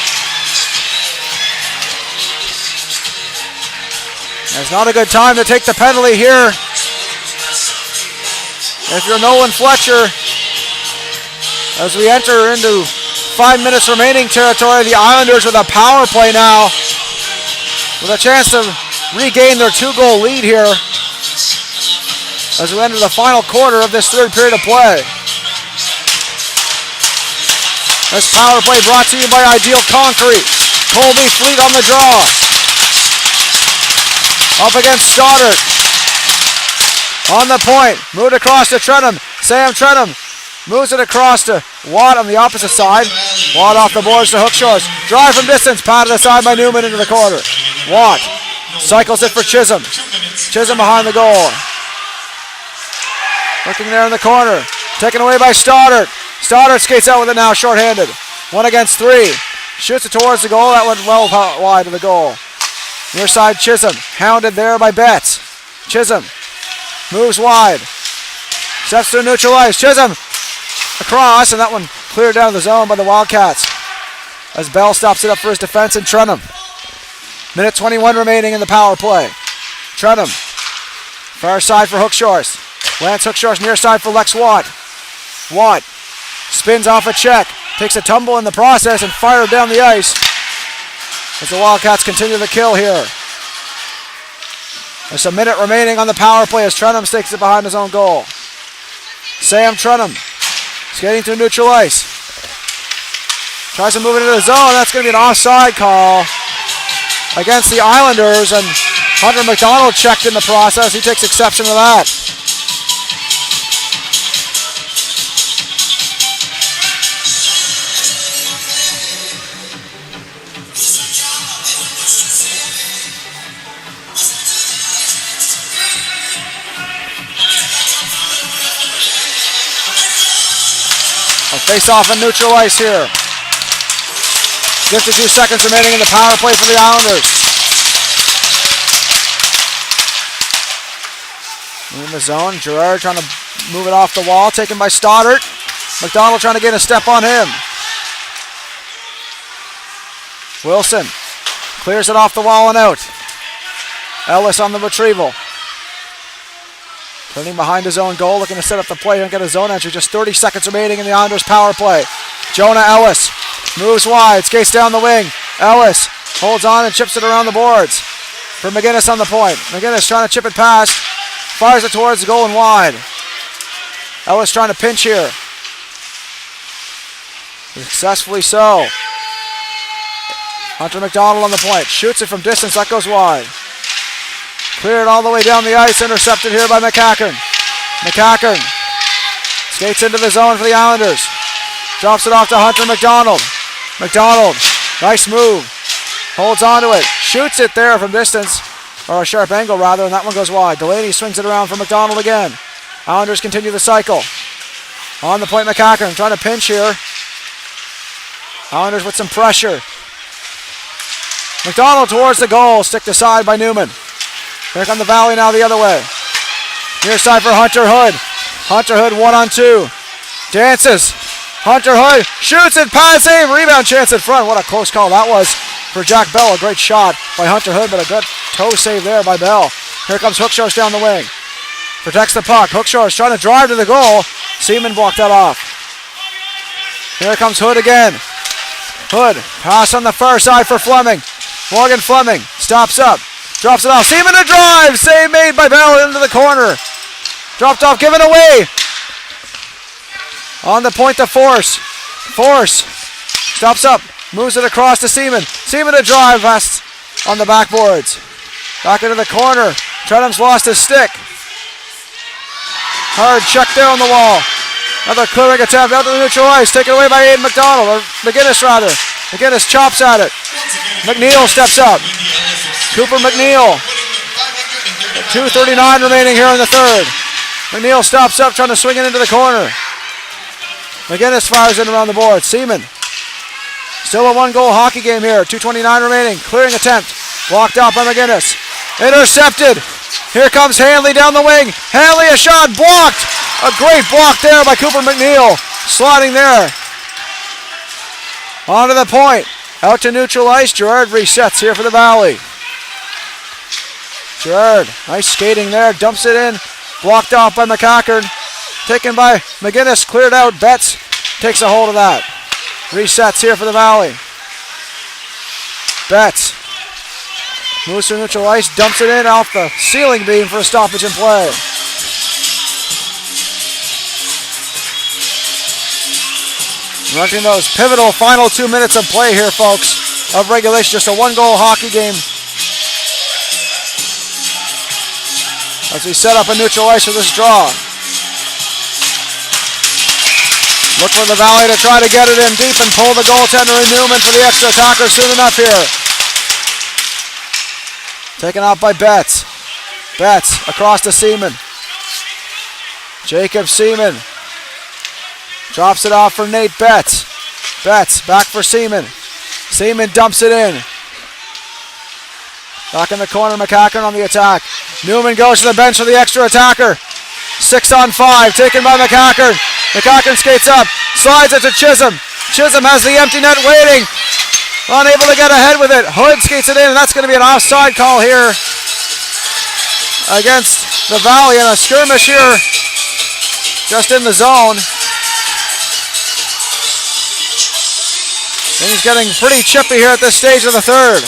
It's not a good time to take the penalty here. If you're Nolan Fletcher, as we enter into 5 minutes remaining territory, the Islanders with a power play now, with a chance to regain their 2-goal lead here as we enter the final quarter of this third period of play. This power play brought to you by Ideal Concrete. Colby Fleet on the draw. Up against Stoddard. On the point. Moved across to Trentham. Sam Trentham moves it across to Watt on the opposite side. Watt off the boards to Hookshores. Drive from distance. Patted aside by Newman into the corner. Watt cycles it for Chisholm. Chisholm behind the goal. Looking there in the corner. Taken away by Stoddard. Stoddard skates out with it now, shorthanded. 1 against 3. Shoots it towards the goal. That went well wide of the goal. Near side Chisholm. Hounded there by Betts. Chisholm moves wide. Steps to neutral ice. Chisholm across, and that one cleared down the zone by the Wildcats as Bell stops it up for his defense in Trentham. Minute 21 remaining in the power play. Trentham. Far side for Hookshores. Lance Hookshores near side for Lex Watt. Watt spins off a check. Takes a tumble in the process and fired down the ice as the Wildcats continue the kill here. There's a minute remaining on the power play as Trentham stakes it behind his own goal. Sam Trentham skating through neutral ice. Tries to move it into the zone. That's going to be an offside call against the Islanders, and Hunter McDonald checked in the process. He takes exception to that. A face-off in neutral ice here. 52 seconds remaining in the power play for the Islanders. In the zone, Gerard trying to move it off the wall, taken by Stoddart. McDonald trying to get a step on him. Wilson clears it off the wall and out. Ellis on the retrieval. Turning behind his own goal, looking to set up the play and get a zone entry. Just 30 seconds remaining in the Islanders power play. Jonah Ellis moves wide, skates down the wing. Ellis holds on and chips it around the boards. For McGinnis on the point. McGinnis trying to chip it past. Fires it towards the goal and wide. Ellis trying to pinch here. Successfully so. Hunter McDonald on the point. Shoots it from distance. That goes wide. Cleared all the way down the ice. Intercepted here by McCackern. McCackern skates into the zone for the Islanders. Drops it off to Hunter McDonald. McDonald, nice move. Holds on to it. Shoots it there from distance. Or a sharp angle rather, and that one goes wide. Delaney swings it around for McDonald again. Islanders continue the cycle. On the point, McCackern trying to pinch here. Islanders with some pressure. McDonald towards the goal, sticked aside by Newman. Here come the Valley now the other way. Near side for Hunter Hood. Hunter Hood 1-on-2. Dances. Hunter Hood shoots it, pad save, rebound chance in front. What a close call that was for Jack Bell. A great shot by Hunter Hood, but a good toe save there by Bell. Here comes Hookshor's down the wing. Protects the puck. Hookshor's trying to drive to the goal. Seaman blocked that off. Here comes Hood again. Hood, pass on the far side for Fleming. Morgan Fleming stops up. Drops it off. Seaman a drive. Save made by Bell into the corner. Dropped off, given away. On the point to Force. Force stops up. Moves it across to Seaman. Seaman a drive pass on the backboards. Back into the corner. Trenham's lost his stick. Hard check there on the wall. Another clearing attempt out to the neutral ice. Taken away by Aiden McDonald. Or McGinnis rather. McGinnis chops at it. McNeil steps up. Cooper McNeil. 2:39 remaining here in the third. McNeil stops up trying to swing it into the corner. McGinnis fires in around the board. Seaman. Still a one-goal hockey game here. 2:29 remaining. Clearing attempt. Blocked out by McGinnis. Intercepted. Here comes Hanley down the wing. Hanley a shot blocked. A great block there by Cooper McNeil. Sliding there. Onto the point. Out to neutral ice. Gerard resets here for the Valley. Gerard, nice skating there. Dumps it in. Blocked off by McCackern. Taken by McGinnis. Cleared out. Betts takes a hold of that. Resets here for the Valley. Betts moves to neutral ice. Dumps it in off the ceiling beam for a stoppage in play. Running those pivotal final 2 minutes of play here, folks, of regulation. Just a one-goal hockey game. As we set up a neutral ice for this draw. Look for the Valley to try to get it in deep and pull the goaltender in Newman for the extra attacker soon enough here. Taken out by Betts. Betts across to Seaman. Jacob Seaman. Drops it off for Nate Betts. Betts back for Seaman. Seaman dumps it in. Back in the corner, McCackern on the attack. Newman goes to the bench for the extra attacker. 6-on-5, taken by McCackern. McCackern skates up, slides it to Chisholm. Chisholm has the empty net waiting. Unable to get ahead with it. Hood skates it in, and that's going to be an offside call here against the Valley, and a skirmish here just in the zone. Things getting pretty chippy here at this stage of the third.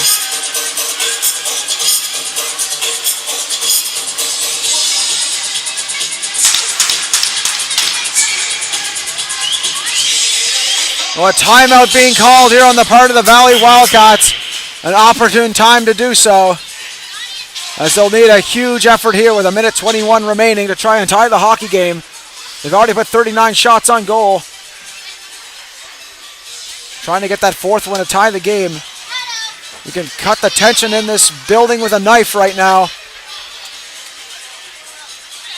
Well, a timeout being called here on the part of the Valley Wildcats. An opportune time to do so, as they'll need a huge effort here with 1:21 remaining to try and tie the hockey game. They've already put 39 shots on goal. Trying to get that fourth one to tie the game. You can cut the tension in this building with a knife right now.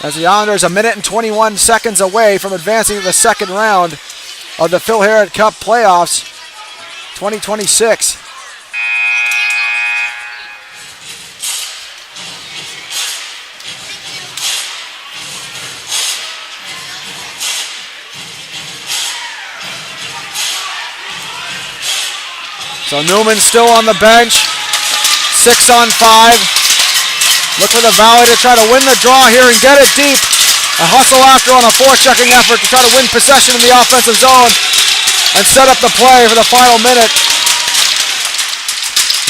As the Islanders 1:21 away from advancing to the second round. of the Phil Harrod Cup playoffs 2026. So Newman's still on the bench. 6-on-5. Look for the Valley to try to win the draw here and get it deep. A hustle after on a forechecking effort to try to win possession in the offensive zone and set up the play for the final minute.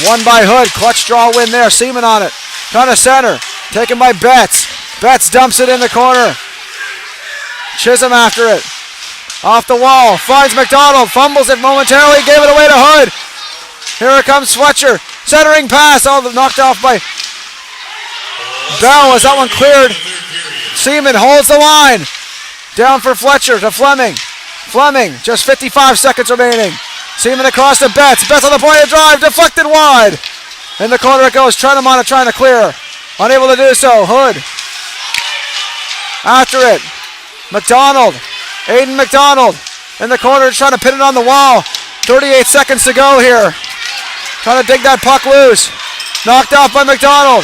Won by Hood. Clutch draw win there. Seaman on it. Kind of center. Taken by Betts. Betts dumps it in the corner. Chisholm after it. Off the wall. Finds McDonald. Fumbles it momentarily. Gave it away to Hood. Here it comes Fletcher. Centering pass. Oh, knocked off by Bell. Is that one cleared? Seaman holds the line. Down for Fletcher to Fleming. Fleming, just 55 seconds remaining. Seaman across to Betts. Betts on the point of drive. Deflected wide. In the corner it goes. Trennemont trying to clear. Unable to do so. Hood. After it. McDonald. Aiden McDonald. In the corner trying to pin it on the wall. 38 seconds to go here. Trying to dig that puck loose. Knocked off by McDonald.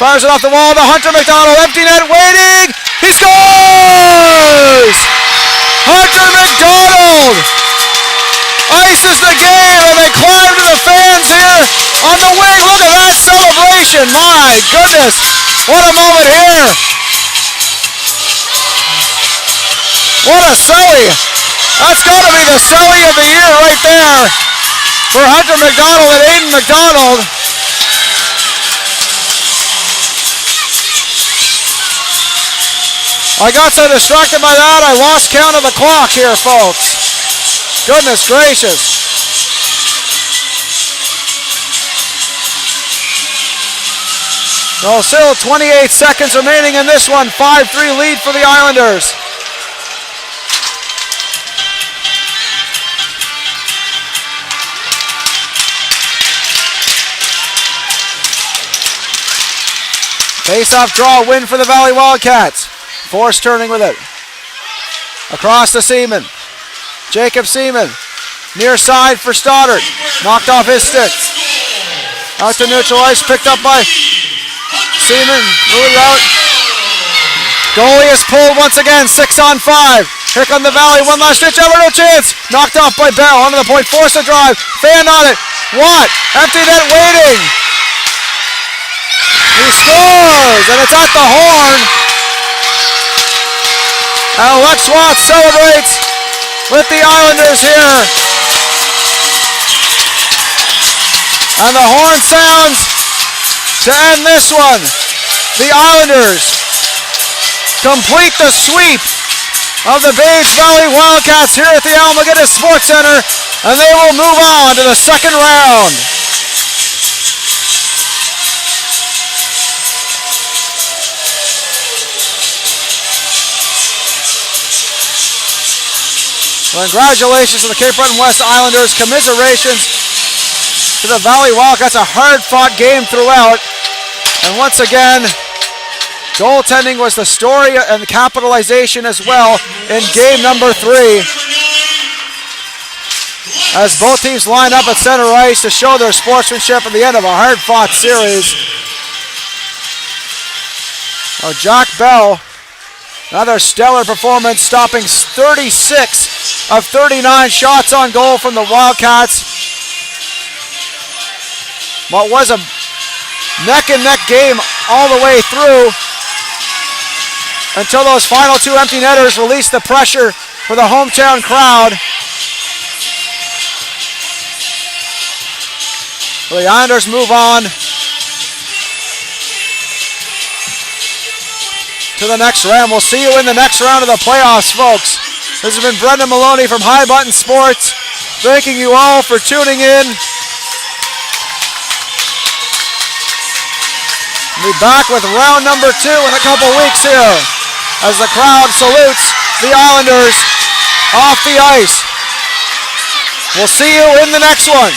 Fires it off the wall to Hunter McDonald. Empty net waiting. He scores! Hunter McDonald ices the game and they climb to the fans here on the wing. Look at that celebration. My goodness. What a moment here. What a celly. That's got to be the celly of the year right there for Hunter McDonald and Aiden McDonald. I got so distracted by that, I lost count of the clock here, folks. Goodness gracious. So still 28 seconds remaining in this one. 5-3 lead for the Islanders. Face-off draw win for the Valley Wildcats. Force turning with it. Across to Seaman. Jacob Seaman. Near side for Stoddard. Knocked off his stick. Out to neutral ice. Picked up by Seaman. Moving out. Goalie is pulled once again. 6-on-5. Here come the Valley. One last ditch effort. No chance. Knocked off by Bell. Onto the point. Force a drive. Fan on it. Watt. Empty net waiting. He scores. And it's at the horn. And Lex Watt celebrates with the Islanders here. And the horn sounds to end this one. The Islanders complete the sweep of the Bage Valley Wildcats here at the Almaguinnis Sports Center, and they will move on to the second round. Well, congratulations to the Cape Breton West Islanders. Commiserations to the Valley Wildcats. A hard-fought game throughout. And once again, goaltending was the story and the capitalization as well in game number 3. As both teams line up at center ice to show their sportsmanship at the end of a hard-fought series. Oh, Jack Bell, another stellar performance, stopping 36 of 39 shots on goal from the Wildcats. What was a neck-and-neck game all the way through until those final 2 empty netters released the pressure for the hometown crowd. The Islanders move on to the next round. We'll see you in the next round of the playoffs, folks. This has been Brendan Maloney from High Button Sports. Thanking you all for tuning in. We'll be back with round number 2 in a couple weeks here as the crowd salutes the Islanders off the ice. We'll see you in the next one.